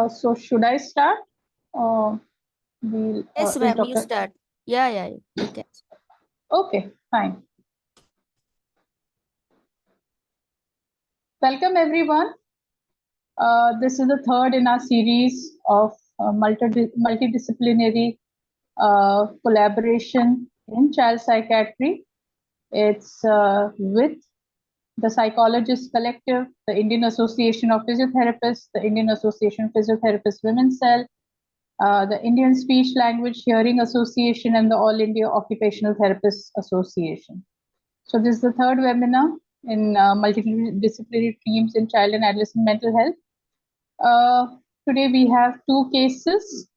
So should I start? Yes, Is ma'am, you Dr. start. Yeah, you can. Okay, fine. Welcome everyone. This is the third in our series of multidisciplinary collaboration in child psychiatry. It's with the Psychologists Collective, the Indian Association of Physiotherapists, the Indian Association of Physiotherapists Women's Cell, the Indian Speech Language Hearing Association, and the All India Occupational Therapists Association. So this is the third webinar in multidisciplinary teams in child and adolescent mental health. Today we have two cases.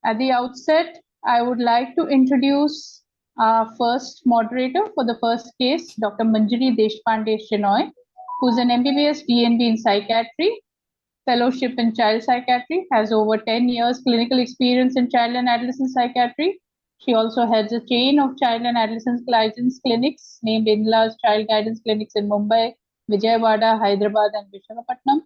At the outset, I would like to introduce our first moderator for the first case, Dr. Manjari Deshpande Shenoy, who's an MBBS DNB in psychiatry, fellowship in child psychiatry, has over 10 years clinical experience in child and adolescent psychiatry. She also heads a chain of child and adolescent guidance clinics named Inla's Child Guidance Clinics in Mumbai, Vijayawada, Hyderabad, and Visakhapatnam.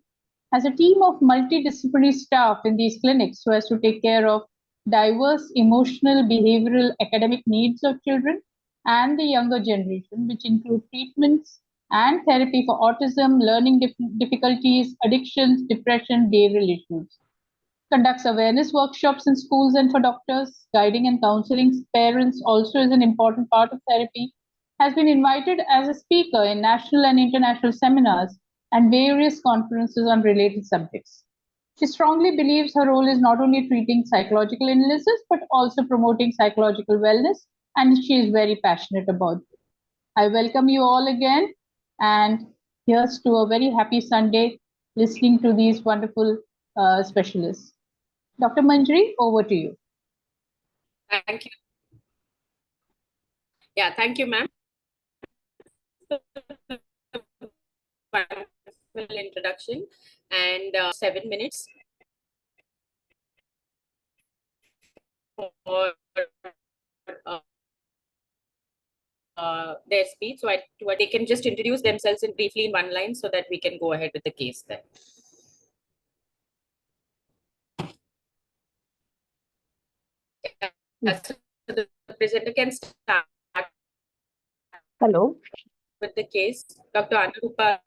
Has a team of multidisciplinary staff in these clinics so as to take care of diverse emotional, behavioral, academic needs of children and the younger generation, which include treatments and therapy for autism, learning difficulties, addictions, depression, behavioral issues. Conducts awareness workshops in schools and for doctors, guiding and counseling parents also is an important part of therapy. Has been invited as a speaker in national and international seminars and various conferences on related subjects. She strongly believes her role is not only treating psychological illnesses, but also promoting psychological wellness, and she is very passionate about it. I welcome you all again, and here's to a very happy Sunday listening to these wonderful specialists. Dr. Manjari, over to you. Thank you. Yeah, thank you, ma'am. Wonderful introduction and 7 minutes for their speech. So they can just introduce themselves briefly in one line so that we can go ahead with the case then. So the presenter can start. Hello. With the case, Dr. Anurupa.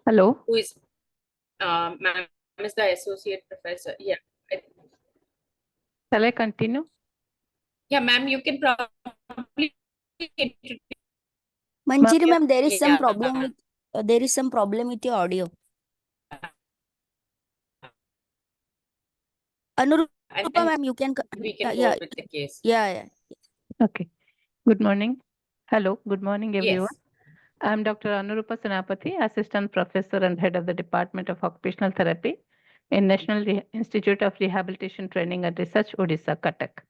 Hello. Who is, ma'am is the associate professor. Yeah. Shall I continue? Yeah, ma'am, you can probably introduce. Manjari, ma'am, there is some Yeah. problem with your audio. Anurupa, ma'am, you can. We can go with the case. Yeah. Okay. Good morning. Hello. Good morning, everyone. Yes. I'm Dr. Anurupa Senapati, Assistant Professor and Head of the Department of Occupational Therapy in National Institute of Rehabilitation Training and Research, Odisha, Cuttack.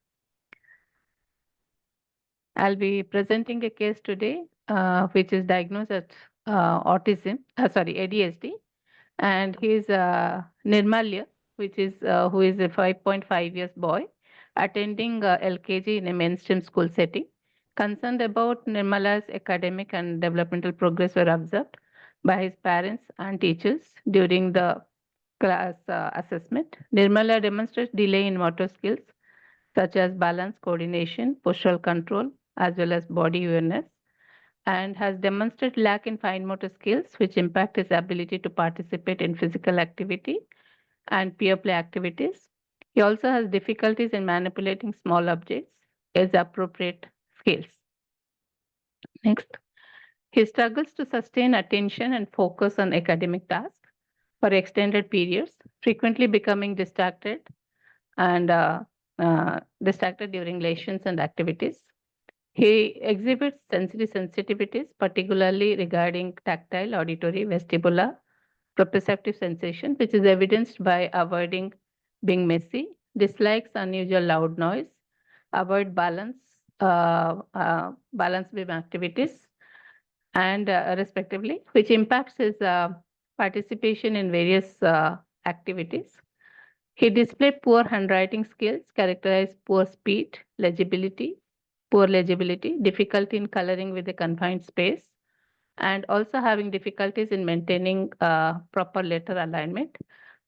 I'll be presenting a case today, which is diagnosed as ADHD, and he's Nirmalya, which is who is a 5.5 years boy attending LKG in a mainstream school setting. Concerned about Nirmala's academic and developmental progress were observed by his parents and teachers during the class assessment. Nirmala demonstrates delay in motor skills such as balance, coordination, postural control, as well as body awareness, and has demonstrated lack in fine motor skills, which impact his ability to participate in physical activity and peer play activities. He also has difficulties in manipulating small objects as appropriate skills. Next. He struggles to sustain attention and focus on academic tasks for extended periods, frequently becoming distracted during lessons and activities. He exhibits sensory sensitivities, particularly regarding tactile, auditory, vestibular, proprioceptive sensation, which is evidenced by avoiding being messy, dislikes unusual loud noise, avoid balance beam activities, and respectively, which impacts his participation in various activities. He displayed poor handwriting skills, characterized poor speed, poor legibility, difficulty in coloring with a confined space, and also having difficulties in maintaining proper letter alignment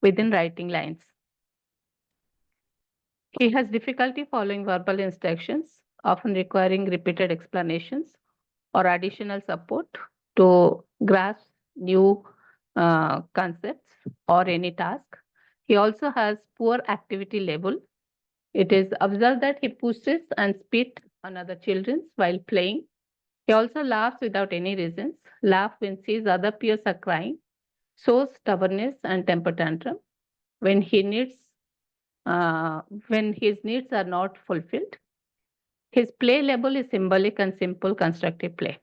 within writing lines. He has difficulty following verbal instructions, often requiring repeated explanations or additional support to grasp new concepts or any task. He also has poor activity level. It is observed that he pushes and spits on other children while playing. He also laughs without any reasons, laughs when sees other peers are crying, shows stubbornness and temper tantrum when when his needs are not fulfilled. His play level is symbolic and simple constructive play.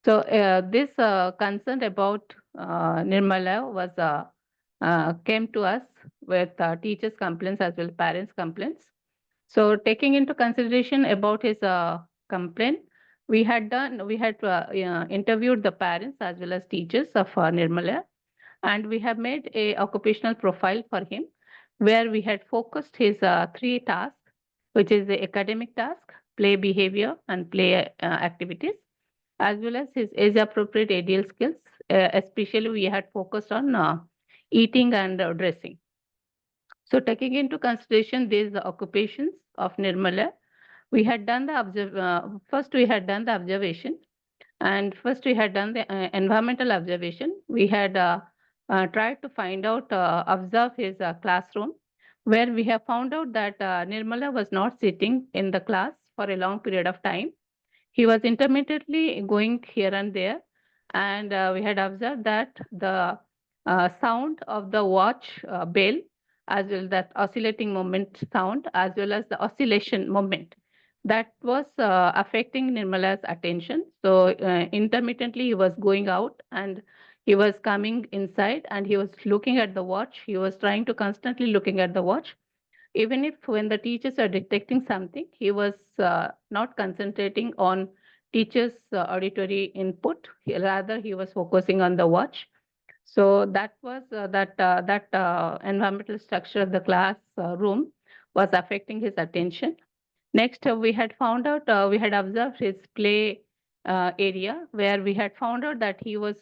So this concern about Nirmala was came to us with teachers' complaints as well as parents' complaints. So taking into consideration about his complaint, we had interviewed the parents as well as teachers of Nirmala, and we have made a occupational profile for him where we had focused his three tasks, which is the academic task, play behavior, and play activities, as well as his age appropriate ADL skills. Especially, we had focused on eating and dressing. So, taking into consideration these occupations of Nirmala, we had done the first we had done the observation, and first we had done the environmental observation. We had tried to find out, observe his classroom, where we have found out that Nirmala was not sitting in the class for a long period of time. He was intermittently going here and there, and we had observed that the sound of the watch bell, as well that oscillating moment sound, as well as the oscillation moment, that was affecting Nirmala's attention. So intermittently he was going out and he was coming inside and he was looking at the watch. He was trying to constantly looking at the watch. Even if when the teachers are detecting something, he was not concentrating on teachers' auditory input. Rather, he was focusing on the watch. So that was that environmental structure of the class room was affecting his attention. Next, we had found out, we had observed his play area where we had found out that he was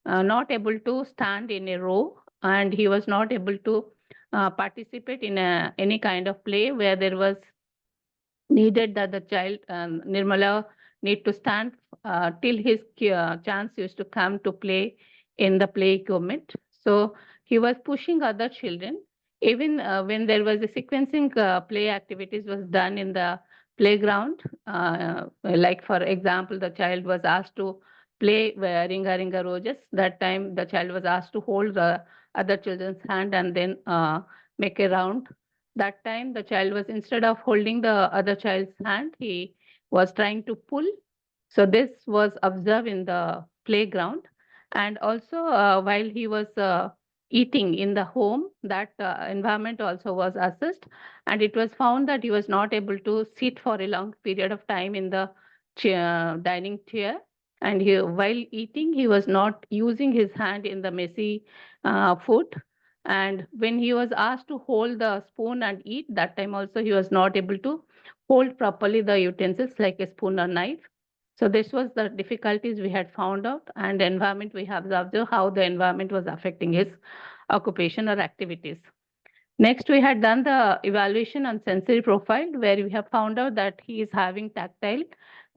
not able to stand in a row and he was not able to participate in any kind of play where there was needed that the child, Nirmala, need to stand till his chance used to come to play in the play equipment. So he was pushing other children. Even when there was a sequencing play activities was done in the playground, like for example, the child was asked to play Ringa Ringa Roses. That time the child was asked to hold the other children's hand and then make a round. That time the child was, instead of holding the other child's hand, he was trying to pull. So this was observed in the playground. And also while he was eating in the home, that environment also was assessed, and it was found that he was not able to sit for a long period of time in the dining chair, and while eating he was not using his hand in the messy food. And when he was asked to hold the spoon and eat, that time also he was not able to hold properly the utensils like a spoon or knife. So this was the difficulties we had found out, and the environment we have observed how the environment was affecting his occupation or activities. Next, we had done the evaluation on sensory profile, where we have found out that he is having tactile,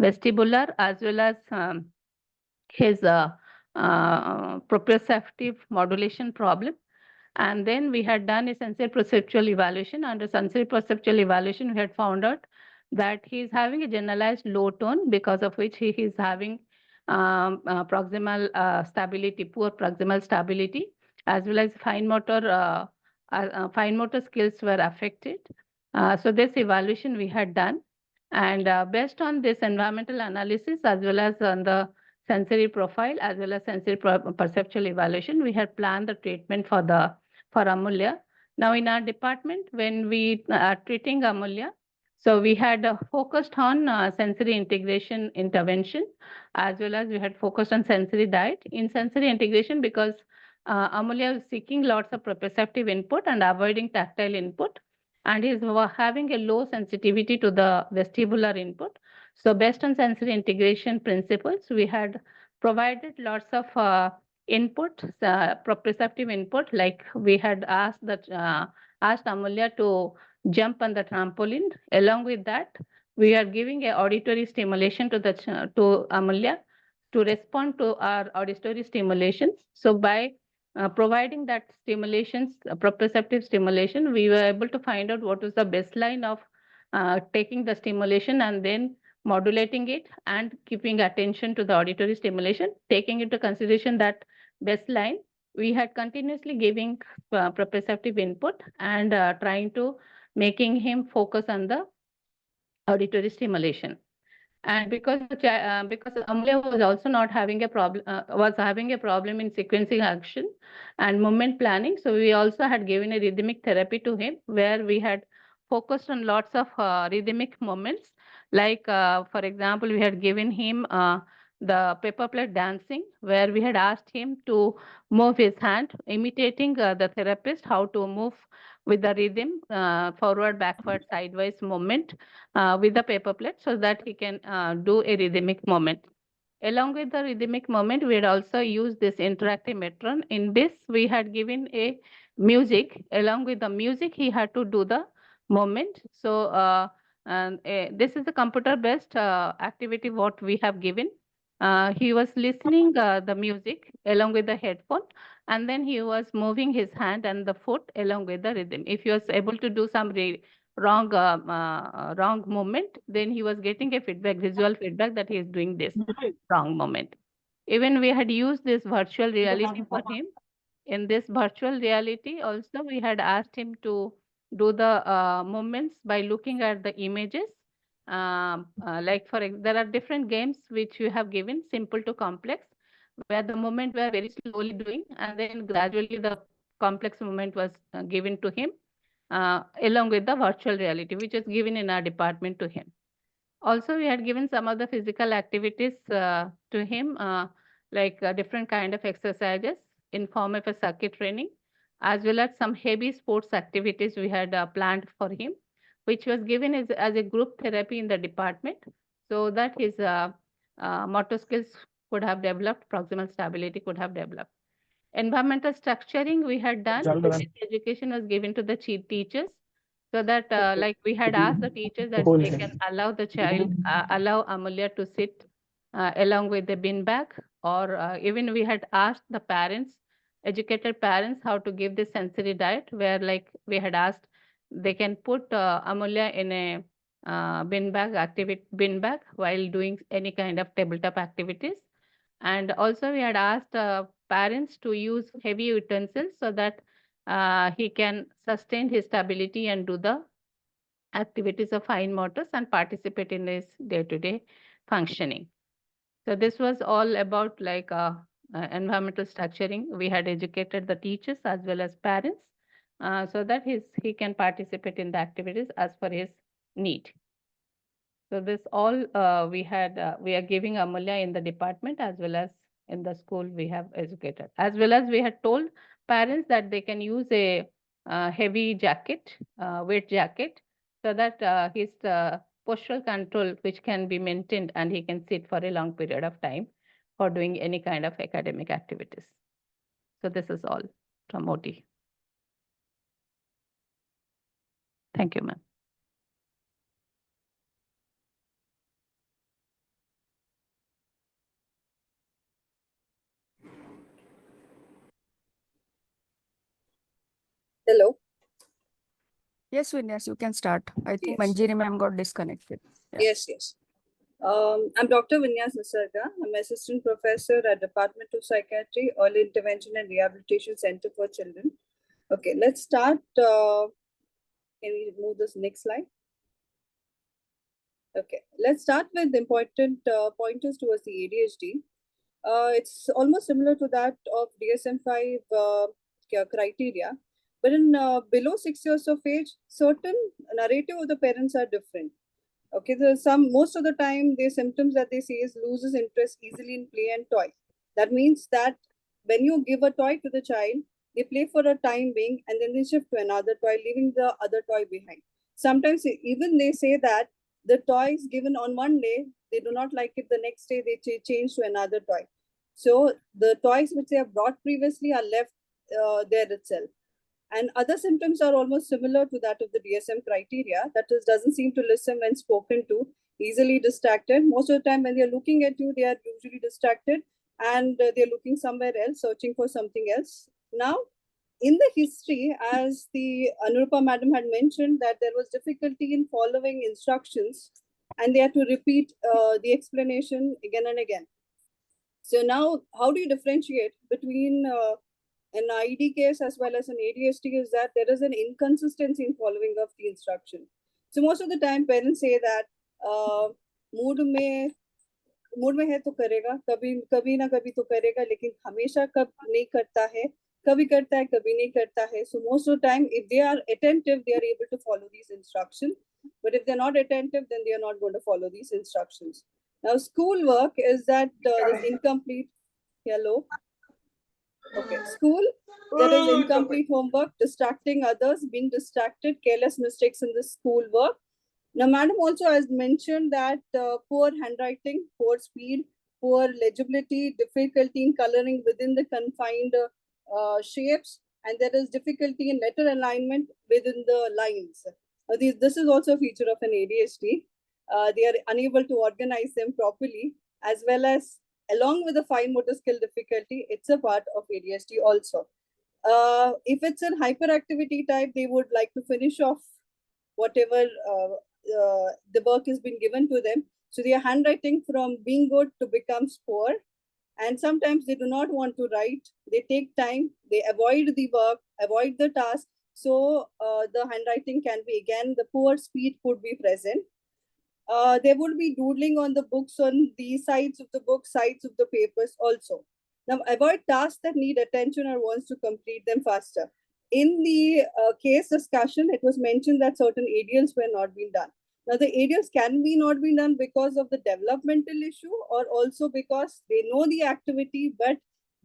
vestibular, as well as his proprioceptive modulation problem. And then we had done a sensory perceptual evaluation. Under sensory perceptual evaluation, we had found out that he is having a generalized low tone, because of which he is having proximal stability, poor proximal stability, as well as fine motor skills were affected. So this evaluation we had done, and based on this environmental analysis as well as on the sensory profile as well as sensory perceptual evaluation, we had planned the treatment for Amulya. Now in our department, when we are treating Amulya, so we had focused on sensory integration intervention, as well as we had focused on sensory diet. In sensory integration, because Amulya is seeking lots of proprioceptive input and avoiding tactile input, and is having a low sensitivity to the vestibular input. So based on sensory integration principles, we had provided lots of input, proprioceptive input, like we had asked Amulya to jump on the trampoline. Along with that, we are giving a auditory stimulation to Amulya to respond to our auditory stimulations. So by providing that stimulations, proprioceptive stimulation, we were able to find out what was the baseline of taking the stimulation and then modulating it and keeping attention to the auditory stimulation, taking into consideration that baseline. We had continuously giving proprioceptive input and trying to making him focus on the auditory stimulation. And because Amulya was also not having a problem, was having a problem in sequencing action and movement planning, so we also had given a rhythmic therapy to him, where we had focused on lots of rhythmic movements. Like, for example, we had given him the paper plate dancing, where we had asked him to move his hand, imitating the therapist, how to move with the rhythm, forward, backward, sideways movement with the paper plate, so that he can do a rhythmic movement. Along with the rhythmic movement, we had also used this interactive metron. In this, we had given a music. Along with the music, he had to do the movement. So this is a computer-based activity what we have given. He was listening the music along with the headphone, and then he was moving his hand and the foot along with the rhythm. If he was able to do some wrong movement, then he was getting a feedback, visual feedback, that he is doing this wrong movement. Even we had used this virtual reality for him. In this virtual reality also, we had asked him to do the movements by looking at the images. Like there are different games which you have given, simple to complex, where the movement were very slowly doing, and then gradually the complex movement was given to him, along with the virtual reality, which was given in our department to him. Also, we had given some of the physical activities to him, like different kind of exercises in form of a circuit training, as well as some heavy sports activities we had planned for him, which was given as a group therapy in the department, so that his motor skills could have developed, proximal stability could have developed. Environmental structuring we had done. Education was given to the teachers, so that like we had asked the teachers that they can allow the child, allow Amulya to sit along with the bin bag, or even we had asked the parents, educated parents, how to give the sensory diet, where like we had asked they can put Amulya in a bin bag while doing any kind of tabletop activities. And also we had asked parents to use heavy utensils, so that he can sustain his stability and do the activities of fine motors and participate in his day-to-day functioning. So this was all about like environmental structuring. We had educated the teachers as well as parents, so that he can participate in the activities as per his need. So this all we are giving Amulya in the department as well as in the school we have educated. As well as we had told parents that they can use a heavy jacket, weight jacket, so that his postural control, which can be maintained, and he can sit for a long period of time for doing any kind of academic activities. So this is all from OT. Thank you, ma'am. Hello. Yes, Vinyas, you can start. I think Yes. Manjiri ma'am got disconnected. Yeah. Yes. I'm Dr. Vinyas Nisarga. I'm Assistant Professor at Department of Psychiatry, Early Intervention and Rehabilitation Center for Children. Okay, let's start. Can we move this next slide? Okay, let's start with important pointers towards the ADHD. It's almost similar to that of DSM-5 criteria, but in below 6 years of age, certain narrative of the parents are different. Okay, most of the time, the symptoms that they say is loses interest easily in play and toy. That means that when you give a toy to the child, they play for a time being and then they shift to another toy, leaving the other toy behind. Sometimes even they say that the toy is given on one day, they do not like it the next day, they change to another toy. So the toys which they have brought previously are left there itself. And other symptoms are almost similar to that of the DSM criteria. That is, doesn't seem to listen when spoken to, easily distracted. Most of the time when they're looking at you, they are usually distracted and they're looking somewhere else, searching for something else. Now, in the history, as the Anurupa madam had mentioned, that there was difficulty in following instructions and they had to repeat the explanation again and again. So now, how do you differentiate between an ID case as well as an ADHD is that there is an inconsistency in following of the instruction. So most of the time parents say that mood में है तो करेगा, कभी ना कभी तो करेगा, लेकिन हमेशा कब नहीं करता है, कभी करता है, कभी नहीं करता है. So most of the time, if they are attentive, they are able to follow these instructions. But if they're not attentive, then they are not going to follow these instructions. Now, school work is that this incomplete. Hello. Okay, school, there is incomplete homework, distracting others, being distracted, careless mistakes in the school work. Now, madam also has mentioned that poor handwriting, poor speed, poor legibility, difficulty in coloring within the confined shapes, and there is difficulty in letter alignment within the lines. This is also a feature of an ADHD. They are unable to organize them properly, as well as along with the fine motor skill difficulty, it's a part of ADHD also. If it's a hyperactivity type, they would like to finish off whatever the work has been given to them. So their handwriting from being good to becomes poor. And sometimes they do not want to write. They take time, they avoid the work, avoid the task. So the handwriting can be, again, the poor speed could be present. There would be doodling on the books, on the sides of the book, sides of the papers also. Now, avoid tasks that need attention or wants to complete them faster. In the case discussion, it was mentioned that certain ADLs were not being done. Now, the ADLs can be not be done because of the developmental issue or also because they know the activity, but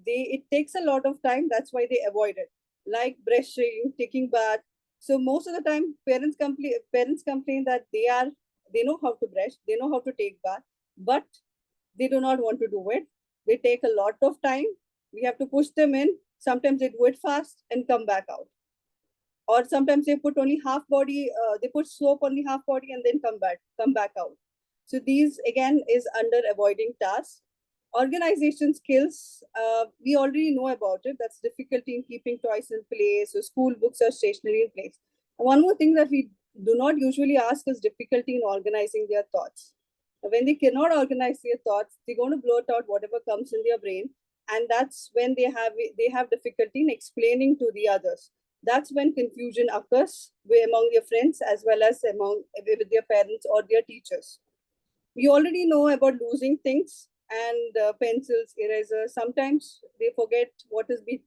it takes a lot of time. That's why they avoid it, like brushing, taking bath. So most of the time, parents complain that they know how to brush, they know how to take bath, but they do not want to do it. They take a lot of time. We have to push them in. Sometimes they do it fast and come back out. Or sometimes they put only half body, they put soap only half body and then come back out. So these again is under avoiding tasks. Organization skills, we already know about it. That's difficulty in keeping toys in place, so school books or stationery in place. One more thing that we do not usually ask is difficulty in organizing their thoughts. When they cannot organize their thoughts, they're going to blurt out whatever comes in their brain. And that's when they have difficulty in explaining to the others. That's when confusion occurs among their friends as well as with their parents or their teachers. We already know about losing things and pencils, erasers. Sometimes they forget what is being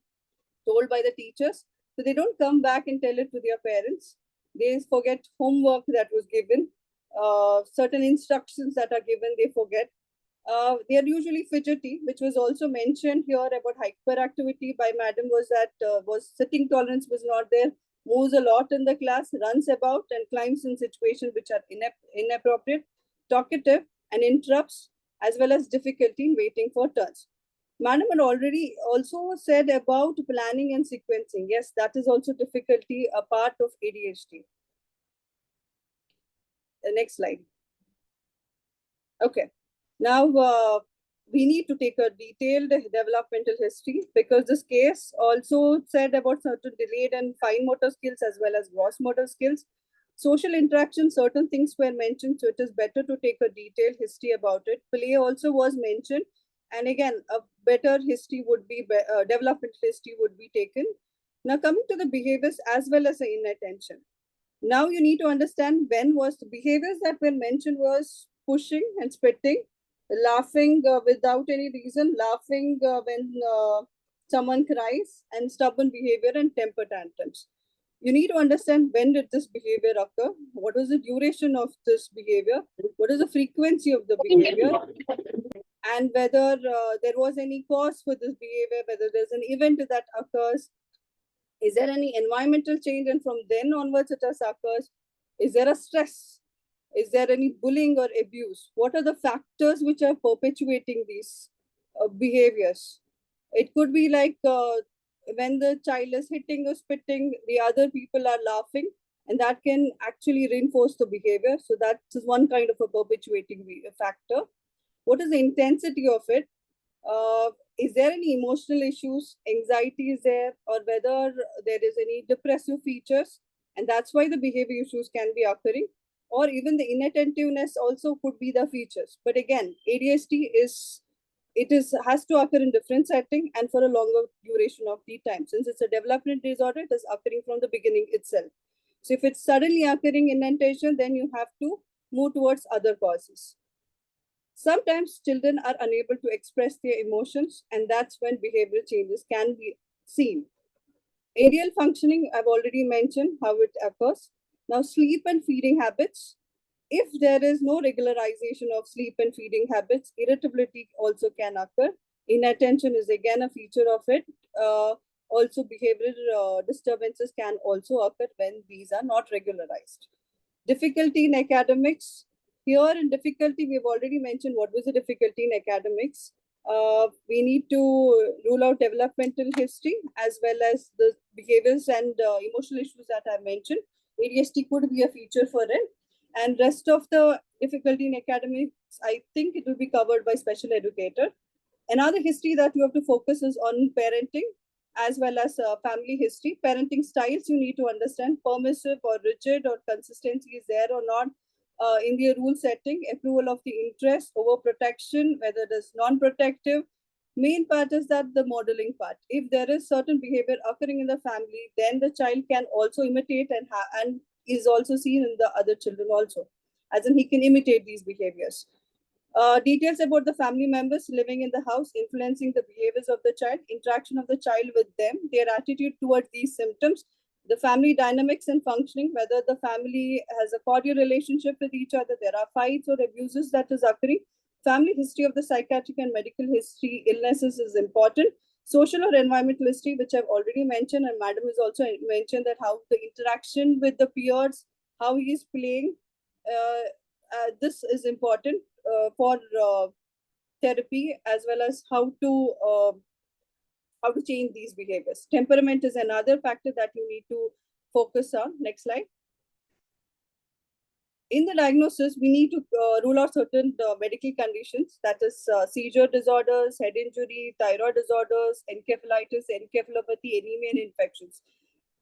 told by the teachers. So they don't come back and tell it to their parents. They forget homework that was given. Certain instructions that are given, they forget. They are usually fidgety, which was also mentioned here about hyperactivity by madam, was that sitting tolerance was not there, moves a lot in the class, runs about and climbs in situations which are inappropriate, talkative and interrupts, as well as difficulty in waiting for turns. Madam had already also said about planning and sequencing. Yes, that is also difficulty, a part of ADHD. The next slide. Okay. Now, we need to take a detailed developmental history because this case also said about certain delayed and fine motor skills as well as gross motor skills. Social interaction, certain things were mentioned, so it is better to take a detailed history about it. Play also was mentioned. And again, a better history would be, developmental history would be taken. Now, coming to the behaviors as well as the inattention. Now, you need to understand when was the behaviors that were mentioned was pushing and spitting, laughing without any reason, laughing when someone cries, and stubborn behavior and temper tantrums. You need to understand when did this behavior occur, what was the duration of this behavior, what is the frequency of the behavior, and whether there was any cause for this behavior, whether there's an event that occurs. Is there any environmental change, and from then onwards it has occurs? Is there a stress? Is there any bullying or abuse? What are the factors which are perpetuating these behaviors. It could be like when the child is hitting or spitting, the other people are laughing, and that can actually reinforce the behavior. So that is one kind of a perpetuating factor. What is the intensity of it? Is there any emotional issues, anxiety is there, or whether there is any depressive features, and that's why the behavior issues can be occurring, or even the inattentiveness also could be the features. But again, ADHD has to occur in different setting and for a longer duration of the time. Since it's a development disorder, it is occurring from the beginning itself. So if it's suddenly occurring indentation, then you have to move towards other causes. Sometimes children are unable to express their emotions, and that's when behavioral changes can be seen. Aerial functioning, I've already mentioned how it occurs. Now, sleep and feeding habits. If there is no regularization of sleep and feeding habits, irritability also can occur. Inattention is again a feature of it. Also, behavioral disturbances can also occur when these are not regularized. Difficulty in academics. Here in difficulty, we've already mentioned what was the difficulty in academics. We need to rule out developmental history as well as the behaviors and emotional issues that I mentioned. ADHD could be a feature for it. And rest of the difficulty in academics, I think it will be covered by special educator. Another history that you have to focus is on parenting as well as family history. Parenting styles, you need to understand permissive or rigid or consistency is there or not in the rule setting, approval of the interest, overprotection, whether it is non-protective. Main part is that the modeling part. If there is certain behavior occurring in the family, then the child can also imitate and is also seen in the other children also, as in he can imitate these behaviors. Details about the family members living in the house influencing the behaviors of the child, interaction of the child with them, their attitude towards these symptoms, the family dynamics and functioning, whether the family has a cordial relationship with each other, there are fights or abuses that is occurring. Family history of the psychiatric and medical history, illnesses is important. Social or environmental history, which I've already mentioned, and Madam has also mentioned that how the interaction with the peers, how he is playing, this is important for therapy as well as how to change these behaviors. Temperament is another factor that you need to focus on. Next slide. In the diagnosis, we need to rule out certain medical conditions, that is seizure disorders, head injury, thyroid disorders, encephalitis, encephalopathy, anemia, and infections.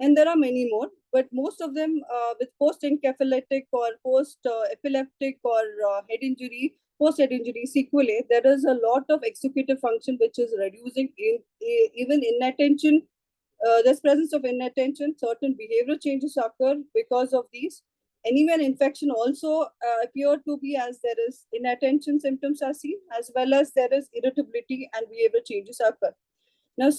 And there are many more, but most of them with post-encephalitic or post-epileptic or head injury, post-head injury sequelae, there is a lot of executive function which is reducing, even inattention. There's presence of inattention, certain behavioral changes occur because of these. Anemia and infection also appear to be as there is inattention symptoms are seen, as well as there is irritability and behavioral changes occur. Now,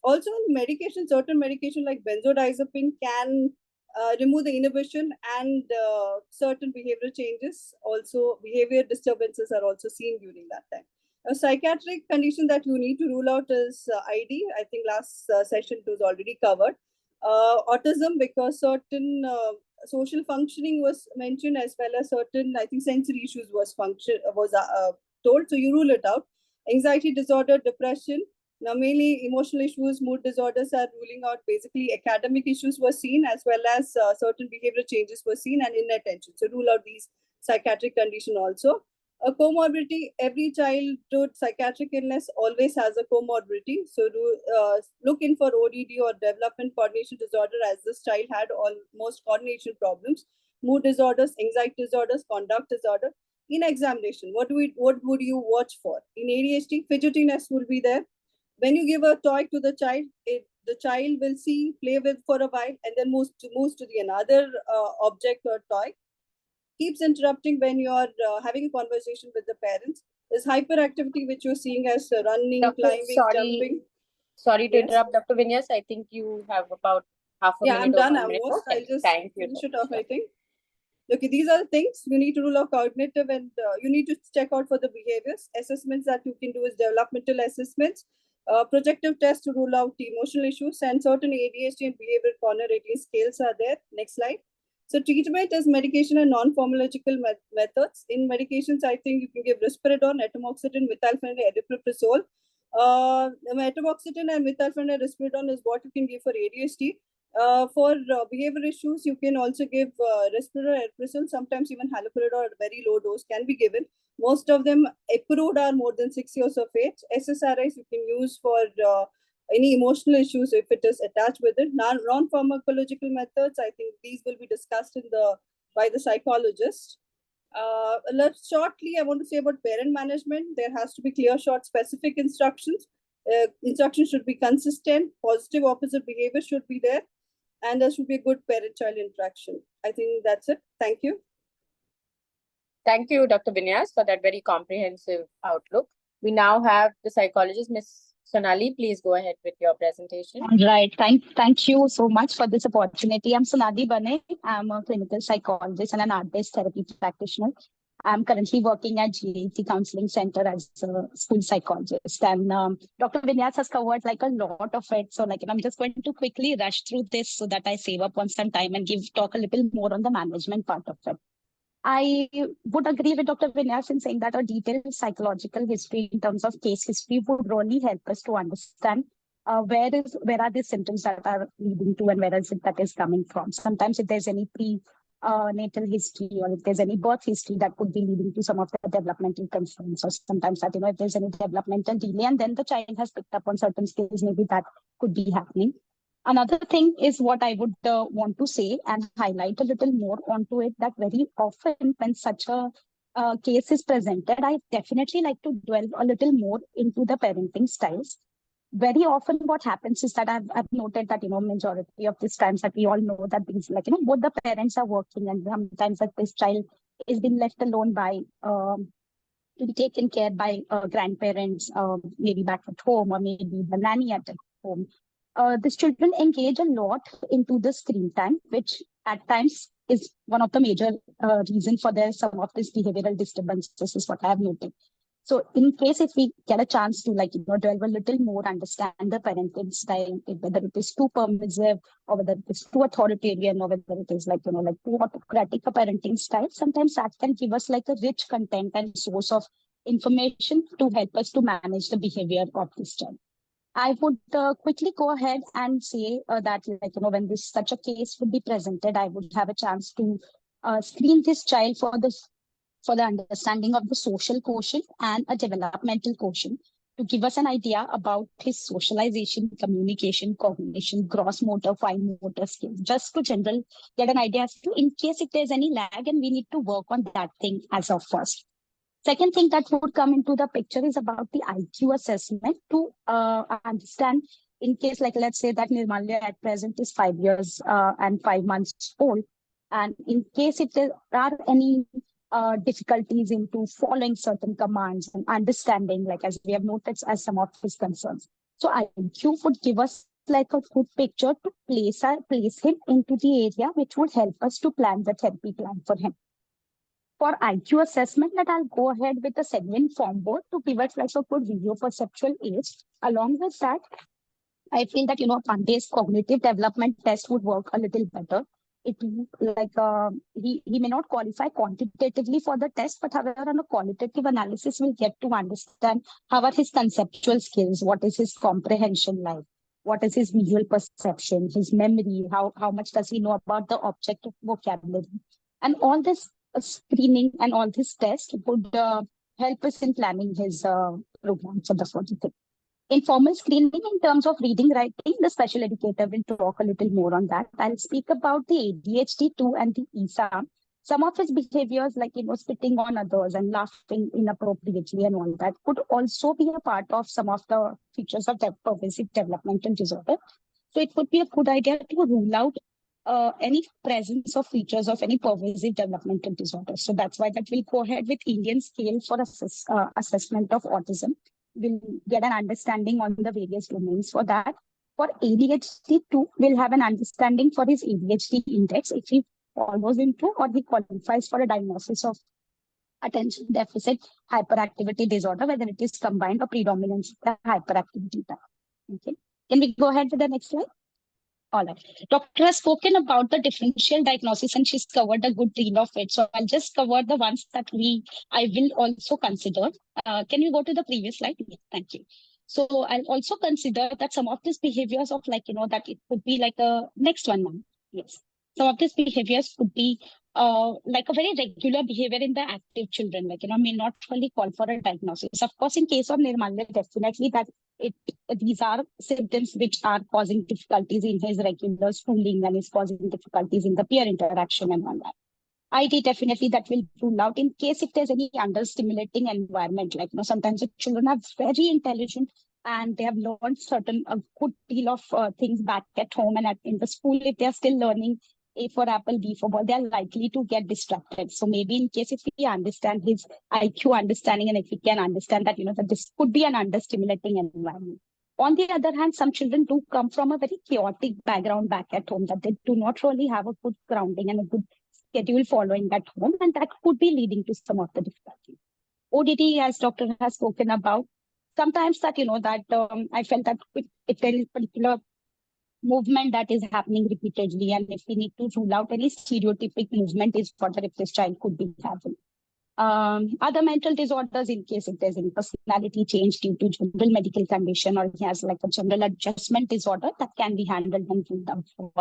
also medication, certain medication like benzodiazepine can remove the inhibition and certain behavioral changes. Also, behavior disturbances are also seen during that time. A psychiatric condition that you need to rule out is ID. I think last session it was already covered. Autism, because certain social functioning was mentioned, as well as certain, I think, sensory issues was told. So you rule it out. Anxiety disorder, depression. Now, mainly emotional issues, mood disorders are ruling out. Basically, academic issues were seen, as well as certain behavioral changes were seen, and inattention. So rule out these psychiatric condition also. A comorbidity, every childhood psychiatric illness always has a comorbidity. So look in for ODD or development coordination disorder, as this child had almost coordination problems. Mood disorders, anxiety disorders, conduct disorder. In examination, what would you watch for? In ADHD, fidgetiness will be there. When you give a toy to the child, the child will see, play with for a while, and then moves to the another object or toy. Keeps interrupting when you are having a conversation with the parents. There's hyperactivity, which you're seeing as running, Dr. climbing, jumping. Sorry to Yes. interrupt, Dr. Vinyas. I think you have about half a minute. I'm done. or 1 minute. Almost. Okay. I'll just Thank you. finish it off, I think. Okay, these are the things you need to rule out cognitive, and you need to check out for the behaviors. Assessments that you can do is developmental assessments, projective tests to rule out the emotional issues, and certain ADHD and behavior corner rating scales are there. Next slide. So treatment is medication and non-pharmacological methods. In medications, I think you can give risperidone, atomoxetine, methylphenidate, aripiprazole. Atomoxetine and methylphenidate risperidone is what you can give for ADHD. For behavior issues, you can also give risperidone, aripiprazole. Sometimes even haloperidol at very low dose can be given. Most of them approved are more than 6 years of age. SSRIs you can use for any emotional issues if it is attached with it. Non-pharmacological methods, I think these will be discussed by the psychologist. Shortly, I want to say about parent management. There has to be clear, short, specific instructions. Instructions should be consistent. Positive opposite behavior should be there. And there should be a good parent-child interaction. I think that's it. Thank you. Thank you, Dr. Vinyas, for that very comprehensive outlook. We now have the psychologist, Ms. Sonali. Please go ahead with your presentation. Right. Thank you so much for this opportunity. I'm Sonali Bane. I'm a clinical psychologist and an art-based therapy practitioner. I'm currently working at GAT Counseling Center as a school psychologist. And Dr. Vinyas has covered like a lot of it. So I'm just going to quickly rush through this so that I save up on some time and talk a little more on the management part of it. I would agree with Dr. Vinyas in saying that a detailed psychological history in terms of case history would really help us to understand where are the symptoms that are leading to and where is it that is coming from. Sometimes if there's any prenatal history or if there's any birth history that could be leading to some of the developmental concerns, or sometimes that, if there's any developmental delay and then the child has picked up on certain skills, maybe that could be happening. Another thing is what I would want to say and highlight a little more onto it, that very often when such a case is presented, I definitely like to dwell a little more into the parenting styles. Very often what happens is that I've noted that, majority of these times that we all know that things both the parents are working, and sometimes that this child is being left alone by to be taken care by grandparents, maybe back at home, or maybe the nanny at home. These children engage a lot into the screen time, which at times is one of the major reasons for some of these behavioral disturbances, is what I have noted. So in case if we get a chance to delve a little more, understand the parenting style, whether it is too permissive or whether it is too authoritarian or whether it is too autocratic a parenting style, sometimes that can give us a rich content and source of information to help us to manage the behavior of this child. I would quickly go ahead and say that when such a case would be presented, I would have a chance to screen this child for the understanding of the social quotient and a developmental quotient, to give us an idea about his socialization, communication, cognition, gross motor, fine motor skills, just to get an idea as to in case if there's any lag and we need to work on that thing as of first. Second thing that would come into the picture is about the IQ assessment to understand in case, let's say that Nirmalya at present is 5 years and 5 months old. And in case if there are any difficulties into following certain commands and understanding, as we have noted as some of his concerns. So IQ would give us a good picture to place him into the area which would help us to plan the therapy plan for him. For IQ assessment, that I'll go ahead with the segment form board to give us a good visual perceptual age. Along with that, I feel that Pandey's cognitive development test would work a little better. It he may not qualify quantitatively for the test, but however on a qualitative analysis we'll get to understand how are his conceptual skills, what is his comprehension like, what is his visual perception, his memory, how much does he know about the object of vocabulary, and all this screening and all this test would help us in planning his program for the further thing. Informal screening in terms of reading, writing, the special educator will talk a little more on that. I'll speak about the ADHD too and the ESA. Some of his behaviors like, spitting on others and laughing inappropriately and all that could also be a part of some of the features of the pervasive developmental disorder. So it would be a good idea to rule out any presence of features of any pervasive developmental disorder. So that's why that we'll go ahead with Indian scale for assessment of autism. We'll get an understanding on the various domains for that. For ADHD too, we'll have an understanding for his ADHD index, if he follows into or he qualifies for a diagnosis of attention deficit hyperactivity disorder, whether it is combined or predominant hyperactivity type. Okay. Can we go ahead to the next slide? All right. Doctor has spoken about the differential diagnosis and she's covered a good deal of it. So I'll just cover the ones that I will also consider. Can you go to the previous slide? Yes, thank you. So I'll also consider that some of these behaviors of that it could be like a next one, ma'am. Yes. Some of these behaviors could be like a very regular behavior in the active children, may not really call for a diagnosis. Of course, in case of Nirmalya, definitely that these are symptoms which are causing difficulties in his regular schooling and is causing difficulties in the peer interaction and all that. IT definitely that will rule out in case if there's any understimulating environment, sometimes the children are very intelligent and they have learned a good deal of things back at home and in the school, if they're still learning A for apple, B for ball, they're likely to get distracted. So maybe in case if we understand his IQ understanding and if we can understand that, that this could be an understimulating environment. On the other hand, some children do come from a very chaotic background back at home, that they do not really have a good grounding and a good schedule following at home, and that could be leading to some of the difficulties. ODD, as doctor has spoken about, sometimes that, I felt that if there is particular movement that is happening repeatedly, and if we need to rule out any stereotypic movement is what if this child could be having. Other mental disorders, in case if there's any personality change due to general medical condition, or he has like a general adjustment disorder, that can be handled and ruled out for.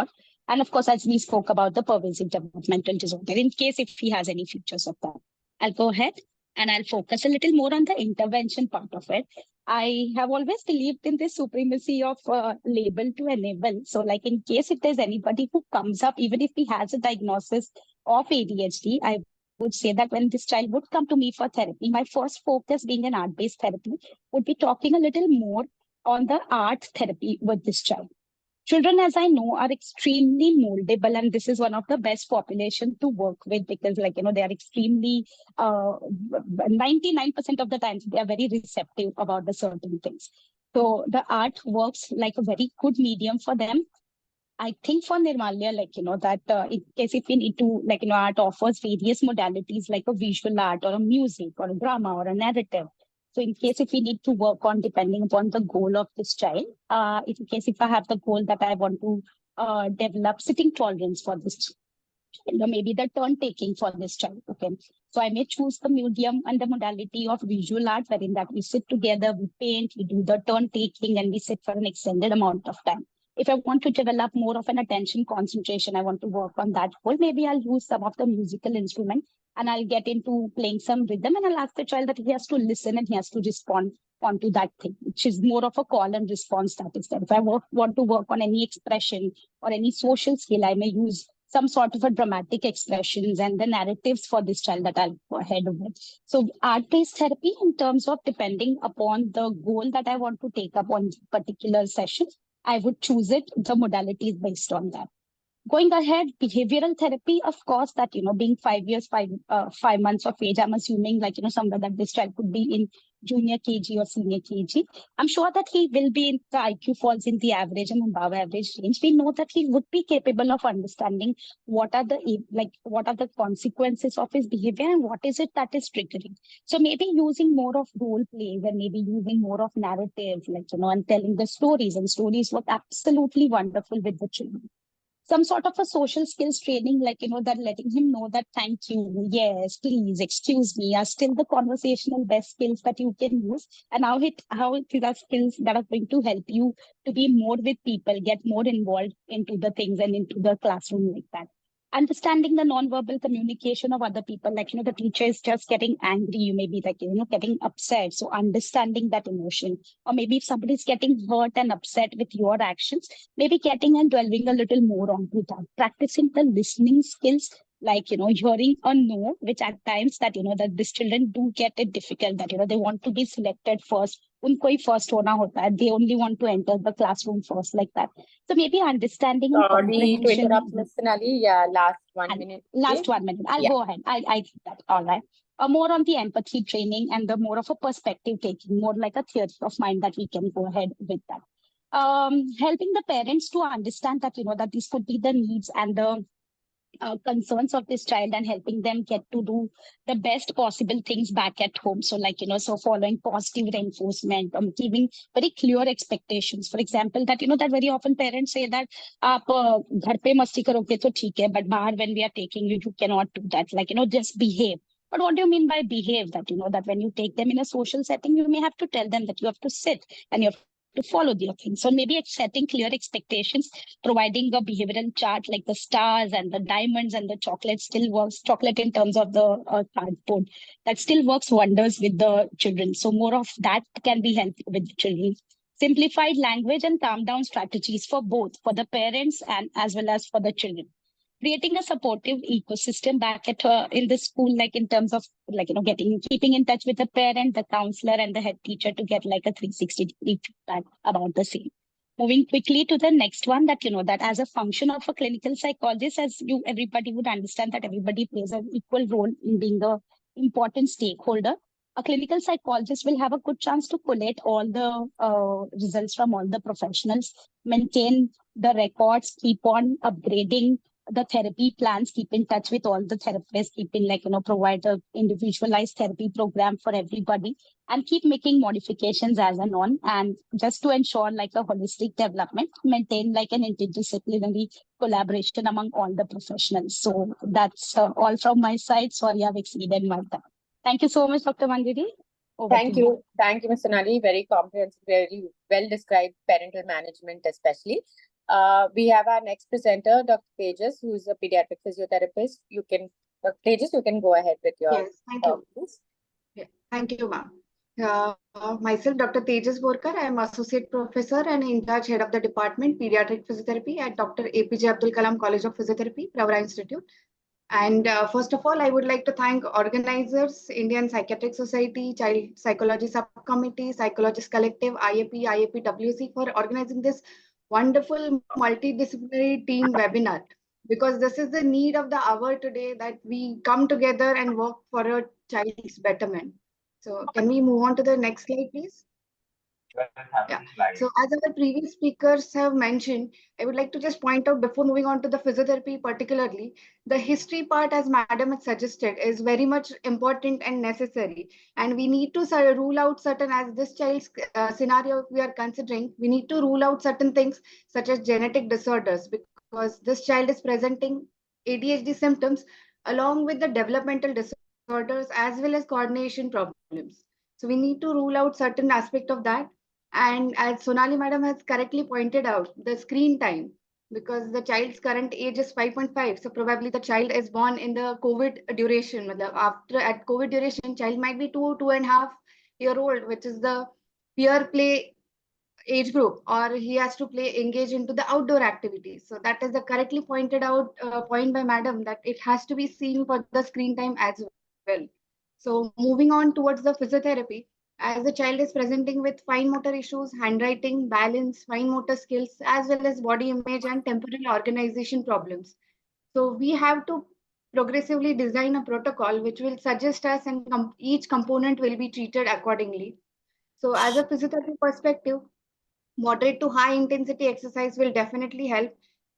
And of course, as we spoke about the pervasive developmental disorder, in case if he has any features of that. I'll go ahead and I'll focus a little more on the intervention part of it. I have always believed in this supremacy of label to enable. So like in case if there's anybody who comes up, even if he has a diagnosis of ADHD, I would say that when this child would come to me for therapy, my first focus being an art-based therapy would be talking a little more on the art therapy with this child. Children, as I know, are extremely moldable, and this is one of the best population to work with because, they are extremely 99% of the times they are very receptive about the certain things. So the art works like a very good medium for them. I think for Nirmalya, in case if we need to, art offers various modalities like a visual art or a music or a drama or a narrative. So in case if we need to work on depending upon the goal of this child, in case if I have the goal that I want to develop sitting tolerance for this child, or maybe the turn taking for this child. Okay. So I may choose the medium and the modality of visual art, wherein that we sit together, we paint, we do the turn taking, and we sit for an extended amount of time. If I want to develop more of an attention concentration, I want to work on that goal, maybe I'll use some of the musical instrument and I'll get into playing some rhythm and I'll ask the child that he has to listen and he has to respond onto that thing, which is more of a call and response that is there. If I want to work on any expression or any social skill, I may use some sort of a dramatic expressions and the narratives for this child that I'll go ahead with. So art-based therapy in terms of depending upon the goal that I want to take up on particular session, I would choose it, the modalities based on that. Going ahead, behavioral therapy, of course, that, being 5 years, 5 months of age, I'm assuming somewhere that this child could be in junior KG or senior KG. I'm sure that he will be in the IQ falls in the average and above average range. We know that he would be capable of understanding what are the consequences of his behavior and what is it that is triggering. So maybe using more of role plays and maybe using more of narratives, and telling the stories, and stories work absolutely wonderful with the children. Some sort of a social skills training, that letting him know that thank you, yes, please, excuse me, are still the conversational best skills that you can use. And how it is are skills that are going to help you to be more with people, get more involved into the things and into the classroom like that. Understanding the non-verbal communication of other people, the teacher is just getting angry, you may be getting upset. So understanding that emotion, or maybe if somebody is getting hurt and upset with your actions, maybe getting and dwelling a little more onto that. Practicing the listening skills, hearing a no, which at times that, that these children do get it difficult, that, they want to be selected first. Unko hi first hona hota hai. They only want to enter the classroom first, like that. So maybe understanding and Sorry to comprehension. interrupt, Ms. Sonali. Yeah, last 1 minute. Last please. 1 minute. I'll Yeah. go ahead. I think that. All right. More on the empathy training and the more of a perspective taking, more like a theory of mind that we can go ahead with that. Helping the parents to understand that, that these could be the needs and the concerns of this child and helping them get to do the best possible things back at home. So like, so following positive reinforcement, giving very clear expectations. For example, that, that very often parents say that, aap ghar pe masti karoge to theek hai, but bahar when we are taking you, you cannot do that. Like, just behave. But what do you mean by behave? That, that when you take them in a social setting, you may have to tell them that you have to sit and you have to follow their things. So maybe setting clear expectations, providing a behavioral chart like the stars and the diamonds and the chocolate still works, chocolate in terms of the cardboard, that still works wonders with the children. So more of that can be helpful with the children. Simplified language and calm down strategies for both, for the parents and as well as for the children. Creating a supportive ecosystem back at in the school, like in terms of like, keeping in touch with the parent, the counselor and the head teacher to get like a 360-degree feedback about the same. Moving quickly to the next one, that, that as a function of a clinical psychologist, as everybody would understand that everybody plays an equal role in being the important stakeholder. A clinical psychologist will have a good chance to collate all the results from all the professionals, maintain the records, keep on upgrading the therapy plans, keep in touch with all the therapists, keep in provide a individualized therapy program for everybody, and keep making modifications as and on. And just to ensure like a holistic development, maintain like an interdisciplinary collaboration among all the professionals. So that's all from my side. Sorry, I've exceeded my time. Thank you so much, Dr. Manjari. Thank you. Thank you, Ms. Sonali. Very comprehensive, very well described parental management, especially. We have our next presenter, Dr. Tejas, who is a pediatric physiotherapist. Dr. Tejas, you can go ahead with your Yes, thank you. please. Yeah, thank you, ma'am. Myself, Dr. Tejas Borkar. I am Associate Professor and in charge Head of the Department, Pediatric Physiotherapy at Dr. APJ Abdul Kalam College of Physiotherapy, Pravara Institute. And first of all, I would like to thank organizers, Indian Psychiatric Society, Child Psychology Subcommittee, Psychologist Collective, IAPWC for organizing this wonderful multidisciplinary team webinar, because this is the need of the hour today, that we come together and work for a child's betterment. So can we move on to the next slide, please? Yeah. So as our previous speakers have mentioned, I would like to just point out before moving on to the physiotherapy particularly, the history part, as Madam has suggested, is very much important and necessary. And we need to rule out certain, as this child's scenario we are considering, we need to rule out certain things such as genetic disorders, because this child is presenting ADHD symptoms along with the developmental disorders as well as coordination problems. So we need to rule out certain aspect of that. And as Sonali Madam has correctly pointed out, the screen time, because the child's current age is 5.5. So probably the child is born in the COVID duration. After at COVID duration, child might be 2.5 years old, which is the peer play age group, or he has to engage into the outdoor activities. So that is the correctly pointed out point by Madam, that it has to be seen for the screen time as well. So moving on towards the physiotherapy, as the child is presenting with fine motor issues, handwriting, balance, fine motor skills, as well as body image and temporal organization problems. So we have to progressively design a protocol which will suggest us, and each component will be treated accordingly. So as a physiotherapy perspective, moderate to high intensity exercise will definitely help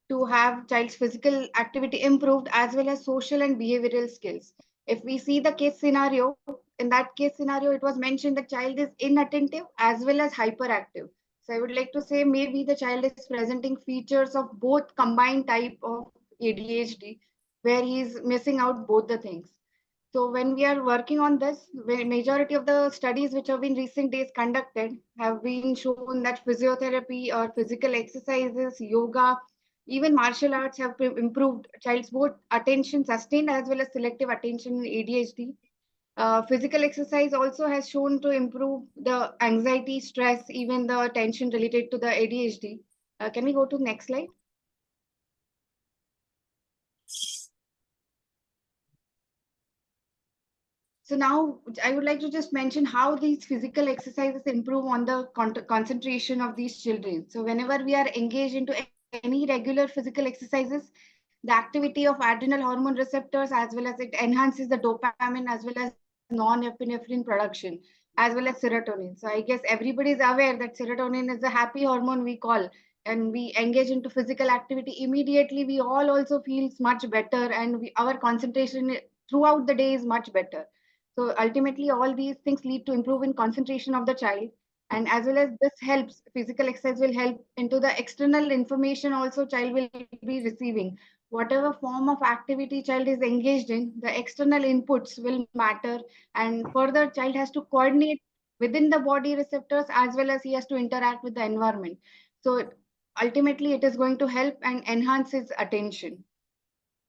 to have child's physical activity improved, as well as social and behavioral skills. If we see the case scenario, in that case scenario, it was mentioned the child is inattentive as well as hyperactive. So I would like to say maybe the child is presenting features of both combined type of ADHD, where he is missing out both the things. So when we are working on this, majority of the studies which have been recent days conducted have been shown that physiotherapy or physical exercises, yoga, even martial arts have improved child's both attention sustained as well as selective attention in ADHD. Physical exercise also has shown to improve the anxiety, stress, even the tension related to the ADHD. Can we go to the next slide? So now I would like to just mention how these physical exercises improve on the concentration of these children. So whenever we are engaged into any regular physical exercises, the activity of adrenal hormone receptors, as well as it enhances the dopamine, as well as non-epinephrine production, as well as serotonin. So I guess everybody is aware that serotonin is a happy hormone we call. and we engage into physical activity, immediately we all also feels much better, and our concentration throughout the day is much better. So ultimately, all these things lead to improve in concentration of the child, and as well as this helps, physical exercise will help into the external information also child will be receiving. Whatever form of activity child is engaged in, the external inputs will matter, and further child has to coordinate within the body receptors as well as he has to interact with the environment. So ultimately, it is going to help and enhance his attention.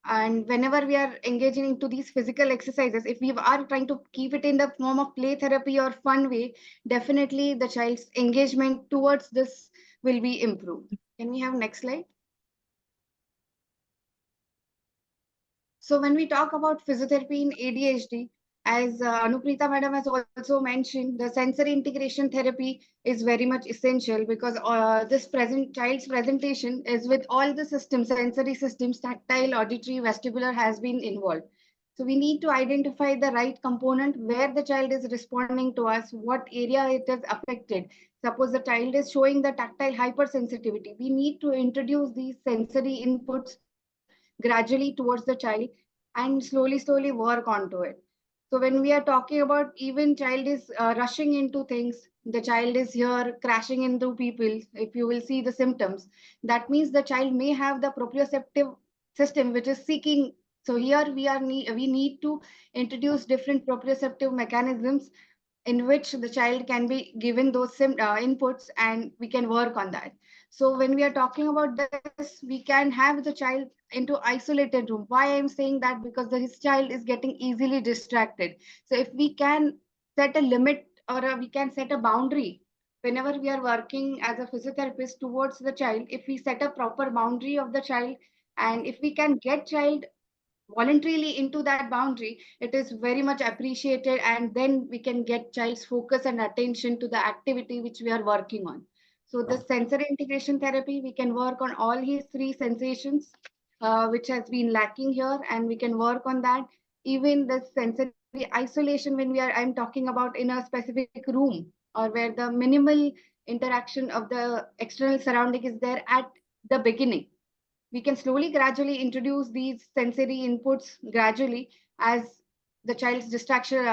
And whenever we are engaging into these physical exercises, if we are trying to keep it in the form of play therapy or fun way, definitely the child's engagement towards this will be improved. Can we have next slide? So when we talk about physiotherapy in ADHD, as Anuprita madam has also mentioned, the sensory integration therapy is very much essential because this child's presentation is with all the systems, sensory systems, tactile, auditory, vestibular has been involved. So we need to identify the right component where the child is responding to us, what area it is affected. Suppose the child is showing the tactile hypersensitivity. We need to introduce these sensory inputs gradually towards the child and slowly work onto it. So when we are talking about even child is rushing into things, the child is here crashing into people, if you will see the symptoms, that means the child may have the proprioceptive system which is seeking. So here we need to introduce different proprioceptive mechanisms in which the child can be given those inputs, and we can work on that. So when we are talking about this, we can have the child into isolated room. Why I'm saying that? Because his child is getting easily distracted. So if we can set a limit or we can set a boundary whenever we are working as a physiotherapist towards the child, if we set a proper boundary of the child, and if we can get child voluntarily into that boundary, it is very much appreciated, and then we can get child's focus and attention to the activity which we are working on. So the sensory integration therapy, we can work on all his three sensations which has been lacking here, and we can work on that. Even the sensory isolation, when I'm talking about in a specific room or where the minimal interaction of the external surrounding is there at the beginning, we can slowly gradually introduce these sensory inputs gradually as the child's distraction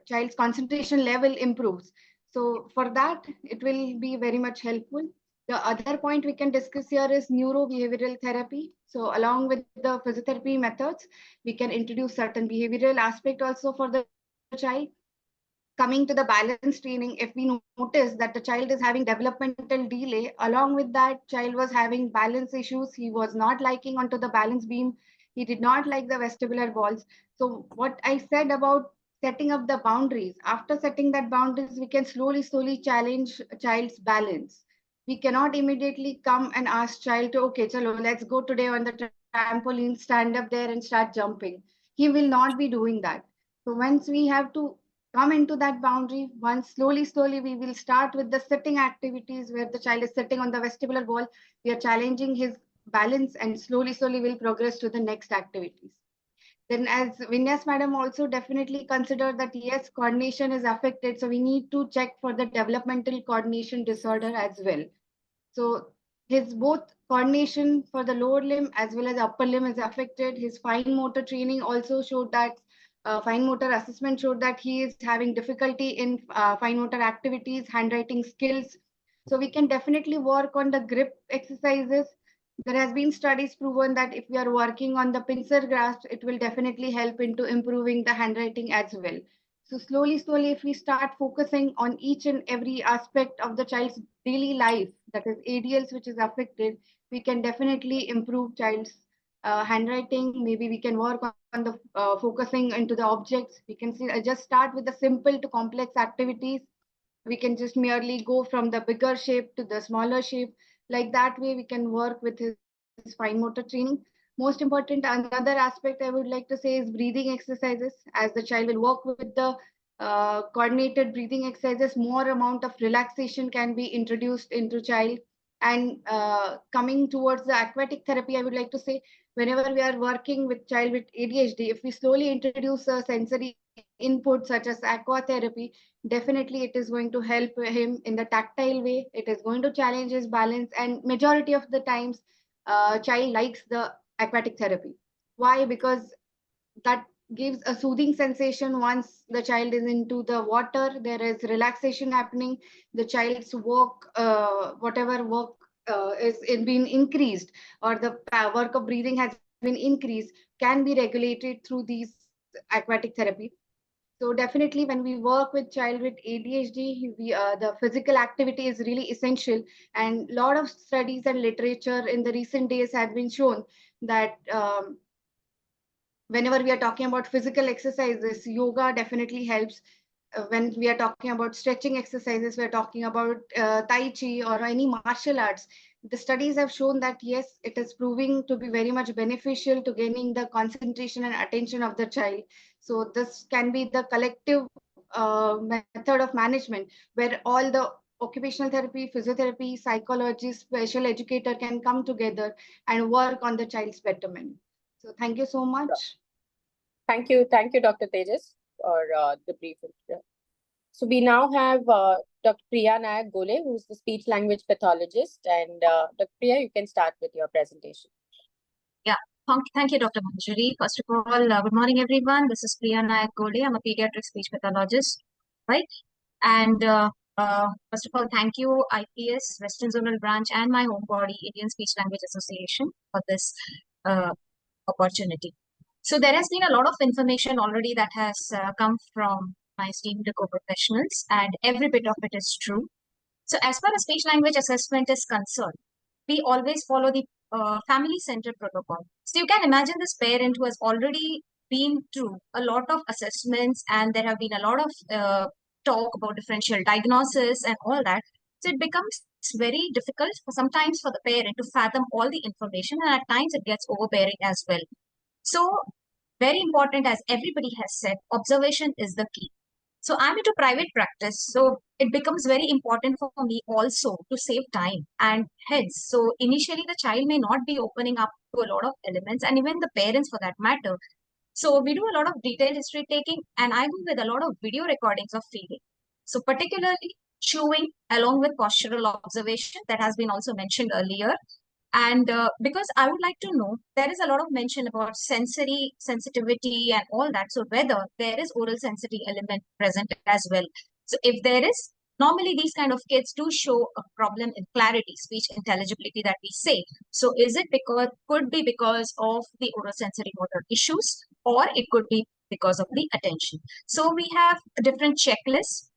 child's concentration level improves. So for that it will be very much helpful. The other point we can discuss here is neurobehavioral therapy. So along with the physiotherapy methods, we can introduce certain behavioral aspect also for the child. Coming to the balance training, if we notice that the child is having developmental delay, along with that child was having balance issues, he was not liking onto the balance beam, he did not like the vestibular balls. So what I said about setting up the boundaries, after setting that boundaries, we can slowly challenge child's balance. We cannot immediately come and ask child to, okay, chalo, let's go today on the trampoline, stand up there and start jumping. He will not be doing that. So once we have to come into that boundary, once slowly we will start with the sitting activities where the child is sitting on the vestibular wall. We are challenging his balance, and slowly will progress to the next activities. Then as Vinyas madam also definitely consider that yes, coordination is affected, so we need to check for the developmental coordination disorder as well. So his both coordination for the lower limb as well as upper limb is affected. His fine motor training also showed that fine motor assessment showed that he is having difficulty in fine motor activities, handwriting skills. So we can definitely work on the grip exercises. There has been studies proven that if we are working on the pincer grasp, it will definitely help into improving the handwriting as well. So slowly, if we start focusing on each and every aspect of the child's daily life, that is ADLs which is affected, we can definitely improve child's handwriting. Maybe we can work on the focusing into the objects. We can just start with the simple to complex activities. We can just merely go from the bigger shape to the smaller shape. Like that way, we can work with his fine motor training. Most important, another aspect I would like to say is breathing exercises. As the child will work with the coordinated breathing exercises, more amount of relaxation can be introduced into child. And coming towards the aquatic therapy, I would like to say, whenever we are working with child with ADHD, if we slowly introduce a sensory input such as aqua therapy, definitely it is going to help him in the tactile way. It is going to challenge his balance, and majority of the times child likes the aquatic therapy. Why? Because that gives a soothing sensation. Once the child is into the water, there is relaxation happening. The child's work, whatever work is being increased, or the work of breathing has been increased, can be regulated through these aquatic therapy. So definitely when we work with child with ADHD, the physical activity is really essential. And a lot of studies and literature in the recent days have been shown that whenever we are talking about physical exercises, yoga definitely helps. When we are talking about stretching exercises, we're talking about Tai Chi or any martial arts. The studies have shown that yes, it is proving to be very much beneficial to gaining the concentration and attention of the child. So this can be the collective method of management where all the occupational therapy, physiotherapy, psychologist, special educator can come together and work on the child's betterment. So thank you so much. Thank you, Dr. Tejas, for the brief. So we now have Dr. Priya Nayak Gole, who's the speech language pathologist. And Dr. Priya, you can start with your presentation. Yeah, thank you, Dr. Manjuri. First of all, good morning, everyone. This is Priya Nayak Gole. I'm a pediatric speech pathologist, right? And first of all, thank you, IPS, Western Zonal Branch, and my home body, Indian Speech Language Association, for this opportunity. So there has been a lot of information already that has come from my esteemed co-professionals, and every bit of it is true. So as far as speech language assessment is concerned, we always follow the family-centered protocol. So you can imagine this parent who has already been through a lot of assessments, and there have been a lot of talk about differential diagnosis and all that. So it becomes very difficult sometimes for the parent to fathom all the information, and at times it gets overbearing as well. So very important, as everybody has said, observation is the key. So I'm into private practice, so it becomes very important for me also to save time and heads. So initially the child may not be opening up to a lot of elements, and even the parents for that matter. So we do a lot of detailed history taking, and I go with a lot of video recordings of feeding. So particularly chewing along with postural observation that has been also mentioned earlier. And because I would like to know, there is a lot of mention about sensory sensitivity and all that. So whether there is oral sensory element present as well. So if there is, normally these kind of kids do show a problem in clarity, speech intelligibility that we say. So is it because, could be because of the oral sensory motor issues, or it could be because of the attention. So we have different checklists.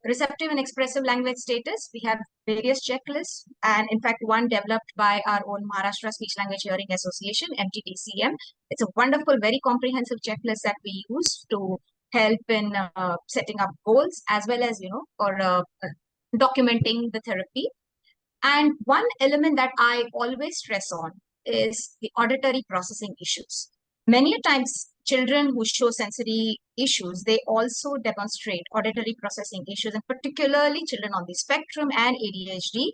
Receptive and expressive language status, we have various checklists, and in fact one developed by our own Maharashtra Speech Language Hearing Association, MTTCM. It's a wonderful, very comprehensive checklist that we use to help in setting up goals, as well as, for documenting the therapy. And one element that I always stress on is the auditory processing issues. Many times, children who show sensory issues, they also demonstrate auditory processing issues, and particularly children on the spectrum and ADHD,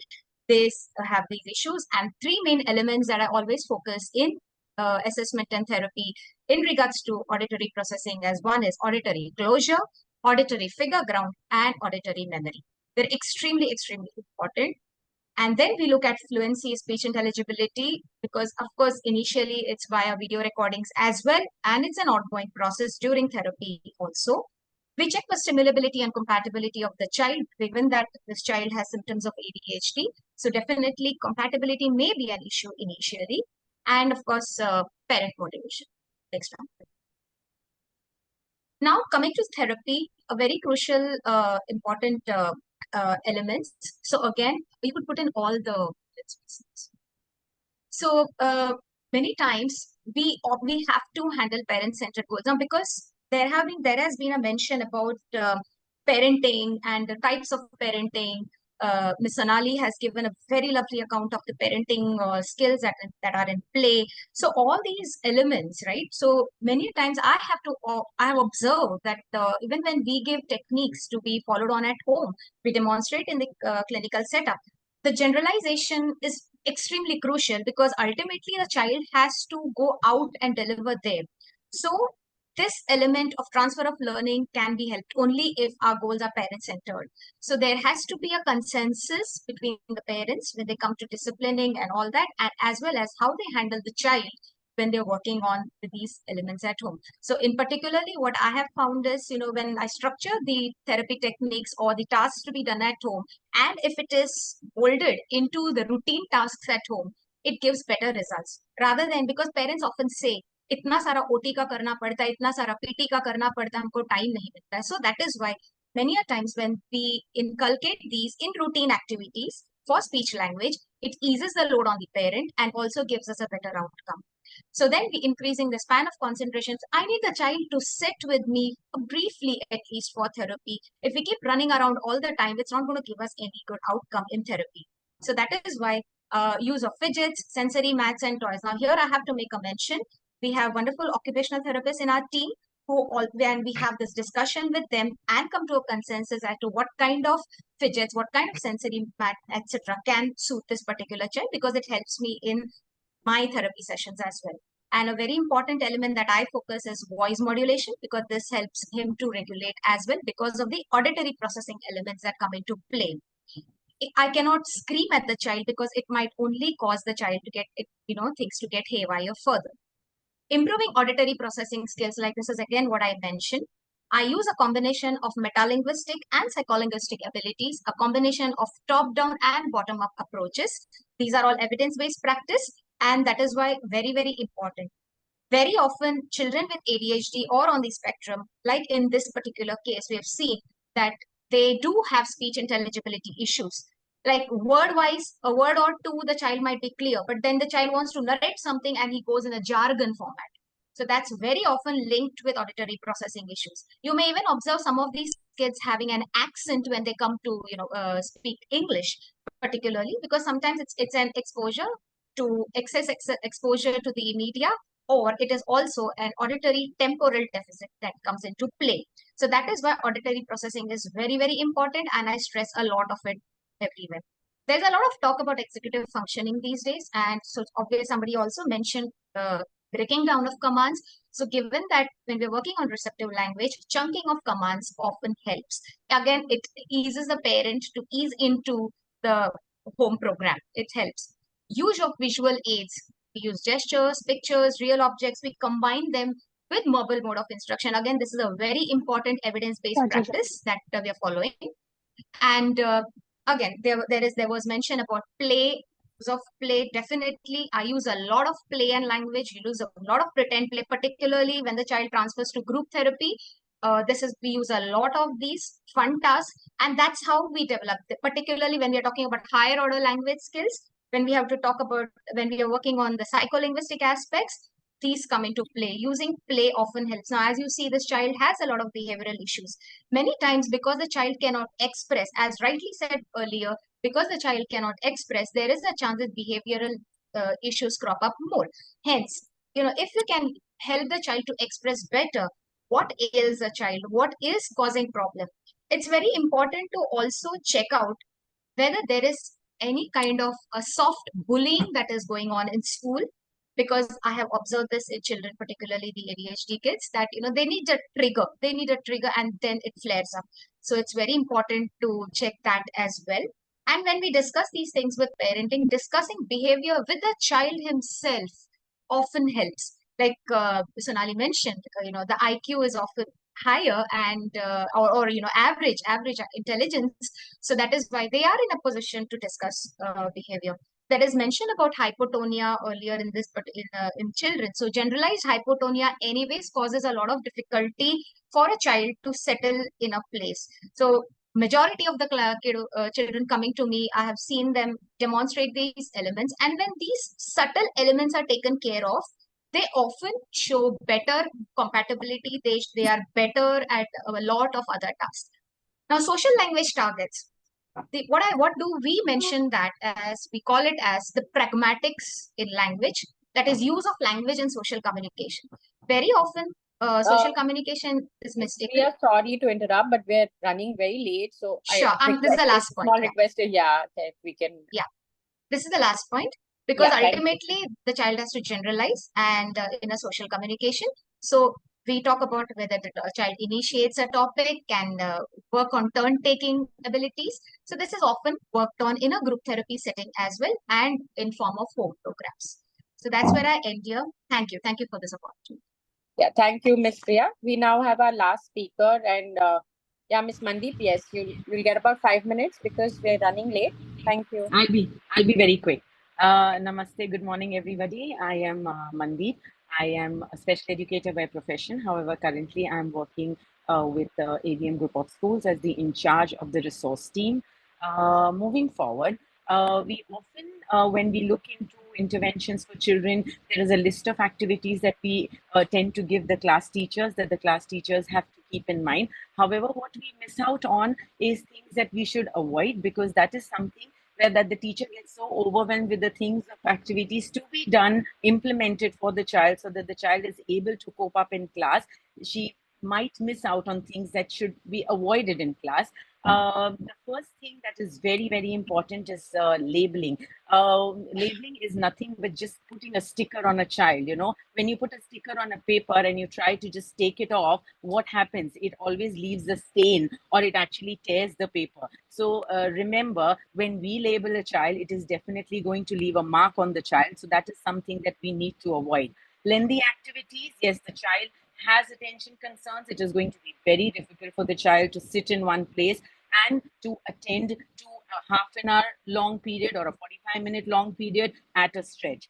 they have these issues. And three main elements that I always focus in assessment and therapy in regards to auditory processing, as one is auditory closure, auditory figure ground, and auditory memory. They're extremely, extremely important. And then we look at fluency, speech intelligibility, because of course, initially it's via video recordings as well. And it's an ongoing process during therapy also. We check for stimulability and compatibility of the child, given that this child has symptoms of ADHD. So definitely compatibility may be an issue initially. And of course, parent motivation. Next one. Now coming to therapy, a very crucial, important elements. So again, we could put in all the. So many times we have to handle parent-centered goals now, because there has been a mention about parenting and the types of parenting. Ms. Sonali has given a very lovely account of the parenting skills that are in play. So all these elements, right? So many times I have observed that even when we give techniques to be followed on at home, we demonstrate in the clinical setup, the generalization is extremely crucial, because ultimately the child has to go out and deliver there. So this element of transfer of learning can be helped only if our goals are parent-centered. So there has to be a consensus between the parents when they come to disciplining and all that, and as well as how they handle the child when they're working on these elements at home. So in particularly what I have found is, when I structure the therapy techniques or the tasks to be done at home, and if it is molded into the routine tasks at home, it gives better results rather than, because parents often say, इतना सारा OT का करना पड़ता है, इतना सारा PT का करना पड़ता है, हमको time नहीं मिलता है. So that is why many a times when we inculcate these in routine activities for speech language, it eases the load on the parent and also gives us a better outcome. So then we increasing the span of concentration. I need the child to sit with me briefly at least for therapy. If we keep running around all the time, it's not going to give us any good outcome in therapy. So that is why use of fidgets, sensory mats and toys. Now here I have to make a mention. We have wonderful occupational therapists in our team when we have this discussion with them and come to a consensus as to what kind of fidgets, what kind of sensory mat, etc. can suit this particular child, because it helps me in my therapy sessions as well. And a very important element that I focus is voice modulation, because this helps him to regulate as well because of the auditory processing elements that come into play. I cannot scream at the child because it might only cause the child to get, things to get haywire further. Improving auditory processing skills, like this is again what I mentioned. I use a combination of metalinguistic and psycholinguistic abilities, a combination of top-down and bottom-up approaches. These are all evidence-based practice, and that is why very, very important. Very often, children with ADHD or on the spectrum, like in this particular case, we have seen that they do have speech intelligibility issues. Like word-wise, a word or two, the child might be clear, but then the child wants to narrate something and he goes in a jargon format. So that's very often linked with auditory processing issues. You may even observe some of these kids having an accent when they come to, speak English, particularly because sometimes it's an exposure to excess exposure to the media, or it is also an auditory temporal deficit that comes into play. So that is why auditory processing is very, very important, and I stress a lot of it everywhere. There's a lot of talk about executive functioning these days, and so obviously somebody also mentioned breaking down of commands. So given that when we're working on receptive language, chunking of commands often helps. Again, it eases the parent to ease into the home program. It helps. Use of visual aids. We use gestures, pictures, real objects. We combine them with mobile mode of instruction. Again, this is a very important evidence-based practice that we are following. And again, there was mention about play. Use of play, definitely. I use a lot of play and language. You use a lot of pretend play, particularly when the child transfers to group therapy. We use a lot of these fun tasks, and that's how we develop, particularly when we are talking about higher order language skills. When we have to talk about, when we are working on the psycholinguistic aspects, these come into play. Using play often helps. Now, as you see, this child has a lot of behavioral issues. Many times, because the child cannot express, as rightly said earlier, because the child cannot express, there is a chance that behavioral issues crop up more. Hence, if you can help the child to express better what ails a child, what is causing problem, it's very important to also check out whether there is any kind of a soft bullying that is going on in school, because I have observed this in children, particularly the ADHD kids, that they need a trigger, and then it flares up. So it's very important to check that as well. And when we discuss these things with parenting, discussing behavior with the child himself often helps. Like Sonali mentioned, the IQ is often higher and or average intelligence. So that is why they are in a position to discuss behavior. There is mention about hypotonia earlier in this, but in children. So generalized hypotonia anyways causes a lot of difficulty for a child to settle in a place. So majority of the children coming to me, I have seen them demonstrate these elements. And when these subtle elements are taken care of, they often show better compatibility. They are better at a lot of other tasks. Now, social language targets. What do we mention that as? We call it as the pragmatics in language, that is use of language in social communication. Very often, social communication is mistaken. We are sorry to interrupt, but we're running very late. So sure, this is the last point. Small request, that we can. Yeah, this is the last point, because ultimately the child has to generalize and in a social communication. So We talk about whether the child initiates a topic and work on turn-taking abilities. So this is often worked on in a group therapy setting as well and in form of home programs. So that's where I end here. Thank you. Thank you for this opportunity. Yeah, thank you, Ms. Priya. We now have our last speaker, and yeah, Ms. Mandeep, yes, you'll get about 5 minutes because we're running late. Thank you. I'll be very quick. Namaste, good morning, everybody. I am Mandeep. I am a special educator by profession. However, currently I'm working with the AVM group of schools as the in charge of the resource team. Moving forward, we often, when we look into interventions for children, there is a list of activities that we tend to give the class teachers that the class teachers have to keep in mind. However, what we miss out on is things that we should avoid, because that is something where that the teacher gets so overwhelmed with the things of activities to be done, implemented for the child, so that the child is able to cope up in class. She might miss out on things that should be avoided in class. The first thing that is very, very important is labeling. Labeling is nothing but just putting a sticker on a child. You know, when you put a sticker on a paper and you try to just take it off, what happens? It always leaves a stain, or it actually tears the paper. So remember, when we label a child, it is definitely going to leave a mark on the child. So that is something that we need to avoid. Lengthy activities, yes, the child has attention concerns. It is going to be very difficult for the child to sit in one place and to attend to a half an hour long period or a 45-minute long period at a stretch.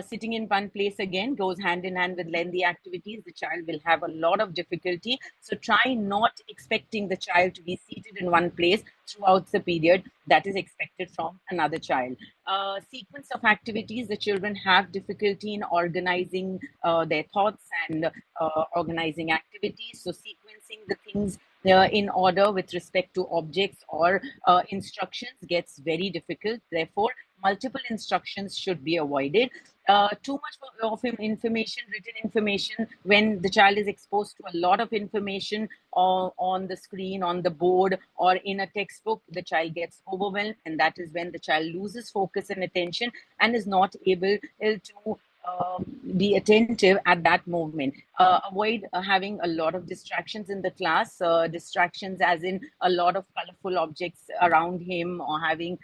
Sitting in one place again goes hand in hand with lengthy activities. The child will have a lot of difficulty. So try not expecting the child to be seated in one place throughout the period that is expected from another child. Sequence of activities, the children have difficulty in organizing their thoughts and organizing activities. So sequencing the things in order with respect to objects or instructions gets very difficult. Therefore, multiple instructions should be avoided. Too much of information, written information, when the child is exposed to a lot of information on the screen, on the board, or in a textbook, the child gets overwhelmed, and that is when the child loses focus and attention and is not able to be attentive at that moment. Avoid having a lot of distractions in the class, distractions as in a lot of colorful objects around him, or having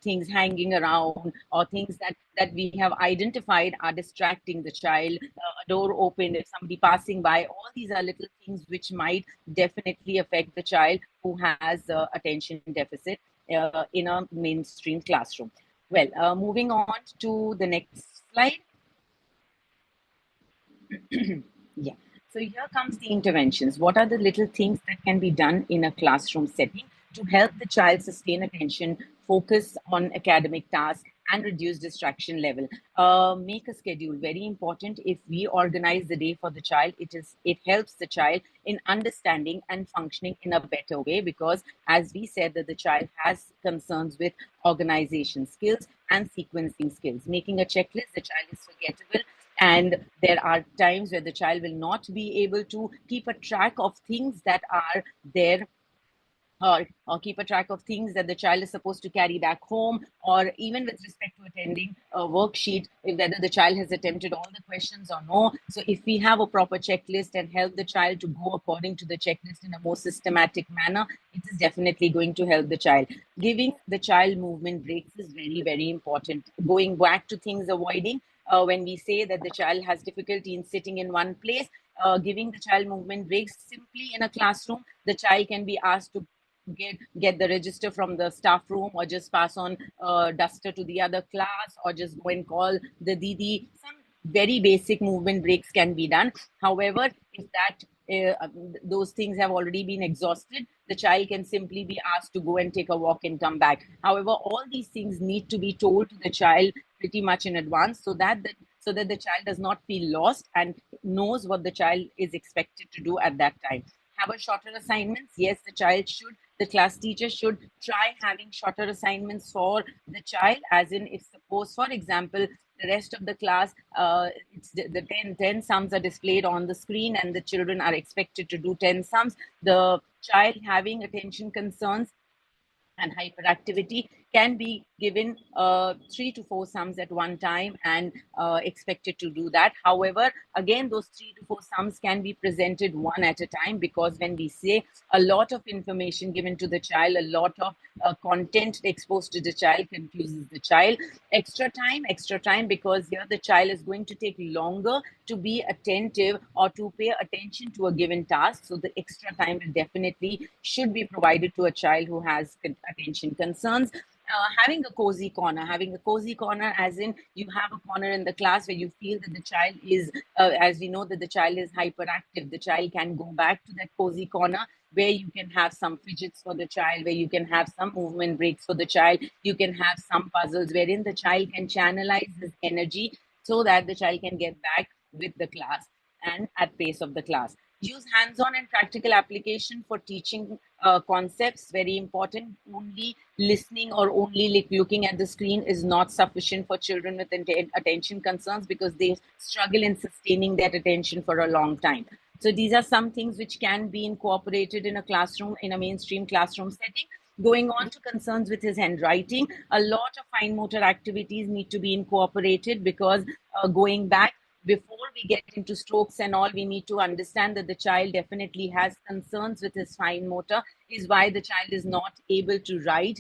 things hanging around, or things that we have identified are distracting the child. A door open, if somebody passing by, all these are little things which might definitely affect the child who has attention deficit in a mainstream classroom. Well, moving on to the next slide. Yeah, so here comes the interventions. What are the little things that can be done in a classroom setting to help the child sustain attention, focus on academic tasks, and reduce distraction level? Make a schedule, very important. If we organize the day for the child, it helps the child in understanding and functioning in a better way, because as we said, that the child has concerns with organization skills and sequencing skills. Making a checklist, the child is forgettable, and there are times where the child will not be able to keep a track of things that are there, or keep a track of things that the child is supposed to carry back home, or even with respect to attending a worksheet, whether the child has attempted all the questions or no. So if we have a proper checklist and help the child to go according to the checklist in a more systematic manner, it is definitely going to help the child. Giving the child movement breaks is very, very important. Going back to things avoiding, when we say that the child has difficulty in sitting in one place, giving the child movement breaks simply in a classroom. The child can be asked to get the register from the staff room, or just pass on duster to the other class, or just go and call the Didi. Some very basic movement breaks can be done. However, if those things have already been exhausted, the child can simply be asked to go and take a walk and come back. However, all these things need to be told to the child pretty much in advance, so that the child does not feel lost and knows what the child is expected to do at that time. Have a shorter assignments. Yes, the class teacher should try having shorter assignments for the child, as in, if suppose, for example, the rest of the class, it's the 10 sums are displayed on the screen, and the children are expected to do 10 sums. The child having attention concerns and hyperactivity can be given 3 to 4 sums at one time and expected to do that. However, again, those 3 to 4 sums can be presented one at a time, because when we say a lot of information given to the child, a lot of content exposed to the child confuses the child. Extra time, because here the child is going to take longer to be attentive or to pay attention to a given task. So the extra time will definitely should be provided to a child who has attention concerns. Having a cozy corner, as in you have a corner in the class where you feel that the child is, as we know that the child is hyperactive, the child can go back to that cozy corner where you can have some fidgets for the child, where you can have some movement breaks for the child, you can have some puzzles wherein the child can channelize his energy so that the child can get back with the class and at pace of the class. Use hands-on and practical application for teaching concepts, very important. Only listening or only looking at the screen is not sufficient for children with attention concerns, because they struggle in sustaining that attention for a long time. So these are some things which can be incorporated in a classroom, in a mainstream classroom setting. Going on to concerns with his handwriting, a lot of fine motor activities need to be incorporated, because going back, before we get into strokes and all, we need to understand that the child definitely has concerns with his fine motor, is why the child is not able to write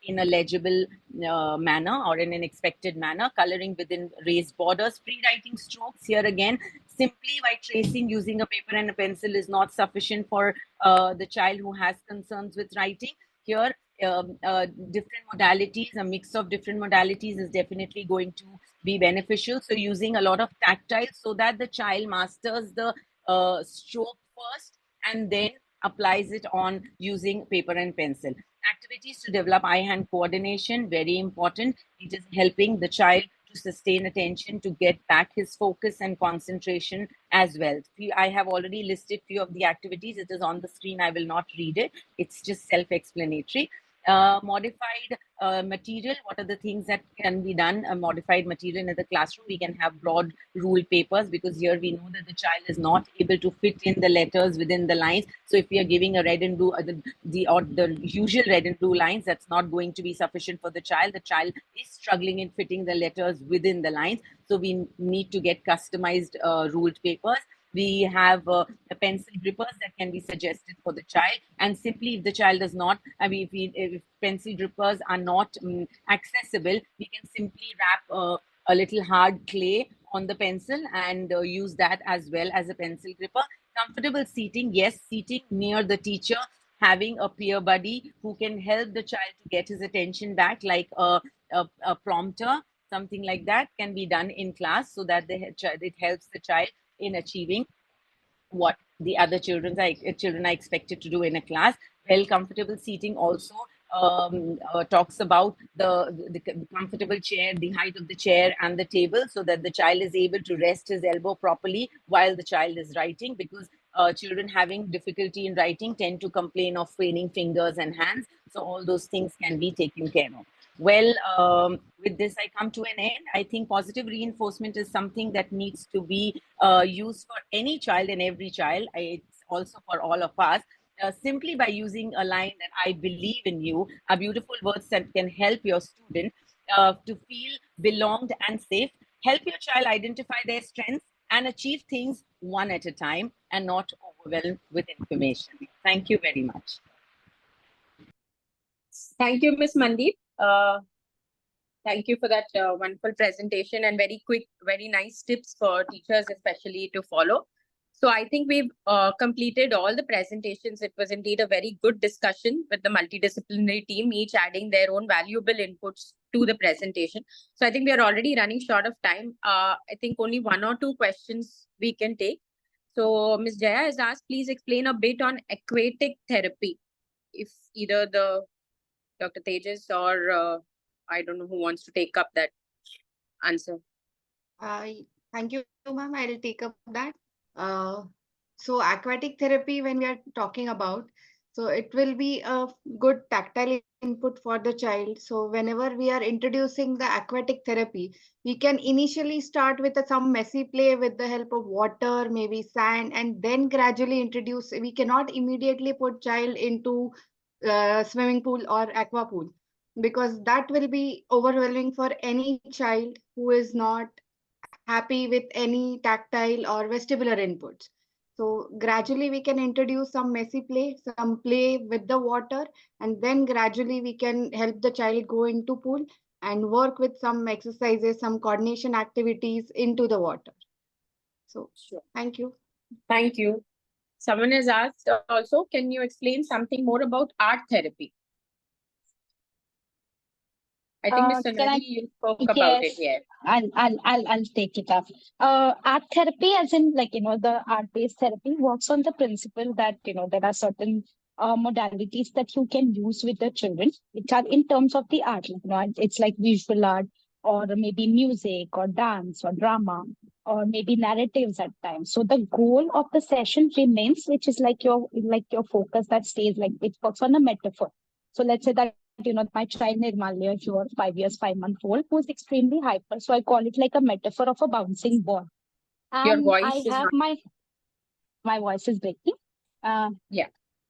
in a legible manner or in an expected manner. Coloring within raised borders, pre-writing strokes, here again, simply by tracing using a paper and a pencil is not sufficient for the child who has concerns with writing. Here, different modalities, a mix of different modalities is definitely going to be beneficial. So using a lot of tactile so that the child masters the stroke first and then applies it on using paper and pencil. Activities to develop eye-hand coordination, very important. It is helping the child to sustain attention, to get back his focus and concentration as well. I have already listed few of the activities. It is on the screen. I will not read it. It's just self-explanatory. Modified material, what are the things that can be done? A modified material in the classroom, we can have broad rule papers, because here we know that the child is not able to fit in the letters within the lines. So if we are giving a red and blue, the usual red and blue lines, that's not going to be sufficient for the child. The child is struggling in fitting the letters within the lines. So we need to get customized ruled papers. We have pencil grippers that can be suggested for the child. And simply, if the child does not, if pencil grippers are not accessible, we can simply wrap a little hard clay on the pencil and use that as well as a pencil gripper. Comfortable seating, yes, seating near the teacher, having a peer buddy who can help the child to get his attention back, like a prompter, something like that can be done in class, so that it helps the child in achieving what the other children are expected to do in a class. Well, comfortable seating also talks about the comfortable chair, the height of the chair and the table, so that the child is able to rest his elbow properly while the child is writing, because children having difficulty in writing tend to complain of failing fingers and hands. So all those things can be taken care of. Well, with this, I come to an end. I think positive reinforcement is something that needs to be used for any child and every child. It's also for all of us. Simply by using a line that I believe in you, are beautiful words that can help your student to feel belonged and safe. Help your child identify their strengths and achieve things one at a time, and not overwhelmed with information. Thank you very much. Thank you, Ms. Mandeep. Thank you for that wonderful presentation and very quick, very nice tips for teachers especially to follow. So I think we've completed all the presentations. It was indeed a very good discussion with the multidisciplinary team, each adding their own valuable inputs to the presentation. So I think we are already running short of time. I think only 1 or 2 questions we can take. So Ms. Jaya has asked, please explain a bit on aquatic therapy. If either the Dr. Tejas or I don't know who wants to take up that answer. Thank you, ma'am. I'll take up that. So aquatic therapy, when we are talking about, so it will be a good tactile input for the child. So whenever we are introducing the aquatic therapy, we can initially start with some messy play with the help of water, maybe sand, and then gradually introduce. We cannot immediately put child into swimming pool or aqua pool. because that will be overwhelming for any child who is not happy with any tactile or vestibular inputs. So gradually we can introduce some messy play, some play with the water, and then gradually we can help the child go into pool and work with some exercises, some coordination activities into the water. So Sure. thank you. Thank you. Someone has asked also, can you explain something more about art therapy? I think Mr. Can I- Nadi, you spoke about it Yes, here. I'll take it up. Art therapy, as in like, the art-based therapy works on the principle that, there are certain modalities that you can use with the children, which are in terms of the art. It's like visual art, or maybe music, or dance, or drama, or maybe narratives at times. So the goal of the session remains, which is like your focus that stays, like it works on a metaphor. So let's say that my child Nirmalya, she was 5 years, 5 months old, who's extremely hyper. So I call it like a metaphor of a bouncing ball. Your And voice I is have not. my voice is breaking. Yeah.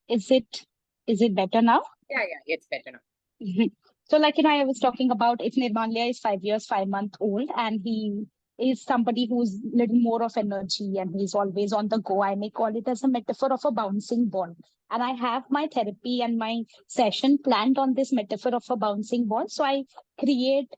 Is it better now? Yeah, it's better now. Mhm. So, like, I was talking about if Nirmalya is 5 years, 5 months old, and he is somebody who's little more of energy and he's always on the go. I may call it as a metaphor of a bouncing ball. And I have my therapy and my session planned on this metaphor of a bouncing ball. So I create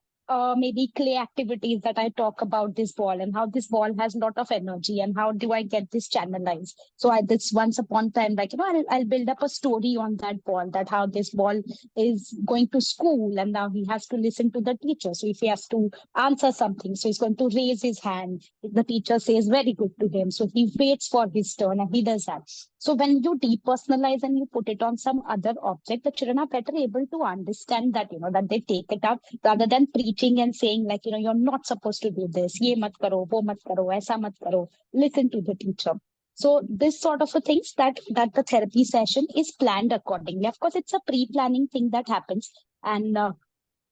maybe clay activities that I talk about this ball and how this ball has a lot of energy and how do I get this channelized. So this once upon time, like, I'll build up a story on that ball, that how this ball is going to school and now he has to listen to the teacher. So if he has to answer something, so he's going to raise his hand. If the teacher says very good to him, so he waits for his turn and he does that. So when you depersonalize and you put it on some other object, the children are better able to understand that, that they take it up rather than preaching and saying like, you're not supposed to do this. Ye mat karo, wo mat karo, aisa mat karo. Listen to the teacher. So this sort of a things that the therapy session is planned accordingly. Of course, it's a pre-planning thing that happens. And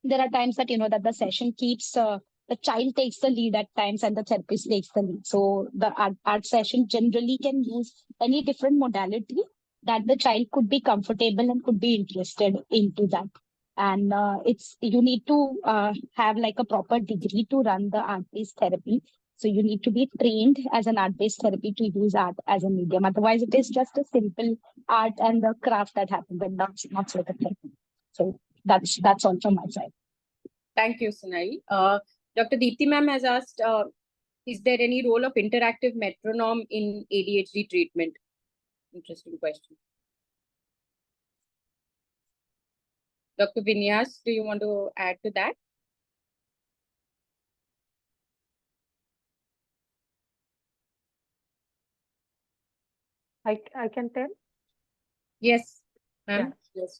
there are times that, that the session keeps, the child takes the lead at times and the therapist takes the lead. So the art session generally can use any different modality that the child could be comfortable and could be interested into that. And you need to have like a proper degree to run the art-based therapy. So you need to be trained as an art-based therapy to use art as a medium. Otherwise, it is just a simple art and the craft that happens, but not like a therapy. So that's all from my side. Thank you, Sonali. Dr. Deepti ma'am has asked, is there any role of interactive metronome in ADHD treatment? Interesting question. Dr. Vinyas, do you want to add to that? I can tell. Yes, ma'am. Yes.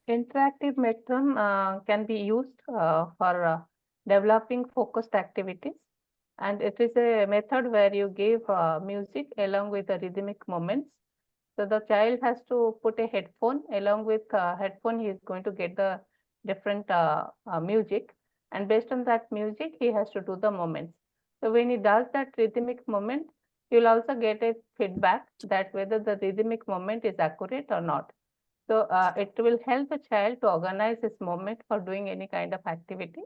Interactive metronome can be used for developing focused activities, and it is a method where you give music along with the rhythmic movements. So the child has to put a headphone. Along with headphone, he is going to get the different music, and based on that music, he has to do the movements. So when he does that rhythmic movement, you will also get a feedback that whether the rhythmic movement is accurate or not. So it will help the child to organize his movement for doing any kind of activity.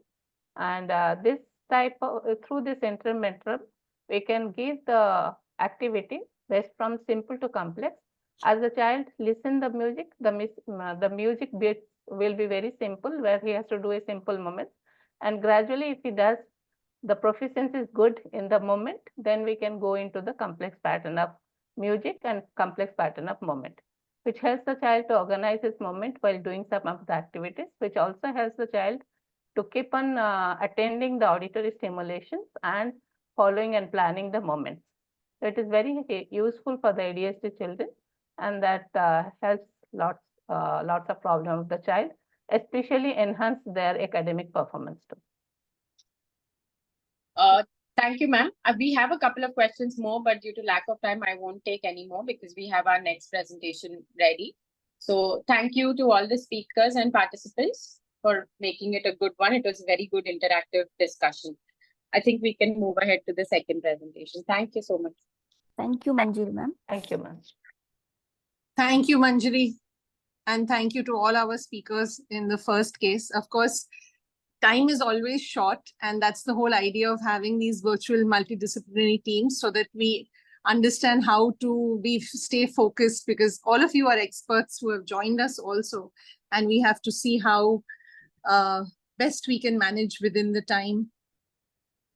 And this type of, through this intermetron, we can give the activity based from simple to complex. As the child listen the music, the music bits will be very simple, where he has to do a simple movement. And gradually, if he does, the proficiency is good in the moment, then we can go into the complex pattern of music and complex pattern of movement, which helps the child to organize his movement while doing some of the activities, which also helps the child to keep on attending the auditory stimulations and following and planning the moments. So it is very useful for the ADHD children, and that helps lots of problems of the child, especially enhance their academic performance too. Thank you, ma'am. We have a couple of questions more, but due to lack of time, I won't take any more because we have our next presentation ready. So thank you to all the speakers and participants for making it a good one. It was a very good interactive discussion. I think we can move ahead to the second presentation. Thank you so much. Thank you, Manjiri ma'am. Thank you, ma'am. Thank you, Manjari. And thank you to all our speakers in the first case. Of course, time is always short, and that's the whole idea of having these virtual multidisciplinary teams, so that we understand how to stay focused, because all of you are experts who have joined us also, and we have to see how best we can manage within the time,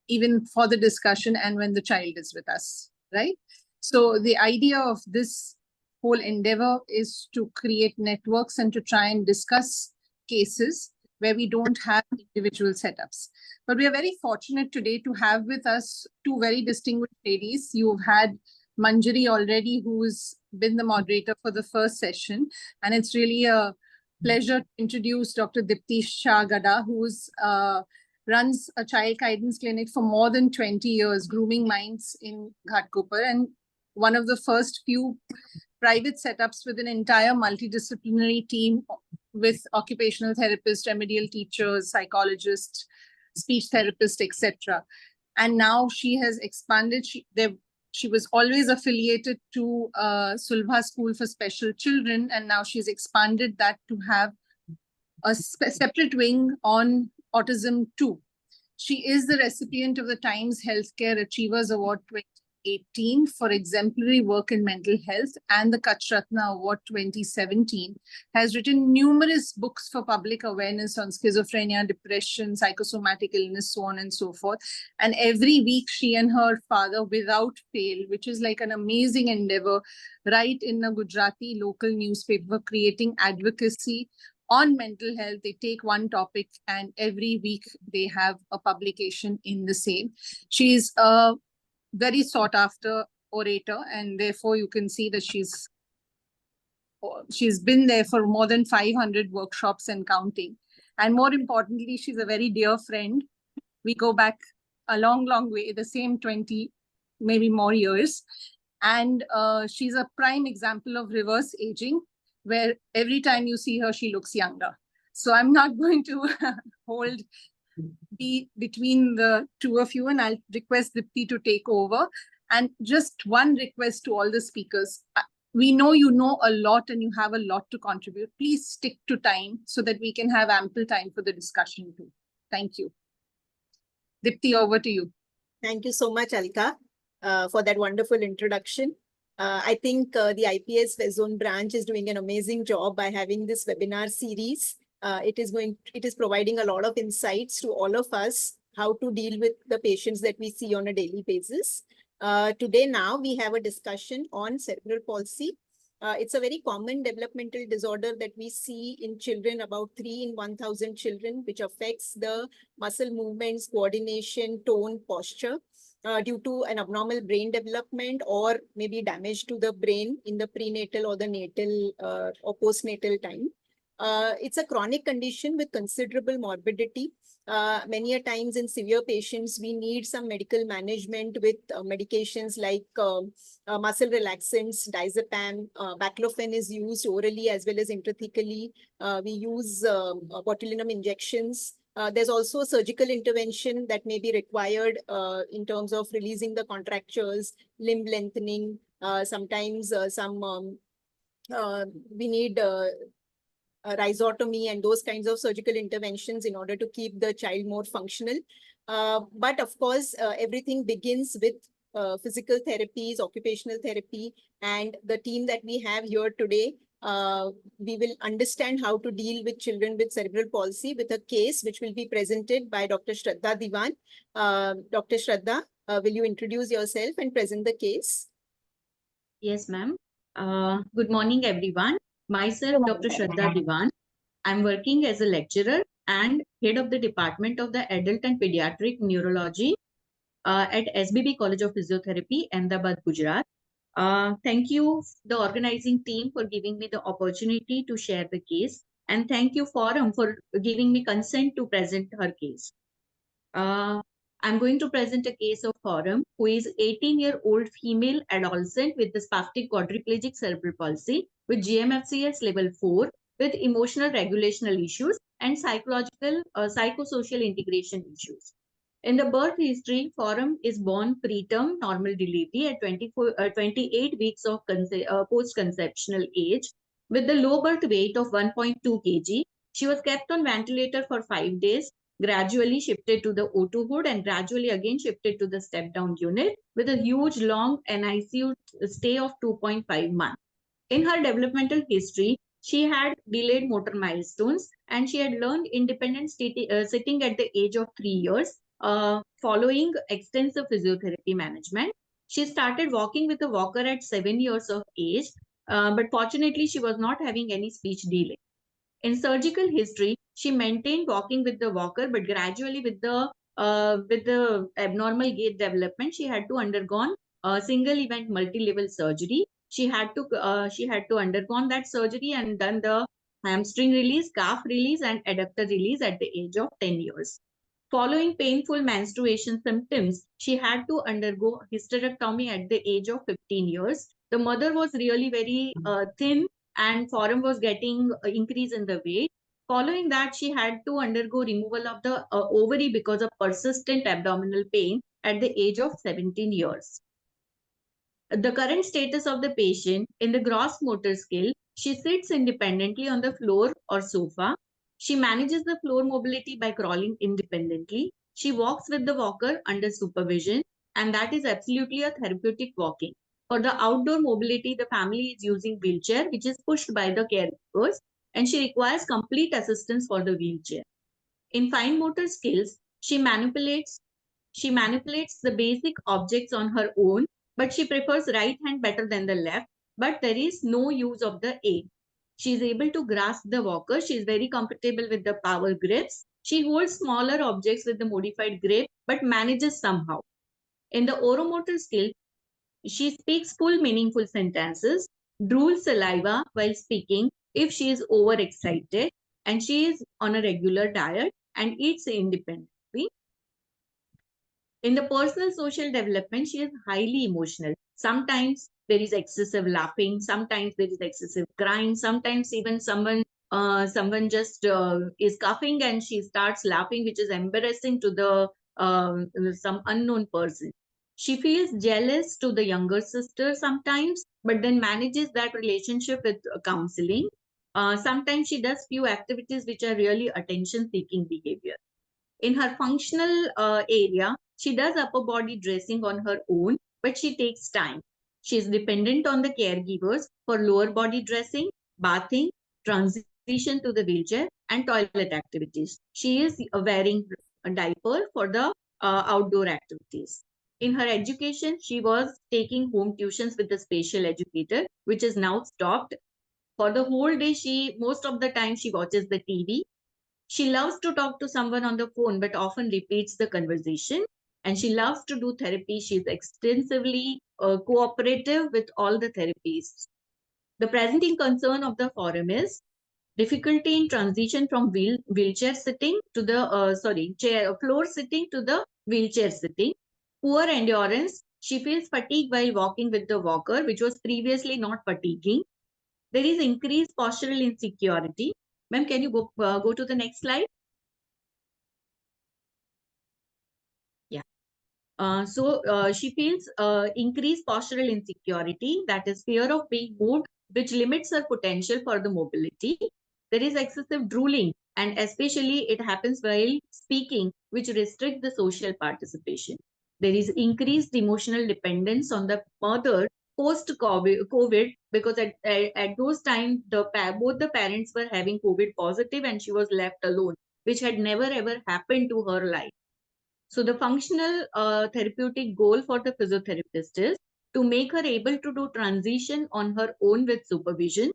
even for the discussion and when the child is with us, right? So the idea of this whole endeavor is to create networks and to try and discuss cases where we don't have individual setups. But we are very fortunate today to have with us two very distinguished ladies. You've had Manjari already, who's been the moderator for the first session. And it's really a pleasure to introduce Dr. Dipti Shah Gada, who's runs a child guidance clinic for more than 20 years, Grooming Minds in Ghatkopar, and one of the first few private setups with an entire multidisciplinary team with occupational therapists, remedial teachers, psychologists, speech therapists, etc. And now she has expanded. She was always affiliated to Sulbha School for Special Children, and now she's expanded that to have a separate wing on autism too. She is the recipient of the Times Healthcare Achievers Award 2018 for exemplary work in mental health, and the Kach Ratna Award 2017, has written numerous books for public awareness on schizophrenia, depression, psychosomatic illness, so on and so forth. And every week she and her father, without fail, which is like an amazing endeavor, write in a Gujarati local newspaper, creating advocacy on mental health. They take one topic and every week they have a publication in the same. She's a very sought after orator, and therefore you can see that she's been there for more than 500 workshops and counting. And more importantly, she's a very dear friend. We go back a long, long way, the same 20, maybe more years. And she's a prime example of reverse aging, where every time you see her, she looks younger. So I'm not going to be between the two of you, and I'll request Dipti to take over. And just one request to all the speakers. We know you know a lot and you have a lot to contribute. Please stick to time so that we can have ample time for the discussion too. Thank you. Dipti, over to you. Thank you so much, Alka, for that wonderful introduction. I think the IPS West Zone branch is doing an amazing job by having this webinar series. It is providing a lot of insights to all of us how to deal with the patients that we see on a daily basis. Today now we have a discussion on cerebral palsy. It's a very common developmental disorder that we see in children, about 3 in 1,000 children, which affects the muscle movements, coordination, tone, posture, due to an abnormal brain development or maybe damage to the brain in the prenatal or the natal or postnatal time. It's a chronic condition with considerable morbidity. Many a times in severe patients, we need some medical management with medications like muscle relaxants, diazepam, baclofen is used orally as well as intrathecally. We use botulinum injections. There's also surgical intervention that may be required in terms of releasing the contractures, limb lengthening. Sometimes we need rhizotomy and those kinds of surgical interventions in order to keep the child more functional. But of course, everything begins with physical therapies, occupational therapy, and the team that we have here today. We will understand how to deal with children with cerebral palsy with a case which will be presented by Dr. Shraddha Diwan. Dr. Shraddha, will you introduce yourself and present the case? Yes, ma'am. Good morning, everyone. Myself, Dr. Shraddha Diwan. I'm working as a lecturer and head of the Department of the Adult and Pediatric Neurology at SBB College of Physiotherapy, Ahmedabad, Gujarat. Thank you, the organizing team, for giving me the opportunity to share the case. And thank you, Forum, for giving me consent to present her case. I'm going to present a case of Forum, who is 18-year-old female adolescent with the spastic quadriplegic cerebral palsy with GMFCS level 4 with emotional regulational issues and psychological psychosocial integration issues. In the birth history, Forum is born preterm normal delivery at 28 weeks of post-conceptional age With the low birth weight of 1.2 kg, she was kept on ventilator for 5 days, gradually shifted to the O2 hood and gradually again shifted to the step-down unit with a huge long NICU stay of 2.5 months. In her developmental history, she had delayed motor milestones and she had learned independent sitting at the age of 3 years following extensive physiotherapy management. She started walking with a walker at 7 years of age, but fortunately, she was not having any speech delay. In surgical history, she maintained walking with the walker, but gradually with the abnormal gait development, she had to undergone single event multi-level surgery. She had to undergone that surgery and done the hamstring release, calf release, and adductor release at the age of 10 years. Following painful menstruation symptoms, she had to undergo hysterectomy at the age of 15 years. The mother was really very thin and forum was getting increase in the weight. Following that, she had to undergo removal of the ovary because of persistent abdominal pain at the age of 17 years. The current status of the patient in the gross motor skill, she sits independently on the floor or sofa. She manages the floor mobility by crawling independently. She walks with the walker under supervision, and that is absolutely a therapeutic walking. For the outdoor mobility, the family is using wheelchair, which is pushed by the caregivers, and she requires complete assistance for the wheelchair. In fine motor skills, she manipulates the basic objects on her own, but she prefers right hand better than the left, but there is no use of the aid. She is able to grasp the walker. She is very comfortable with the power grips. She holds smaller objects with the modified grip, but manages somehow. In the oromotor skill, she speaks full meaningful sentences, drools saliva while speaking if she is overexcited, and she is on a regular diet and eats independently. In the personal social development, she is highly emotional. Sometimes there is excessive laughing, sometimes there is excessive crying, sometimes even someone just is coughing and she starts laughing, which is embarrassing to the some unknown person. She feels jealous to the younger sister sometimes, but then manages that relationship with counseling. Sometimes she does few activities which are really attention-seeking behavior. In her functional area, she does upper body dressing on her own, but she takes time. She is dependent on the caregivers for lower body dressing, bathing, transition to the wheelchair, and toilet activities. She is wearing a diaper for the outdoor activities. In her education, she was taking home tuitions with the special educator, which is now stopped. For the whole day, most of the time she watches the TV. She loves to talk to someone on the phone, but often repeats the conversation. And she loves to do therapy. She's extensively cooperative with all the therapies. The presenting concern of the forum is difficulty in transition from wheelchair sitting to the floor sitting to the wheelchair sitting. Poor endurance. She feels fatigue while walking with the walker, which was previously not fatiguing. There is increased postural insecurity. Ma'am, can you go to the next slide? Yeah. She feels increased postural insecurity, that is fear of being moved, which limits her potential for the mobility. There is excessive drooling, and especially it happens while speaking, which restricts the social participation. There is increased emotional dependence on the mother post-COVID because at those times, both the parents were having COVID positive and she was left alone, which had never ever happened to her life. So the functional therapeutic goal for the physiotherapist is to make her able to do transition on her own with supervision,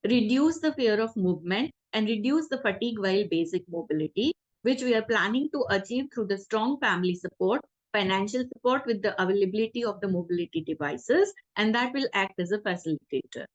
reduce the fear of movement, and reduce the fatigue while basic mobility, which we are planning to achieve through the strong family support, financial support with the availability of the mobility devices, and that will act as a facilitator.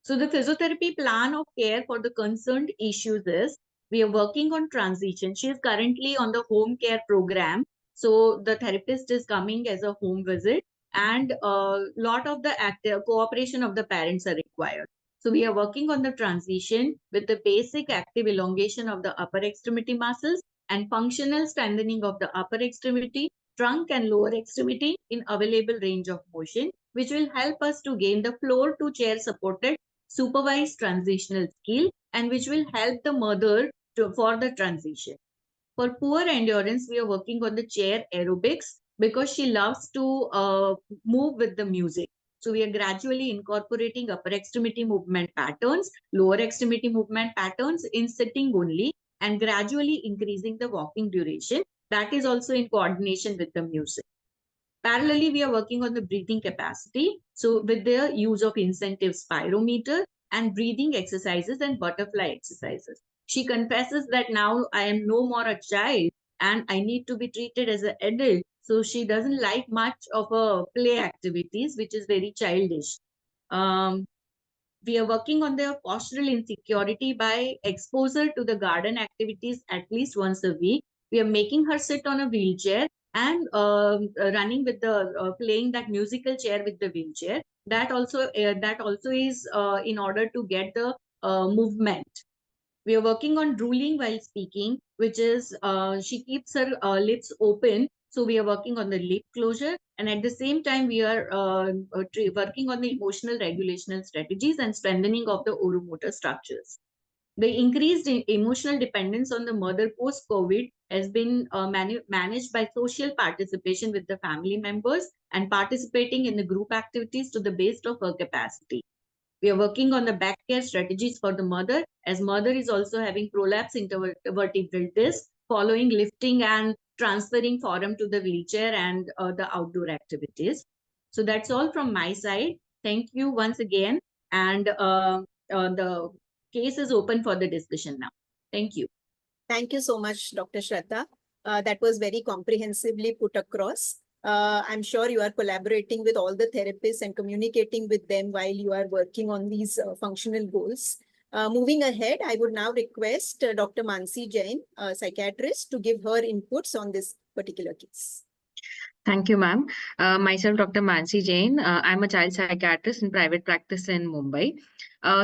So the physiotherapy plan of care for the concerned issues is we are working on transition. She is currently on the home care program. So the therapist is coming as a home visit and a lot of the active cooperation of the parents are required. So we are working on the transition with the basic active elongation of the upper extremity muscles and functional strengthening of the upper extremity, trunk and lower extremity in available range of motion, which will help us to gain the floor to chair supported supervised transitional skill, and which will help the mother for the transition. For poor endurance, we are working on the chair aerobics because she loves to move with the music. So we are gradually incorporating upper extremity movement patterns, lower extremity movement patterns in sitting only, and gradually increasing the walking duration. That is also in coordination with the music. Parallelly, we are working on the breathing capacity. So with the use of incentive spirometer and breathing exercises and butterfly exercises. She confesses that now I am no more a child and I need to be treated as an adult. So she doesn't like much of a play activities, which is very childish. We are working on their postural insecurity by exposure to the garden activities at least once a week. We are making her sit on a wheelchair and running with the playing that musical chair with the wheelchair. That also is in order to get the movement. We are working on drooling while speaking, which is she keeps her lips open. So we are working on the lip closure, and at the same time we are working on the emotional regulational strategies and strengthening of the oromotor structures. The increased emotional dependence on the mother post-COVID has been managed by social participation with the family members and participating in the group activities to the best of her capacity. We are working on the back care strategies for the mother, as mother is also having prolapse intervertebral disc following lifting and transferring forum to the wheelchair and the outdoor activities. So that's all from my side. Thank you once again. And the case is open for the discussion now. Thank you. Thank you so much, Dr. Shraddha. That was very comprehensively put across. I'm sure you are collaborating with all the therapists and communicating with them while you are working on these functional goals. Moving ahead, I would now request Dr. Mansi Jain, a psychiatrist, to give her inputs on this particular case. Thank you, ma'am. Myself, Dr. Mansi Jain. I'm a child psychiatrist in private practice in Mumbai.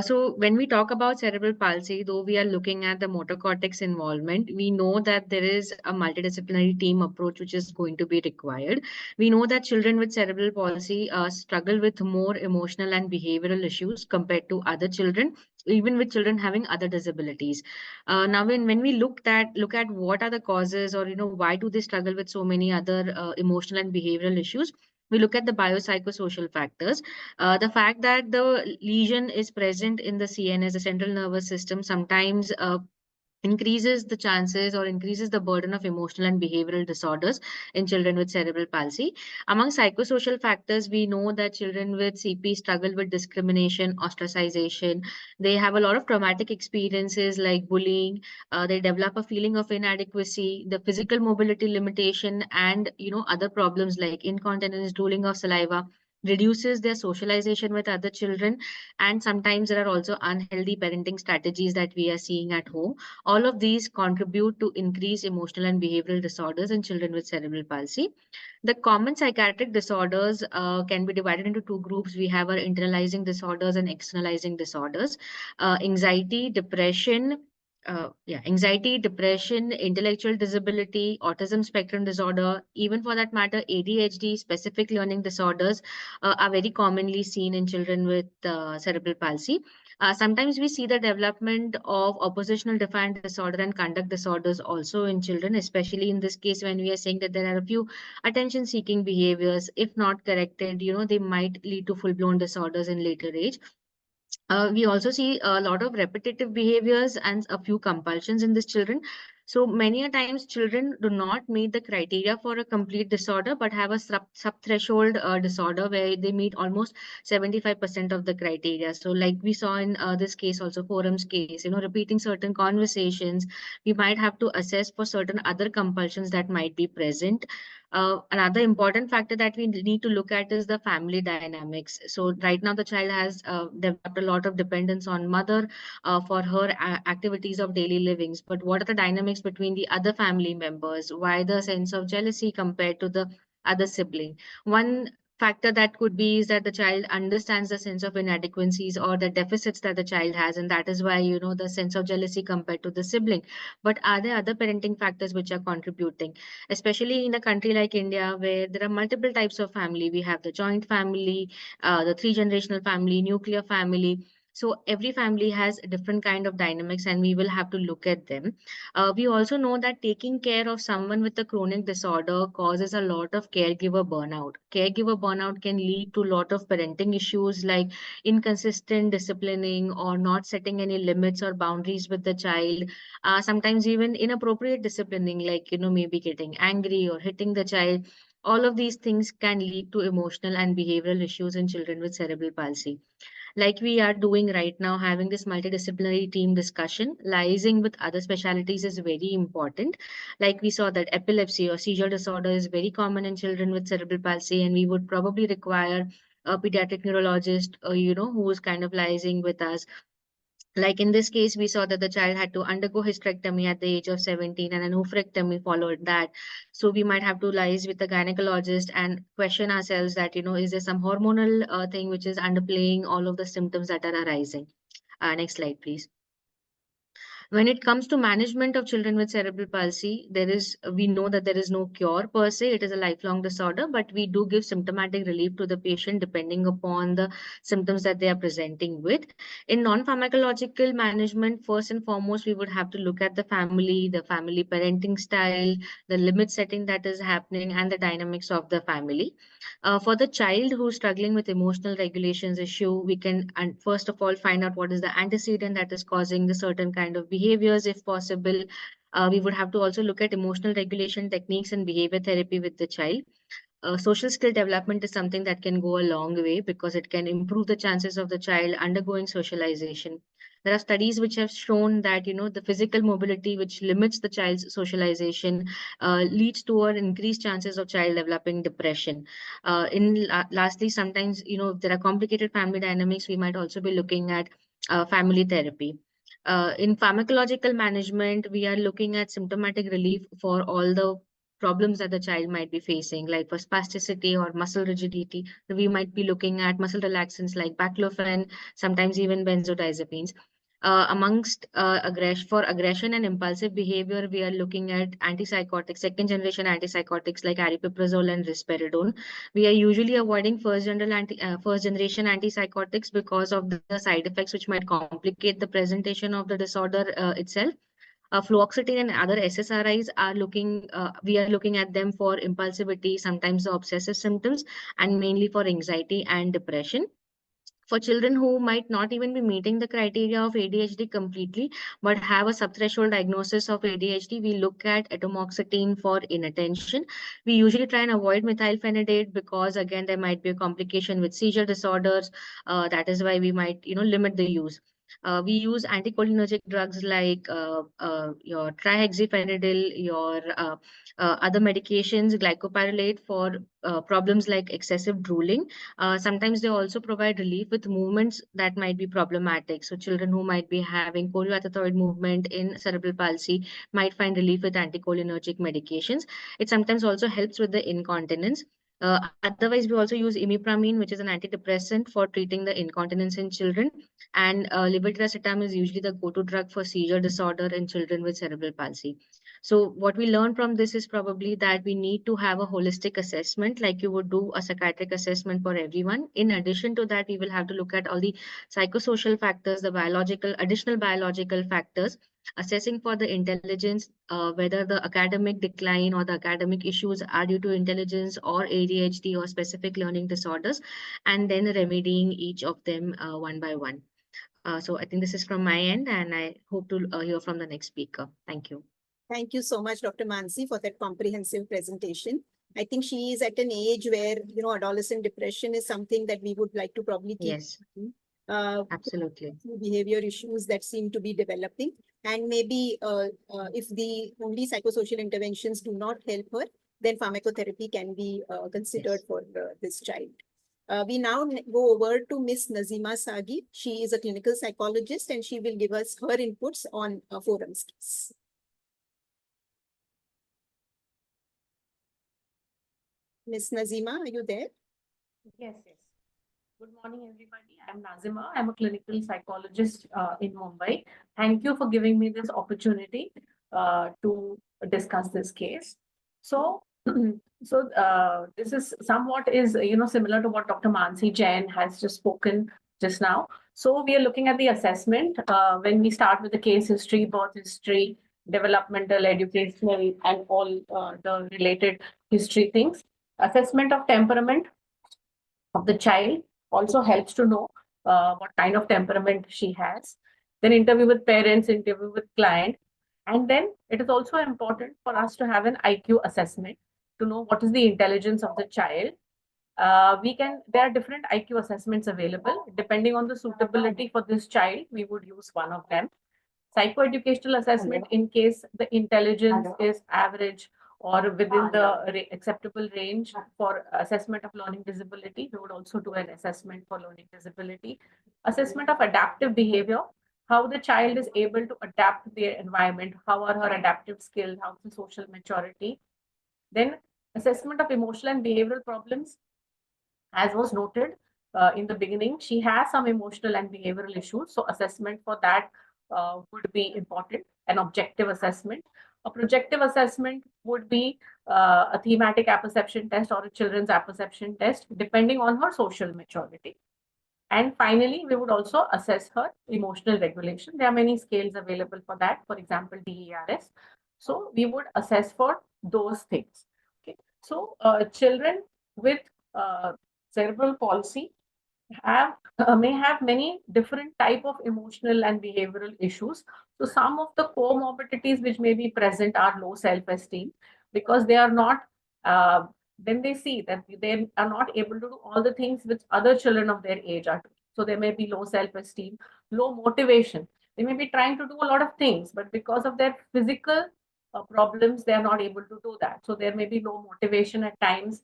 So when we talk about cerebral palsy, though we are looking at the motor cortex involvement, we know that there is a multidisciplinary team approach which is going to be required. We know that children with cerebral palsy struggle with more emotional and behavioral issues compared to other children, even with children having other disabilities. Now, when we look at what are the causes, or why do they struggle with so many other emotional and behavioral issues, we look at the biopsychosocial factors. The fact that the lesion is present in the CNS, the central nervous system, sometimes increases the chances or increases the burden of emotional and behavioral disorders in children with cerebral palsy. Among psychosocial factors, we know that children with CP struggle with discrimination, ostracization. They have a lot of traumatic experiences like bullying. They develop a feeling of inadequacy, the physical mobility limitation, and other problems like incontinence, drooling of saliva reduces their socialization with other children. And sometimes there are also unhealthy parenting strategies that we are seeing at home. All of these contribute to increased emotional and behavioral disorders in children with cerebral palsy. The common psychiatric disorders can be divided into two groups. We have our internalizing disorders and externalizing disorders. Anxiety, depression, intellectual disability, autism spectrum disorder, even for that matter, ADHD, specific learning disorders are very commonly seen in children with cerebral palsy. Sometimes we see the development of oppositional defiant disorder and conduct disorders also in children, especially in this case when we are saying that there are a few attention-seeking behaviors. If not corrected, they might lead to full-blown disorders in later age. We also see a lot of repetitive behaviors and a few compulsions in these children. So many a times children do not meet the criteria for a complete disorder, but have a sub-threshold disorder where they meet almost 75% of the criteria. So like we saw in this case also, Forum's case, repeating certain conversations, we might have to assess for certain other compulsions that might be present. Another important factor that we need to look at is the family dynamics. So right now the child has developed a lot of dependence on mother for her activities of daily livings. But what are the dynamics between the other family members? Why the sense of jealousy compared to the other sibling? One factor that could be is that the child understands the sense of inadequacies or the deficits that the child has, and that is why the sense of jealousy compared to the sibling. But are there other parenting factors which are contributing, especially in a country like India where there are multiple types of family? We have the joint family, the 3 generational family, nuclear family. So every family has a different kind of dynamics, and we will have to look at them. We also know that taking care of someone with a chronic disorder causes a lot of caregiver burnout. Caregiver burnout can lead to a lot of parenting issues like inconsistent disciplining or not setting any limits or boundaries with the child. Sometimes even inappropriate disciplining, like, maybe getting angry or hitting the child. All of these things can lead to emotional and behavioral issues in children with cerebral palsy. Like we are doing right now, having this multidisciplinary team discussion, liaising with other specialties is very important. Like we saw that epilepsy or seizure disorder is very common in children with cerebral palsy, and we would probably require a pediatric neurologist, who is kind of liaising with us. Like in this case, we saw that the child had to undergo hysterectomy at the age of 17 and an oophorectomy followed that. So we might have to liaise with the gynecologist and question ourselves that, is there some hormonal thing which is underplaying all of the symptoms that are arising? Next slide, please. When it comes to management of children with cerebral palsy, we know that there is no cure per se. It is a lifelong disorder, but we do give symptomatic relief to the patient depending upon the symptoms that they are presenting with. In non-pharmacological management, first and foremost, we would have to look at the family parenting style, the limit setting that is happening, and the dynamics of the family. For the child who's struggling with emotional regulations issue, we can first of all find out what is the antecedent that is causing the certain kind of behaviors, if possible. We would have to also look at emotional regulation techniques and behavior therapy with the child. Social skill development is something that can go a long way because it can improve the chances of the child undergoing socialization. There are studies which have shown that the physical mobility which limits the child's socialization leads to an increased chances of child developing depression. Lastly, sometimes if there are complicated family dynamics, we might also be looking at family therapy. In pharmacological management, we are looking at symptomatic relief for all the problems that the child might be facing, like for spasticity or muscle rigidity. We might be looking at muscle relaxants like baclofen, sometimes even benzodiazepines. For aggression and impulsive behavior, we are looking at antipsychotics, second generation antipsychotics like aripiprazole and risperidone. We are usually avoiding first generation antipsychotics because of the side effects which might complicate the presentation of the disorder itself. Fluoxetine and other SSRIs we are looking at them for impulsivity, sometimes the obsessive symptoms, and mainly for anxiety and depression. For children who might not even be meeting the criteria of ADHD completely, but have a subthreshold diagnosis of ADHD, we look at atomoxetine for inattention. We usually try and avoid methylphenidate because, again, there might be a complication with seizure disorders. That is why we might, limit the use. We use anticholinergic drugs like your trihexyphenidyl, your other medications, glycopyrrolate for problems like excessive drooling. Sometimes they also provide relief with movements that might be problematic. So children who might be having choreoathetoid movement in cerebral palsy might find relief with anticholinergic medications. It sometimes also helps with the incontinence. Otherwise, we also use imipramine, which is an antidepressant for treating the incontinence in children. And levetiracetam is usually the go-to drug for seizure disorder in children with cerebral palsy. So what we learn from this is probably that we need to have a holistic assessment, like you would do a psychiatric assessment for everyone. In addition to that, we will have to look at all the psychosocial factors, the additional biological factors, assessing for the intelligence, whether the academic decline or the academic issues are due to intelligence or ADHD or specific learning disorders, and then remedying each of them one by one. So I think this is from my end, and I hope to hear from the next speaker. Thank you. Thank you so much, Dr. Mansi, for that comprehensive presentation. I think she is at an age where, adolescent depression is something that we would like to probably keep. Yes, absolutely. Behavior issues that seem to be developing. And maybe if the only psychosocial interventions do not help her, then pharmacotherapy can be considered for this child. We now go over to Ms. Nazima Sagi. She is a clinical psychologist and she will give us her inputs on forums. Ms. Nazima, are you there? Yes. Good morning, everybody. I'm Nazima. I'm a clinical psychologist in Mumbai. Thank you for giving me this opportunity to discuss this case. So, this is somewhat similar to what Dr. Mansi Jain has just spoken just now. So we are looking at the assessment when we start with the case history, birth history, developmental, educational, and all the related history things. Assessment of temperament of the child also helps to know what kind of temperament she has. Then interview with parents, interview with client. And then it is also important for us to have an IQ assessment to know what is the intelligence of the child. There are different IQ assessments available. Depending on the suitability for this child, we would use one of them. Psychoeducational assessment in case the intelligence is average or within the acceptable range for assessment of learning disability. We would also do an assessment for learning disability. Assessment of adaptive behavior, how the child is able to adapt to their environment, how are her adaptive skills, how's the social maturity. Then assessment of emotional and behavioral problems. As was noted in the beginning, she has some emotional and behavioral issues. So assessment for that would be important, an objective assessment. A projective assessment would be a thematic apperception test or a children's apperception test, depending on her social maturity. And finally, we would also assess her emotional regulation. There are many scales available for that, for example, DERS. So we would assess for those things. Okay. So children with cerebral palsy may have many different type of emotional and behavioral issues. So some of the comorbidities which may be present are low self-esteem, because they are not, when they see that they are not able to do all the things which other children of their age are doing. So there may be low self-esteem, low motivation. They may be trying to do a lot of things, but because of their physical problems, they are not able to do that. So there may be low motivation at times.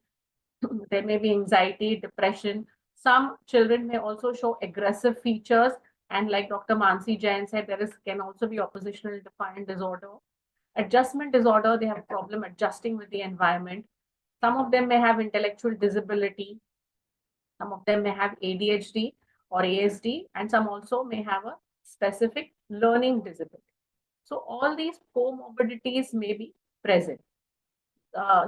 There may be anxiety, depression. Some children may also show aggressive features. And like Dr. Mansi Jain said, can also be oppositional defiant disorder. Adjustment disorder, they have problem adjusting with the environment. Some of them may have intellectual disability. Some of them may have ADHD or ASD, and some also may have a specific learning disability. So all these comorbidities may be present.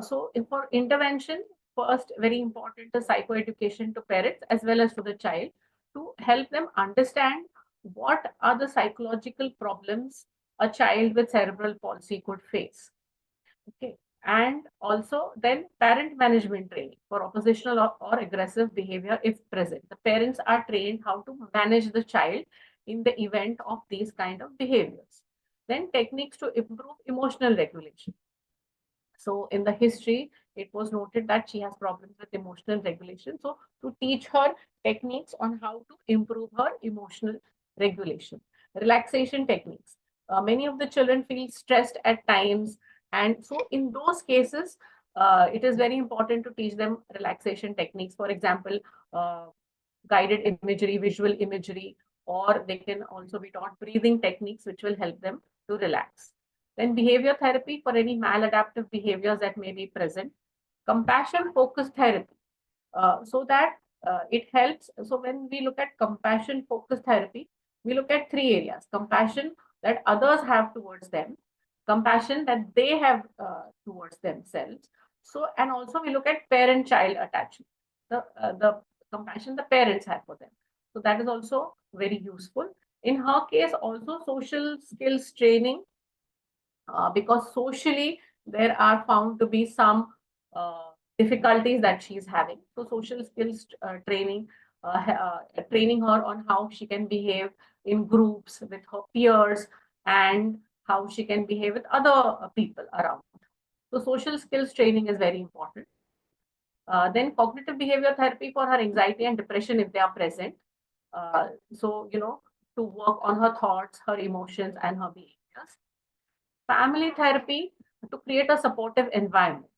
So for intervention, first, very important, the psychoeducation to parents as well as to the child to help them understand what are the psychological problems a child with cerebral palsy could face. Okay. And also then parent management training for oppositional or aggressive behavior if present. The parents are trained how to manage the child in the event of these kind of behaviors. Then techniques to improve emotional regulation. So in the history, it was noted that she has problems with emotional regulation. So to teach her techniques on how to improve her emotional regulation. Relaxation techniques. Many of the children feel stressed at times. And so in those cases, it is very important to teach them relaxation techniques. For example, guided imagery, visual imagery, or they can also be taught breathing techniques, which will help them to relax. Then behavior therapy for any maladaptive behaviors that may be present. Compassion focused therapy, so that it helps. So when we look at compassion focused therapy, we look at three areas: compassion that others have towards them, compassion that they have towards themselves. So, and also we look at parent-child attachment, the compassion the parents have for them. So that is also very useful. In her case, also social skills training, because socially there are found to be some difficulties that she's having. So social skills training, training her on how she can behave in groups with her peers and how she can behave with other people around. So social skills training is very important. Then cognitive behavior therapy for her anxiety and depression if they are present. So, to work on her thoughts, her emotions, and her behaviors. Family therapy to create a supportive environment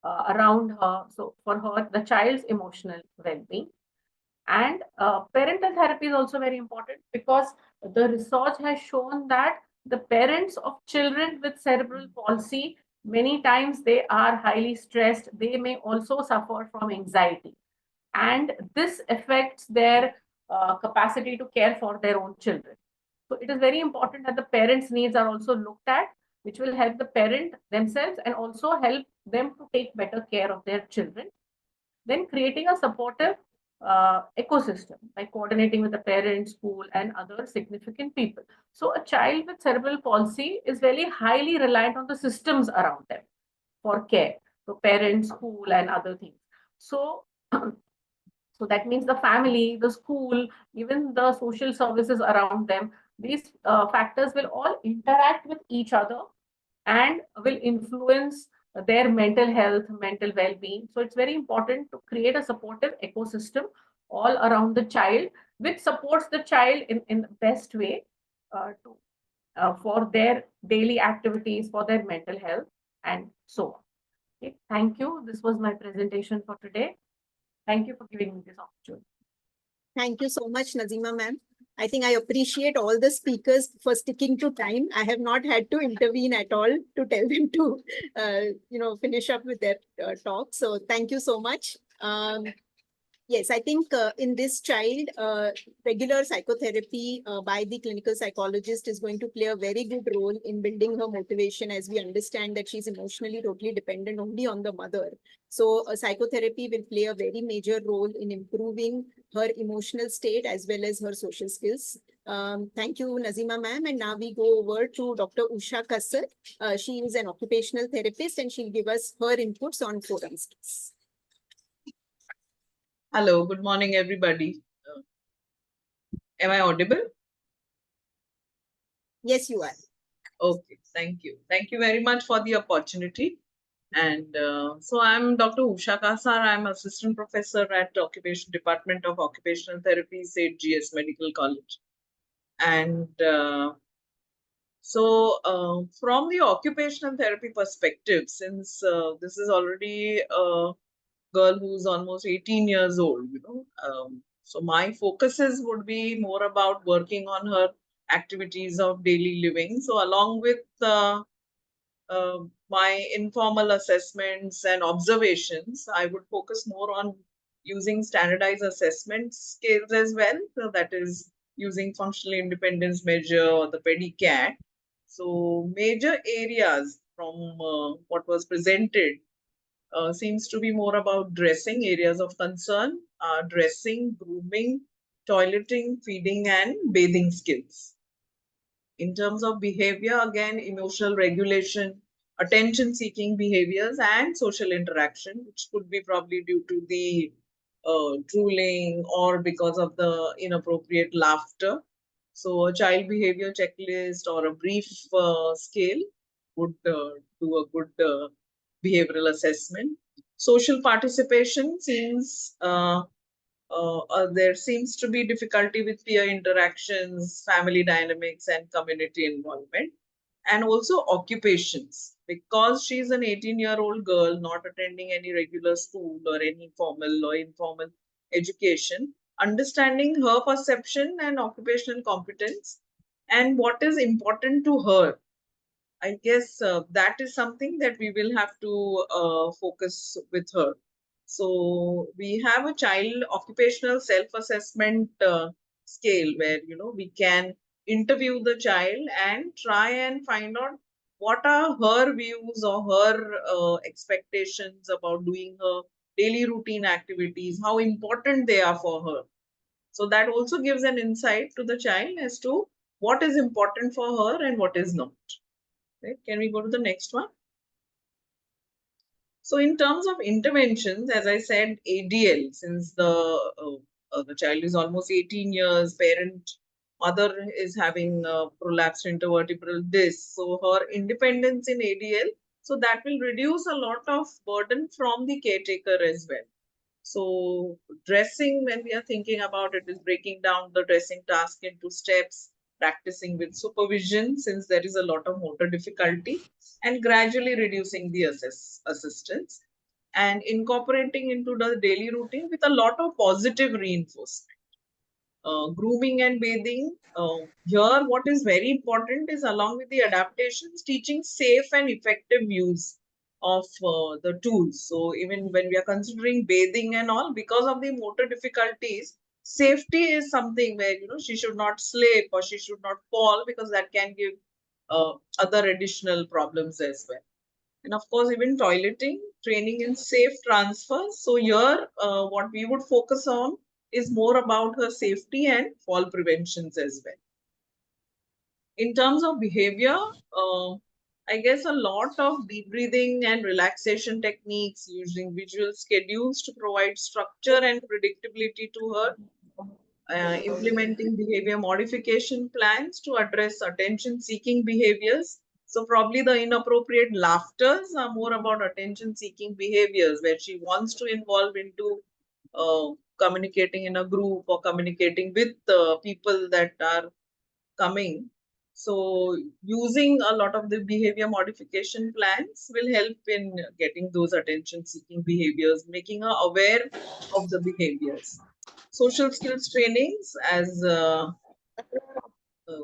around her. So for her, the child's emotional well-being. And parental therapy is also very important because the research has shown that the parents of children with cerebral palsy, many times they are highly stressed. They may also suffer from anxiety. And this affects their capacity to care for their own children. So it is very important that the parents' needs are also looked at, which will help the parent themselves and also help them to take better care of their children. Then creating a supportive ecosystem by coordinating with the parents, school, and other significant people. So a child with cerebral palsy is very highly reliant on the systems around them for care. So parents, school, and other things. So so that means the family, the school, even the social services around them, these factors will all interact with each other and will influence their mental health, mental well-being. So it's very important to create a supportive ecosystem all around the child, which supports the child in the best way for their daily activities, for their mental health, and so on. Okay, thank you. This was my presentation for today. Thank you for giving me this opportunity. Thank you so much, Nazima ma'am. I think I appreciate all the speakers for sticking to time. I have not had to intervene at all to tell them to, finish up with their talk. So thank you so much. Yes, I think in this child, regular psychotherapy by the clinical psychologist is going to play a very good role in building her motivation, as we understand that she's emotionally totally dependent only on the mother. So psychotherapy will play a very major role in improving her emotional state as well as her social skills. Thank you, Nazima ma'am. And now we go over to Dr. Usha Kassar. She is an occupational therapist and she'll give us her inputs on forum skills. Hello, good morning, everybody. Am I audible? Yes, you are. Okay, thank you. Thank you very much for the opportunity. And so I'm Dr. Usha Kasar. I'm assistant professor at Occupation Department of Occupational Therapy, St. GS Medical College. And from the occupational therapy perspective, since this is already a girl who's almost 18 years old, so my focuses would be more about working on her activities of daily living. So along with my informal assessments and observations, I would focus more on using standardized assessment scales as well. So that is using functional independence measure or the PEDI-CAT. So major areas from what was presented seems to be more about dressing, areas of concern, dressing, grooming, toileting, feeding, and bathing skills. In terms of behavior, again, emotional regulation, attention-seeking behaviors, and social interaction, which could be probably due to the drooling or because of the inappropriate laughter. So a child behavior checklist or a brief scale would do a good behavioral assessment. Social participation seems there seems to be difficulty with peer interactions, family dynamics, and community involvement. And also occupations, because she's an 18-year-old girl not attending any regular school or any formal or informal education, understanding her perception and occupational competence and what is important to her. I guess that is something that we will have to focus with her. So we have a child occupational self-assessment scale where, we can interview the child and try and find out what are her views or her expectations about doing her daily routine activities, how important they are for her. So that also gives an insight to the child as to what is important for her and what is not. Right? Can we go to the next one? So in terms of interventions, as I said, ADL, since the child is almost 18 years, mother is having prolapsed intervertebral disc. So her independence in ADL, so that will reduce a lot of burden from the caretaker as well. So dressing, when we are thinking about it, is breaking down the dressing task into steps, practicing with supervision since there is a lot of motor difficulty, and gradually reducing the assistance and incorporating into the daily routine with a lot of positive reinforcement. Grooming and bathing. Here, what is very important is along with the adaptations, teaching safe and effective use of the tools. So even when we are considering bathing and all, because of the motor difficulties, safety is something where, she should not slip or she should not fall because that can give other additional problems as well. And of course, even toileting, training in safe transfers. So here, what we would focus on is more about her safety and fall preventions as well. In terms of behavior, I guess a lot of deep breathing and relaxation techniques using visual schedules to provide structure and predictability to her, implementing behavior modification plans to address attention-seeking behaviors. So probably the inappropriate laughters are more about attention-seeking behaviors where she wants to involve into communicating in a group or communicating with people that are coming. So using a lot of the behavior modification plans will help in getting those attention-seeking behaviors, making her aware of the behaviors. Social skills trainings, as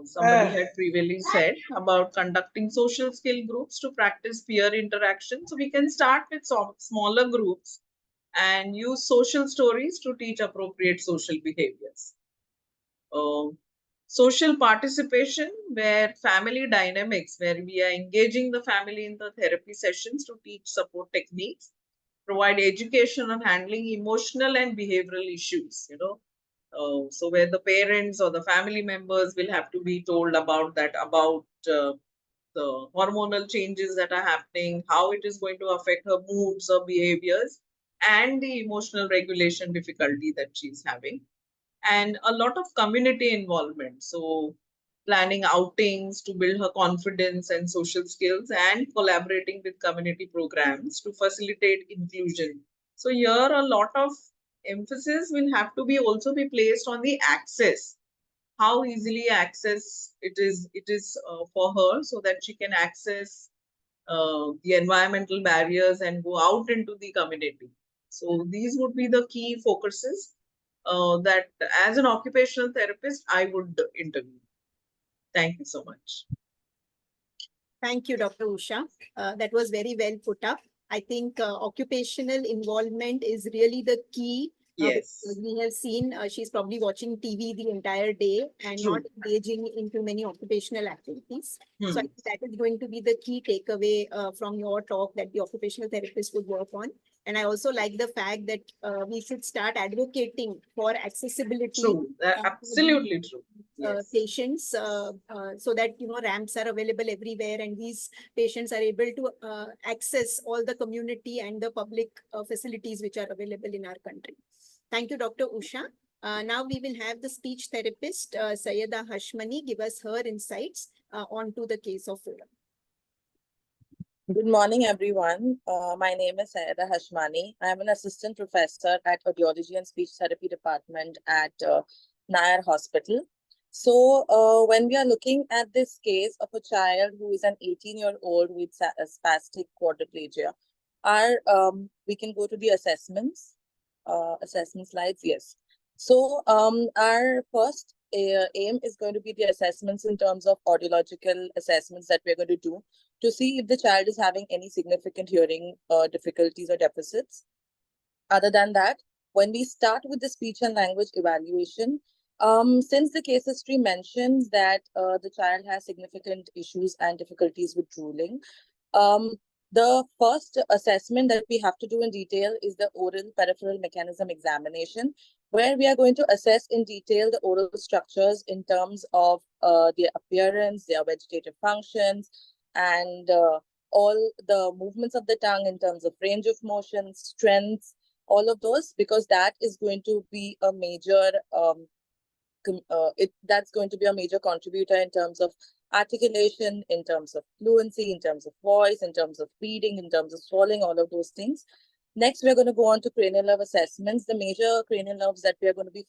somebody had previously said, about conducting social skill groups to practice peer interaction. So we can start with some smaller groups and use social stories to teach appropriate social behaviors. Social participation, where family dynamics, where we are engaging the family in the therapy sessions to teach support techniques, provide education on handling emotional and behavioral issues, so where the parents or the family members will have to be told about that, about the hormonal changes that are happening, how it is going to affect her moods or behaviors, and the emotional regulation difficulty that she's having. And a lot of community involvement. So planning outings to build her confidence and social skills, and collaborating with community programs to facilitate inclusion. So here a lot of emphasis will have to be also be placed on the access, how easily access it is for her, so that she can access the environmental barriers and go out into the community. So these would be the key focuses that as an occupational therapist, I would intervene. Thank you so much. Thank you, Dr. Usha. That was very well put up. I think occupational involvement is really the key. Yes. We have seen she's probably watching TV the entire day and True. not engaging into many occupational activities. So I Hmm. think that is going to be the key takeaway from your talk that the occupational therapist would work on. And I also like the fact that we should start advocating for accessibility. True. Absolutely true. Yes. Patients so that ramps are available everywhere and these patients are able to access all the community and the public facilities which are available in our country. Thank you, Dr. Usha. Now we will have the speech therapist Sayeda Hashmani give us her insights onto the case of Forum. Good morning, everyone. My name is Sayeda Hashmani. I am an assistant professor at Audiology and Speech Therapy Department at Nayar Hospital. So when we are looking at this case of a child who is an 18-year-old with spastic quadriplegia, we can go to the assessments. Assessment slides, yes. So our first aim is going to be the assessments in terms of audiological assessments that we're going to do to see if the child is having any significant hearing difficulties or deficits. Other than that, when we start with the speech and language evaluation, since the case history mentions that the child has significant issues and difficulties with drooling, the first assessment that we have to do in detail is the oral peripheral mechanism examination, where we are going to assess in detail the oral structures in terms of their appearance, their vegetative functions, and all the movements of the tongue in terms of range of motion, strengths, all of those, because that is going to be a major that's going to be a major contributor in terms of articulation, in terms of fluency, in terms of voice, in terms of reading, in terms of swallowing, all of those things. Next, we're going to go on to cranial nerve assessments. The major cranial nerves that we are going to be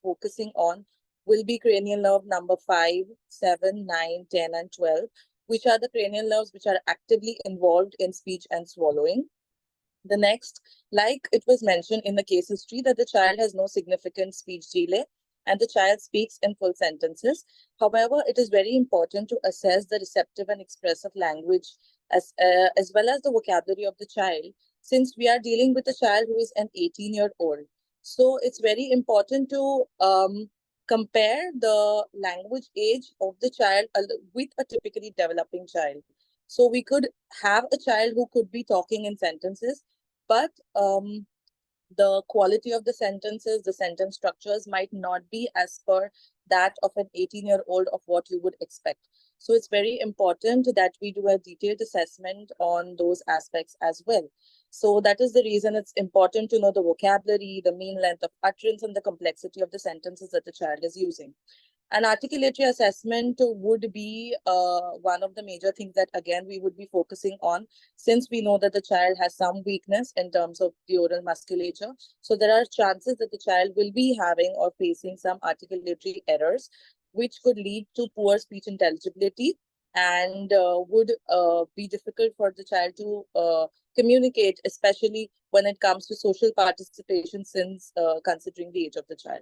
focusing on will be cranial nerve number 5, 7, 9, 10, and 12, which are the cranial nerves which are actively involved in speech and swallowing. The next, like it was mentioned in the case history, that the child has no significant speech delay and the child speaks in full sentences. However, it is very important to assess the receptive and expressive language as well as the vocabulary of the child, since we are dealing with a child who is an 18-year-old. So it's very important to compare the language age of the child with a typically developing child. So we could have a child who could be talking in sentences, but the quality of the sentences, the sentence structures might not be as per that of an 18-year-old of what you would expect. So it's very important that we do a detailed assessment on those aspects as well. So that is the reason it's important to know the vocabulary, the mean length of utterance, and the complexity of the sentences that the child is using. An articulatory assessment would be one of the major things that, again, we would be focusing on, since we know that the child has some weakness in terms of the oral musculature. So there are chances that the child will be having or facing some articulatory errors, which could lead to poor speech intelligibility and would be difficult for the child to communicate, especially when it comes to social participation, since considering the age of the child.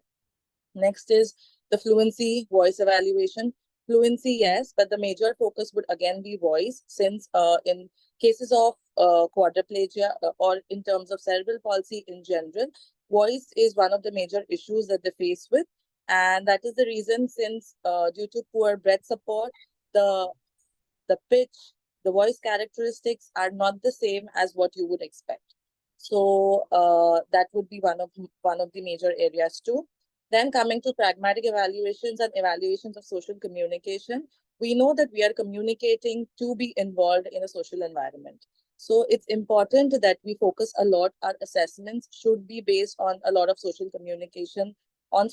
Next is the fluency voice evaluation. Fluency, yes, but the major focus would again be voice, since in cases of quadriplegia or in terms of cerebral palsy in general, voice is one of the major issues that they face with. And that is the reason, since due to poor breath support, the pitch, the voice characteristics are not the same as what you would expect. So that would be one of the major areas too. Then coming to pragmatic evaluations and evaluations of social communication, we know that we are communicating to be involved in a social environment. So it's important that we focus a lot. Our assessments should be based on a lot of social communication, and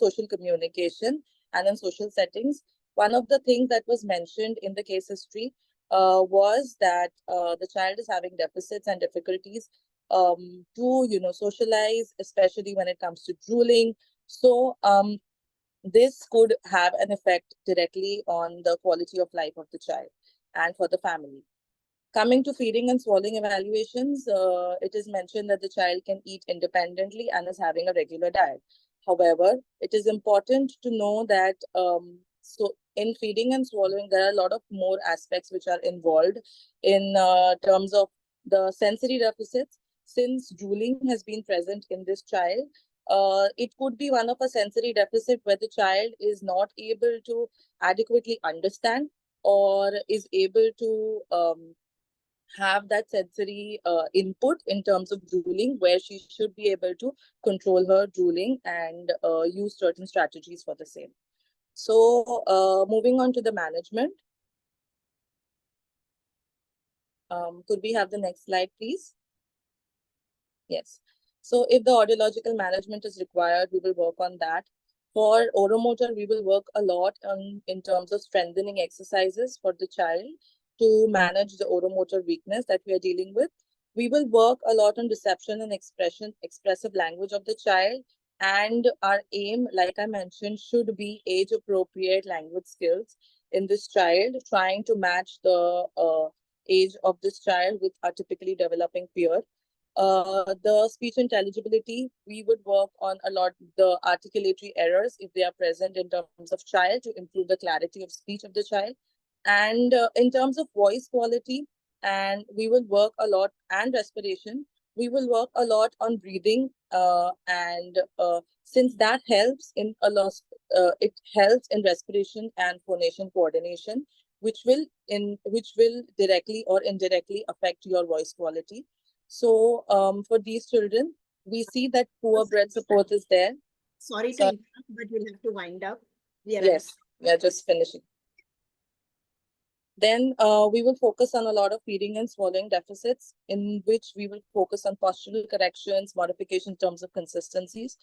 in social settings. One of the things that was mentioned in the case history was that the child is having deficits and difficulties to socialize, especially when it comes to drooling. So this could have an effect directly on the quality of life of the child and for the family. Coming to feeding and swallowing evaluations, it is mentioned that the child can eat independently and is having a regular diet. However, it is important to know that so in feeding and swallowing, there are a lot of more aspects which are involved in terms of the sensory deficits. Since drooling has been present in this child, it could be one of a sensory deficit where the child is not able to adequately understand or is able to have that sensory input in terms of drooling, where she should be able to control her drooling and use certain strategies for the same. So moving on to the management. Could we have the next slide, please? Yes. So if the audiological management is required, we will work on that. For oromotor, we will work a lot in terms of strengthening exercises for the child to manage the oromotor weakness that we are dealing with. We will work a lot on reception and expressive language of the child. And our aim, like I mentioned, should be age-appropriate language skills in this child, trying to match the age of this child with our typically developing peer. The speech intelligibility, we would work on a lot the articulatory errors if they are present in terms of child, to improve the clarity of speech of the child. And in terms of voice quality, and we will work a lot, and respiration, we will work a lot on breathing, and since that helps in a lot, it helps in respiration and phonation coordination, which will directly or indirectly affect your voice quality. So for these children, we see that poor breath support is there. Sorry to interrupt, but we'll have to wind up. Yes, we are just finishing. Then we will focus on a lot of feeding and swallowing deficits, in which we will focus on postural corrections, modification in terms of consistencies.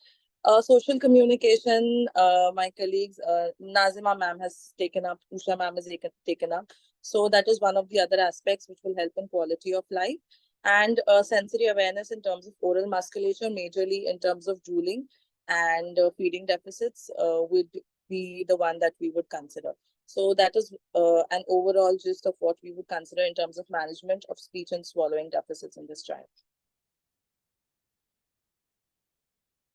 Social communication, my colleagues, Nazima ma'am has taken up, Usha ma'am has taken up. So that is one of the other aspects which will help in quality of life. And sensory awareness in terms of oral musculature, majorly in terms of drooling and feeding deficits would be the one that we would consider. So that is an overall gist of what we would consider in terms of management of speech and swallowing deficits in this child.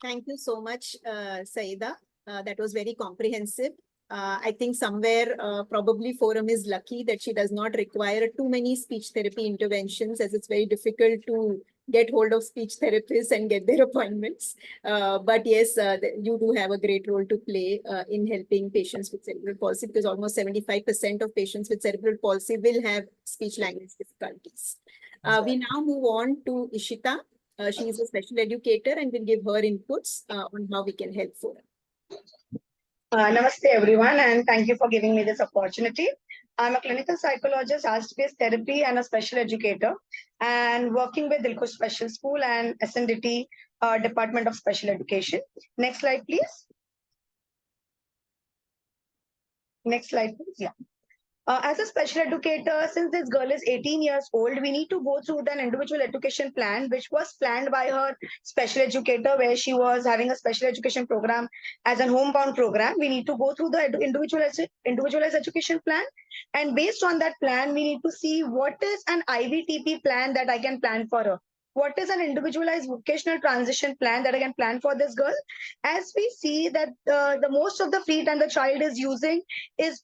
Thank you so much, Saida. That was very comprehensive. I think somewhere probably Forum is lucky that she does not require too many speech therapy interventions, as it's very difficult to get hold of speech therapists and get their appointments. But yes, you do have a great role to play in helping patients with cerebral palsy, because almost 75% of patients with cerebral palsy will have speech language difficulties. We now move on to Ishita. She is a special educator and will give her inputs on how we can help for her. Namaste everyone, and thank you for giving me this opportunity. I'm a clinical psychologist, arts-based therapy, and a special educator, and working with Dilko Special School and SNDT Department of Special Education. Next slide, please. Next slide, please. Yeah. As a special educator, since this girl is 18 years old, we need to go through an individual education plan, which was planned by her special educator, where she was having a special education program as a homebound program. We need to go through the individualized education plan. And based on that plan, we need to see what is an IVTP plan that I can plan for her. What is an individualized vocational transition plan that I can plan for this girl? As we see that the most of the free time the child is using is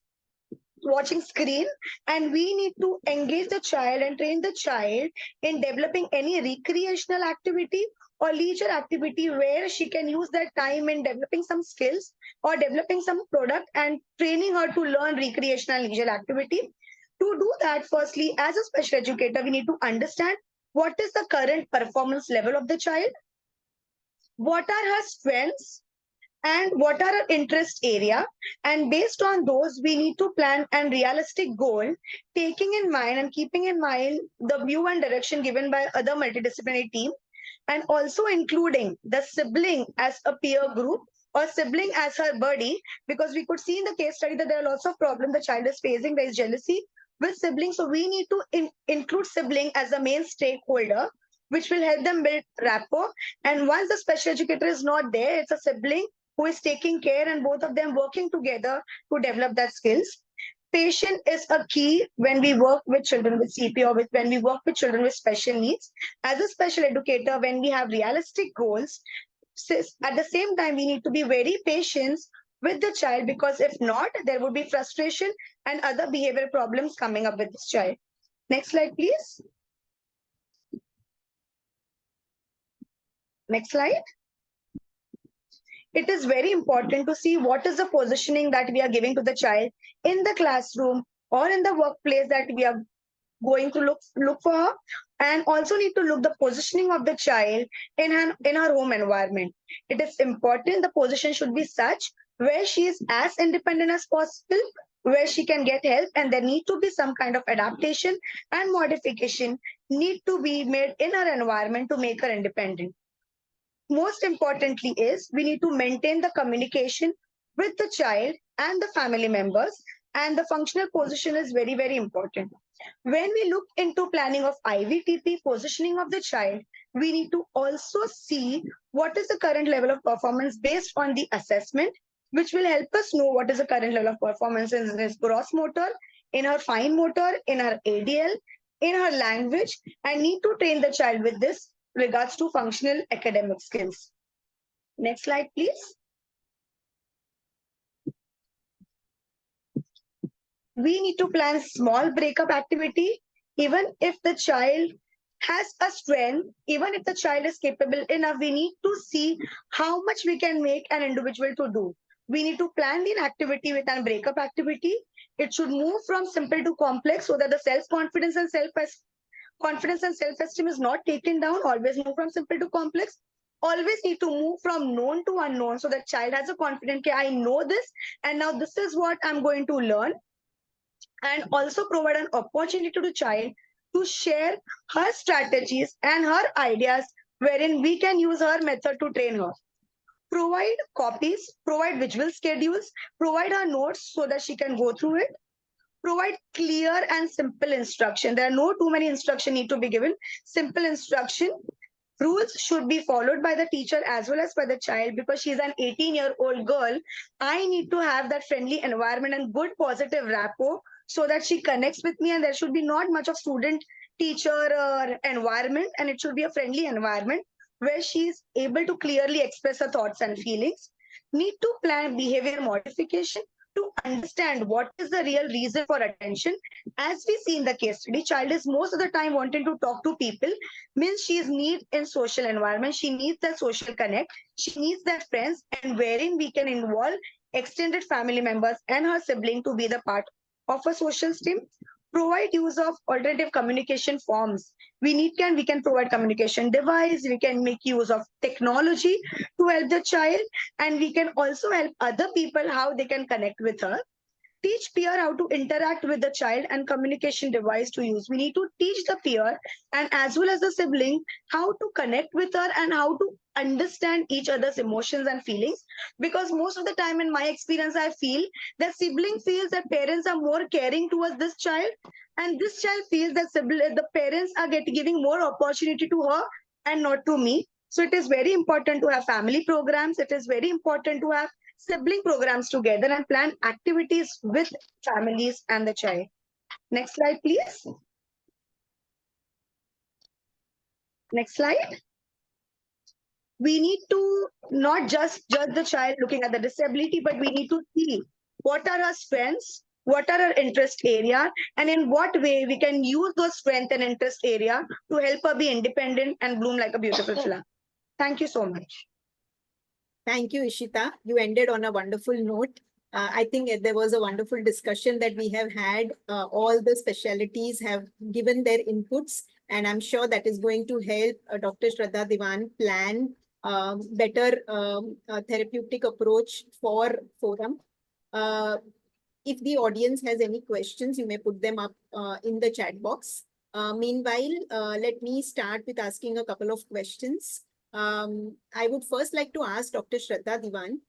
watching screen, and we need to engage the child and train the child in developing any recreational activity or leisure activity where she can use that time in developing some skills or developing some product and training her to learn recreational leisure activity. To do that, firstly, as a special educator, we need to understand what is the current performance level of the child, what are her strengths, and what are our interest area, and based on those we need to plan a realistic goal, taking in mind and keeping in mind the view and direction given by other multidisciplinary team, and also including the sibling as a peer group or sibling as her buddy, because we could see in the case study that there are lots of problems the child is facing. There is jealousy with siblings, so we need to include sibling as a main stakeholder, which will help them build rapport. And once the special educator is not there, it's a sibling who is taking care, and both of them working together to develop that skills. Patience is a key when we work with children with CP or when we work with children with special needs. As a special educator, when we have realistic goals, at the same time, we need to be very patient with the child, because if not, there would be frustration and other behavioral problems coming up with this child. Next slide, please. Next slide. It is very important to see what is the positioning that we are giving to the child in the classroom or in the workplace that we are going to look for her, and also need to look the positioning of the child in her home environment. It is important the position should be such where she is as independent as possible, where she can get help, and there need to be some kind of adaptation and modification need to be made in her environment to make her independent. Most importantly is we need to maintain the communication with the child and the family members, and the functional position is very, very important. When we look into planning of IVTP positioning of the child, we need to also see what is the current level of performance based on the assessment, which will help us know what is the current level of performance in this gross motor, in her fine motor, in her ADL, in her language, and need to train the child with this regards to functional academic skills. Next slide, please. We need to plan small breakup activity, even if the child has a strength, even if the child is capable enough, we need to see how much we can make an individual to do. We need to plan the activity with a breakup activity. It should move from simple to complex so that the self-confidence and self-esteem is not taken down. Always move from simple to complex. Always need to move from known to unknown so that child has a confidence, okay, I know this and now this is what I'm going to learn. And also provide an opportunity to the child to share her strategies and her ideas, wherein we can use her method to train her. Provide copies, provide visual schedules, provide her notes so that she can go through it. Provide clear and simple instruction. There are no too many instruction need to be given. Simple instruction. Rules should be followed by the teacher as well as by the child, because she's an 18-year-old girl. I need to have that friendly environment and good positive rapport so that she connects with me, and there should be not much of student-teacher environment, and it should be a friendly environment where she is able to clearly express her thoughts and feelings. Need to plan behavior modification to understand what is the real reason for attention. As we see in the case study, child is most of the time wanting to talk to people, means she is need in social environment, she needs that social connect, she needs that friends, and wherein we can involve extended family members and her sibling to be the part of a social team. provide use of alternative communication forms. We can provide communication device, we can make use of technology to help the child, and we can also help other people how they can connect with her. Teach peer how to interact with the child and communication device to use. We need to teach the peer and as well as the sibling how to connect with her and how to understand each other's emotions and feelings. Because most of the time in my experience, I feel that sibling feels that parents are more caring towards this child, and this child feels that the parents are giving more opportunity to her and not to me. So it is very important to have family programs. It is very important to have sibling programs together and plan activities with families and the child. Next slide, please. Next slide. We need to not just judge the child looking at the disability, but we need to see what are her strengths, what are her interest area, and in what way we can use those strength and interest area to help her be independent and bloom like a beautiful flower. Thank you so much. Thank you, Ishita. You ended on a wonderful note. I think there was a wonderful discussion that we have had. All the specialities have given their inputs, and I'm sure that is going to help Dr. Shraddha Diwan plan better therapeutic approach for forum. If the audience has any questions, you may put them up in the chat box. Meanwhile, let me start with asking a couple of questions. I would first like to ask Dr. Shraddha Diwan,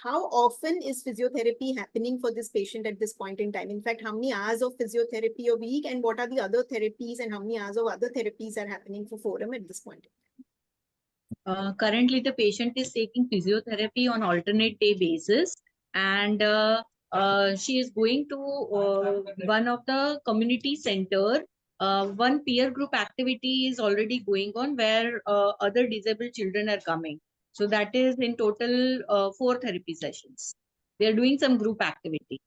how often is physiotherapy happening for this patient at this point in time? In fact, how many hours of physiotherapy a week, and what are the other therapies, and how many hours of other therapies are happening for forum at this point? Currently, the patient is taking physiotherapy on alternate day basis, and she is going to one of the community center. One peer group activity is already going on where other disabled children are coming. So that is in total 4 therapy sessions. They are doing some group activity.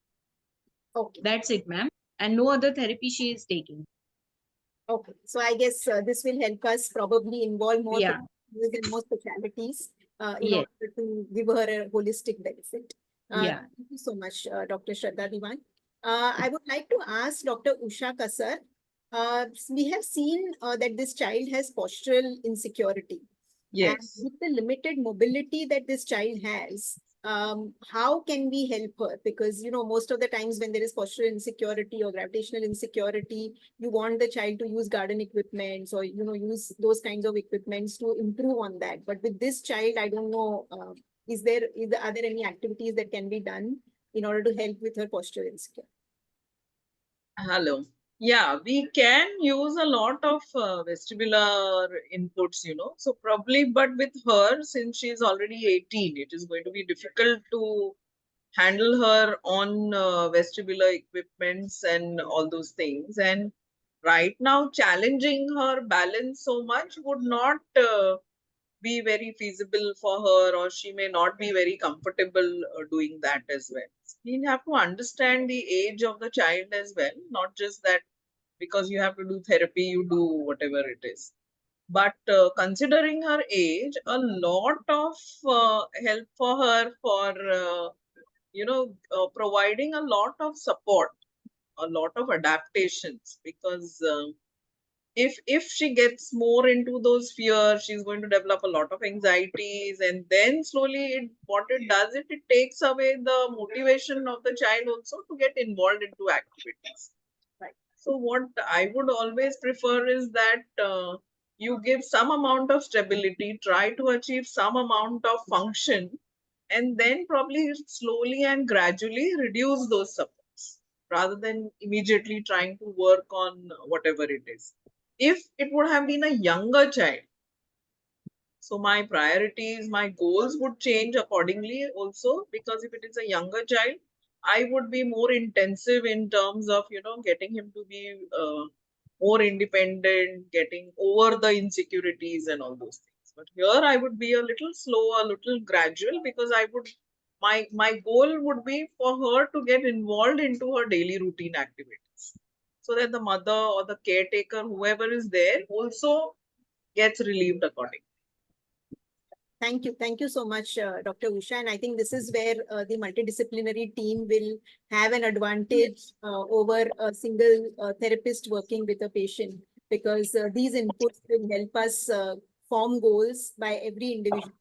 Okay. That's it, ma'am. And no other therapy she is taking. Okay. So I guess this will help us probably involve more and more specialities in order to give her a holistic benefit. Thank you so much, Dr. Shraddha Diwan. I would like to ask Dr. Usha Kasar. We have seen that this child has postural insecurity. Yes. And with the limited mobility that this child has, how can we help her? Because, you know, most of the times when there is postural insecurity or gravitational insecurity, you want the child to use garden equipments or, you know, use those kinds of equipments to improve on that. But with this child, I don't know, are there any activities that can be done in order to help with her postural insecurity? Hello. Yeah, we can use a lot of vestibular inputs, you know. So probably, but with her, since she's already 18, it is going to be difficult to handle her on vestibular equipments and all those things. And right now, challenging her balance so much would not be very feasible for her, or she may not be very comfortable doing that as well. You have to understand the age of the child as well, not just that because you have to do therapy, you do whatever it is. But considering her age, a lot of help for her for, providing a lot of support, a lot of adaptations, because if she gets more into those fears, she's going to develop a lot of anxieties, and then slowly what it does, it takes away the motivation of the child also to get involved into activities. Right. So what I would always prefer is that you give some amount of stability, try to achieve some amount of function, and then probably slowly and gradually reduce those supports rather than immediately trying to work on whatever it is. If it would have been a younger child, so my priorities, my goals would change accordingly also, because if it is a younger child, I would be more intensive in terms of, getting him to be more independent, getting over the insecurities and all those things. But here I would be a little slow, a little gradual, because my goal would be for her to get involved into her daily routine activities, so that the mother or the caretaker, whoever is there, also gets relieved accordingly. Thank you. Thank you so much, Dr. Usha. And I think this is where the multidisciplinary team will have an advantage over a single therapist working with a patient, because these inputs will help us form goals by every individual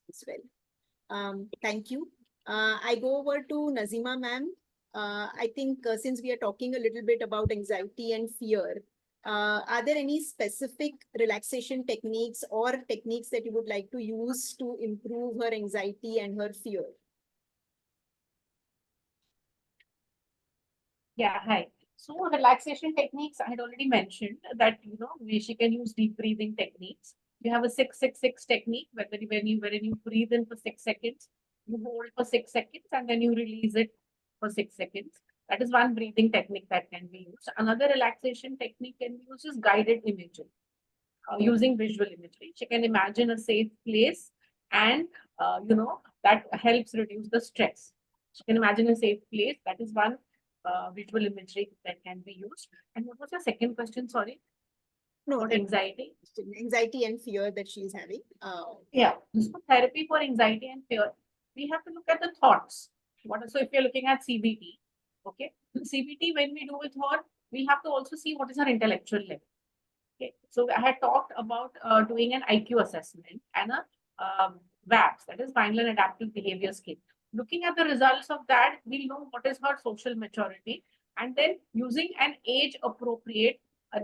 as well. Thank you. I go over to Nazima ma'am. I think since we are talking a little bit about anxiety and fear, are there any specific relaxation techniques or techniques that you would like to use to improve her anxiety and her fear? Yeah, hi. So relaxation techniques, I had already mentioned that, she can use deep breathing techniques. You have a 6-6-6 technique, wherein you breathe in for 6 seconds, you hold for 6 seconds, and then you release it for 6 seconds. That is one breathing technique that can be used. Another relaxation technique can be used is guided imaging, using visual imagery. She can imagine a safe place, and that helps reduce the stress. She can imagine a safe place. That is one visual imagery that can be used. And what was your second question? Sorry. No, about anxiety. Anxiety and fear that she's having. Yeah. So therapy for anxiety and fear, we have to look at the thoughts. So if you're looking at CBT, okay, CBT, when we do with her, we have to also see what is her intellectual level. Okay, so I had talked about doing an IQ assessment and a VABS, that is Vineland Adaptive Behavior Scale. Looking at the results of that, we'll know what is her social maturity, and then using an age appropriate, I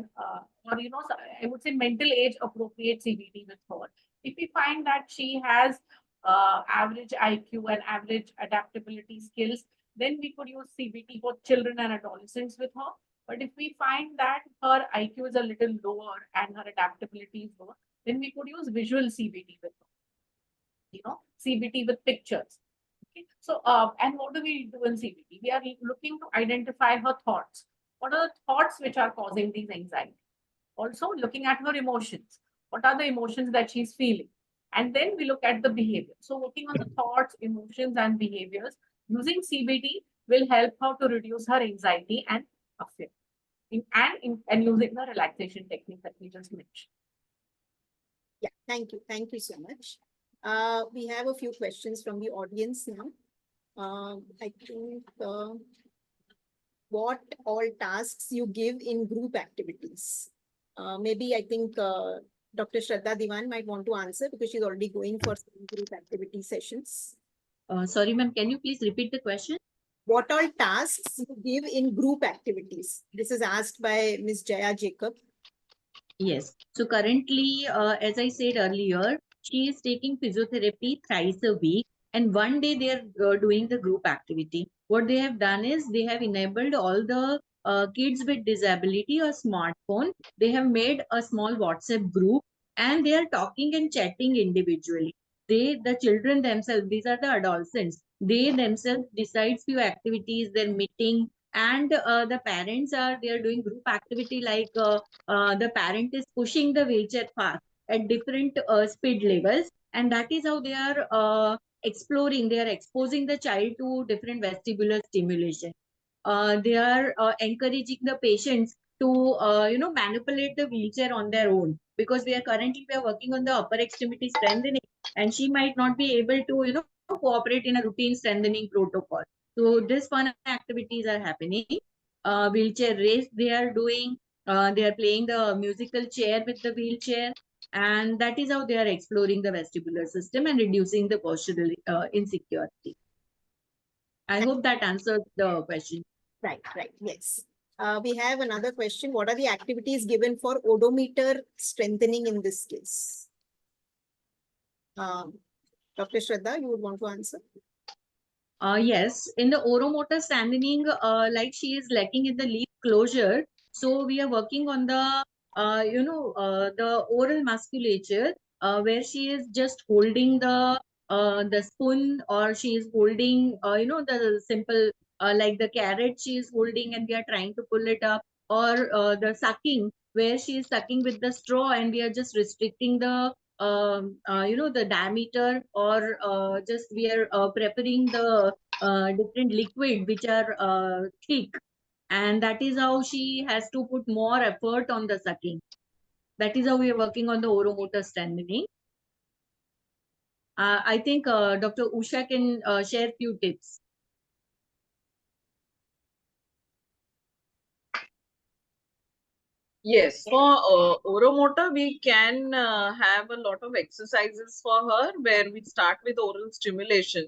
would say mental age appropriate CBT with her. If we find that she has average IQ and average adaptability skills, then we could use CBT for children and adolescents with her. But if we find that her IQ is a little lower and her adaptability is lower, then we could use visual CBT with her. CBT with pictures. Okay. So, and what do we do in CBT? We are looking to identify her thoughts. What are the thoughts which are causing these anxiety? Also looking at her emotions. What are the emotions that she's feeling? And then we look at the behavior. So working on the thoughts, emotions, and behaviors using CBT will help her to reduce her anxiety and fear. And using the relaxation technique that we just mentioned. Yeah, thank you. Thank you so much. We have a few questions from the audience now. I think what all tasks you give in group activities? Maybe I think Dr. Shraddha Diwan might want to answer because she's already going for some group activity sessions. Sorry, ma'am, can you please repeat the question? What all tasks you give in group activities? This is asked by Ms. Jaya Jacob. Yes. So currently, as I said earlier, she is taking physiotherapy thrice a week, and one day they are doing the group activity. What they have done is they have enabled all the kids with disability or smartphone. They have made a small WhatsApp group, and they are talking and chatting individually. The children themselves, these are the adolescents, they themselves decide few activities, they're meeting, and the parents they are doing group activity like the parent is pushing the wheelchair fast at different speed levels, and that is how they are exploring, they are exposing the child to different vestibular stimulation. They are encouraging the patients to manipulate the wheelchair on their own, because we are working on the upper extremity strengthening, and she might not be able to cooperate in a routine strengthening protocol. So this fun activities are happening. Wheelchair race they are doing. They are playing the musical chair with the wheelchair, and that is how they are exploring the vestibular system and reducing the postural insecurity. I hope that answers the question. Right, yes. We have another question. What are the activities given for odometer strengthening in this case? Dr. Shraddha, you would want to answer? Yes, in the oromotor strengthening, like she is lacking in the leaf closure, so we are working on the the oral musculature, where she is just holding the spoon, or she is holding the simple like the carrot she is holding, and we are trying to pull it up, or the sucking, where she is sucking with the straw, and we are just restricting the the diameter, or just we are preparing the different liquid which are thick, and that is how she has to put more effort on the sucking. That is how we are working on the oromotor strengthening. I think Dr. Usha can share few tips. Yes, for oromotor, we can have a lot of exercises for her where we start with oral stimulation.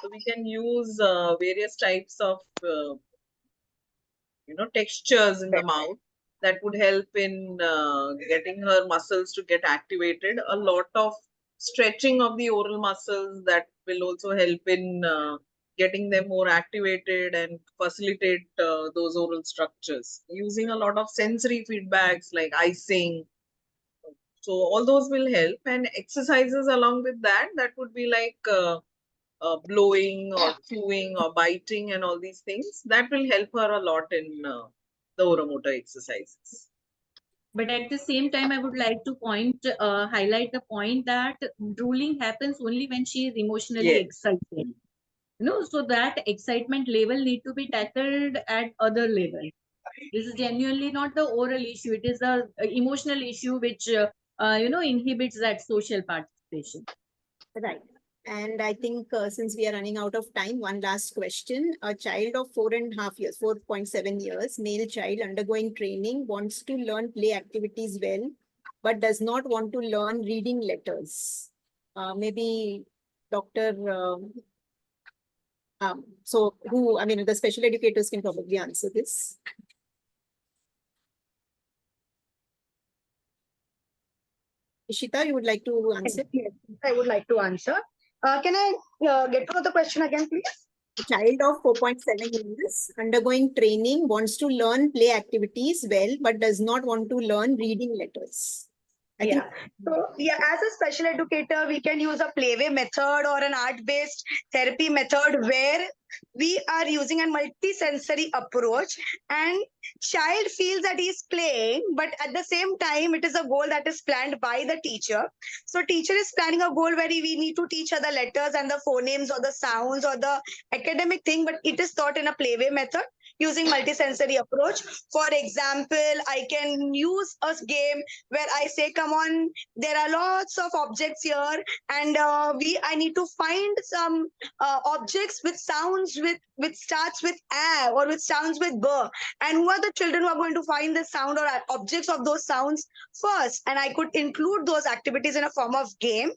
So we can use various types of textures in the mouth that would help in getting her muscles to get activated. A lot of stretching of the oral muscles that will also help in getting them more activated and facilitate those oral structures. Using a lot of sensory feedbacks like icing. So all those will help, and exercises along with that, that would be like blowing or chewing or biting and all these things. That will help her a lot in the oromotor exercises. But at the same time, I would like to highlight the point that drooling happens only when she is emotionally excited. So that excitement level need to be tackled at other level. This is genuinely not the oral issue. It is the emotional issue which inhibits that social participation. Right. And I think since we are running out of time, one last question. A child of 4.5 years, 4.7 years, male child undergoing training, wants to learn play activities well, but does not want to learn reading letters. Maybe Dr. The special educators can probably answer this. Ishita, you would like to answer? Yes, I would like to answer. Can I get to know the question again, please? A child of 4.7 years undergoing training wants to learn play activities well, but does not want to learn reading letters. As a special educator, we can use a playway method or an art-based therapy method where we are using a multi-sensory approach, and child feels that he's playing, but at the same time, it is a goal that is planned by the teacher. So teacher is planning a goal where we need to teach her the letters and the phonemes or the sounds or the academic thing, but it is taught in a playway method using multi-sensory approach. For example, I can use a game where I say, come on, there are lots of objects here, and I need to find some objects with sounds with starts with a or with sounds with b, and who are the children who are going to find the sound or objects of those sounds first. And I could include those activities in a form of game,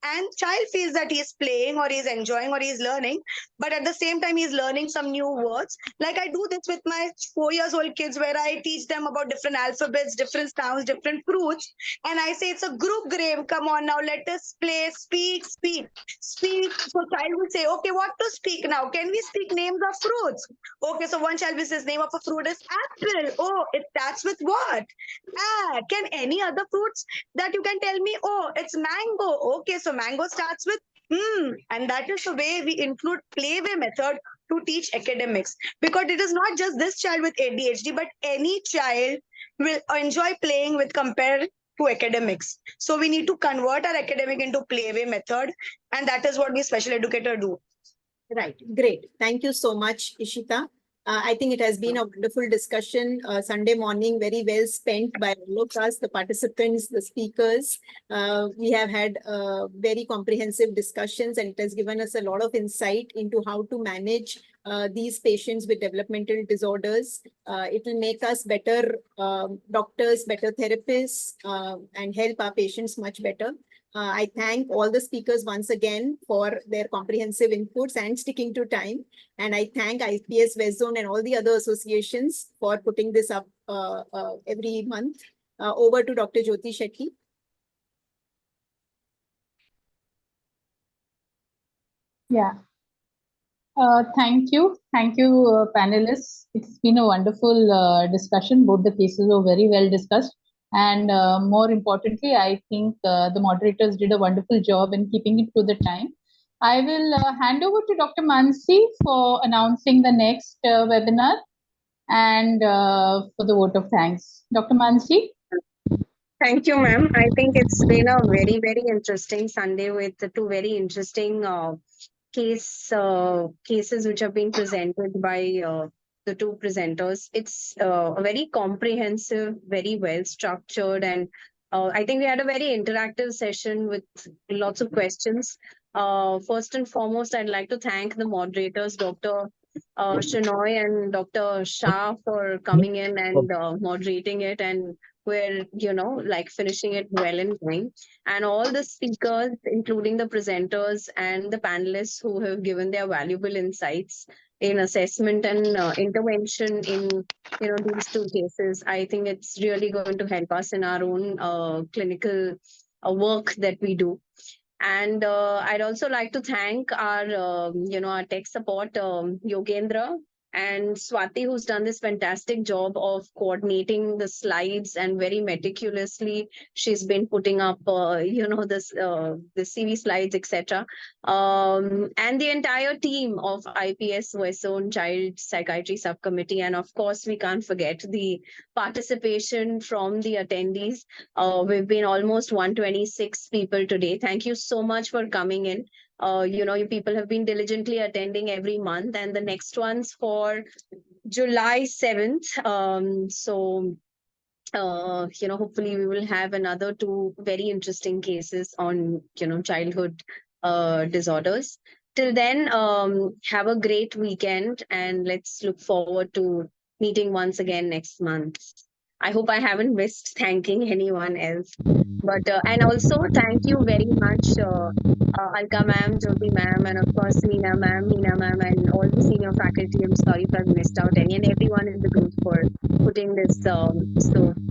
and child feels that he is playing or he is enjoying or he is learning, but at the same time he is learning some new words. Like I do this with my 4-year-old kids, where I teach them about different alphabets, different sounds, different fruits, and I say it's a group game. Come on, now let us play. Speak. So child will say, okay, what to speak now? Can we speak names of fruits? Okay, so one child will say name of a fruit is apple. Oh, it starts with what? Ah, can any other fruits that you can tell me? Oh, it's mango. Okay, so mango starts with and that is the way we include playway method to teach academics, because it is not just this child with ADHD, but any child will enjoy playing with compared to academics. So we need to convert our academic into playway method, and that is what we special educator do. Right. Great. Thank you so much, Ishita. I think it has been a wonderful discussion. Sunday morning, very well spent by all of us, the participants, the speakers. We have had very comprehensive discussions, and it has given us a lot of insight into how to manage these patients with developmental disorders. It will make us better doctors, better therapists, and help our patients much better. I thank all the speakers once again for their comprehensive inputs and sticking to time. And I thank IPS West Zone and all the other associations for putting this up every month. Over to Dr. Jyoti Shetty. Yeah. Thank you, panelists. It's been a wonderful discussion. Both the cases were very well discussed. And more importantly, I think the moderators did a wonderful job in keeping it to the time. I will hand over to Dr. Mansi for announcing the next webinar and for the vote of thanks. Dr. Mansi. Thank you, ma'am. I think it's been a very, very interesting Sunday with two very interesting cases which have been presented by the two presenters. It's a very comprehensive, very well structured, and I think we had a very interactive session with lots of questions. First and foremost, I'd like to thank the moderators, Dr. Shinoy and Dr. Shah, for coming in and moderating it, and we're, like finishing it well in time. And all the speakers, including the presenters and the panelists who have given their valuable insights in assessment and intervention in these two cases. I think it's really going to help us in our own clinical work that we do. And I'd also like to thank our our tech support, Yogendra and Swati, who's done this fantastic job of coordinating the slides, and very meticulously she's been putting up the CV slides, etc. And the entire team of IPS Western Child Psychiatry Subcommittee. And of course, we can't forget the participation from the attendees. We've been almost 126 people today. Thank you so much for coming in. You people have been diligently attending every month, and the next one's for July 7th. Hopefully we will have another 2 very interesting cases on, childhood disorders. Till then, have a great weekend, and let's look forward to meeting once again next month. I hope I haven't missed thanking anyone else. But and also thank you very much, Alka ma'am, Jyoti ma'am, and of course Meena ma'am, and all the senior faculty. I'm sorry if I've missed out any, and everyone in the group for putting this so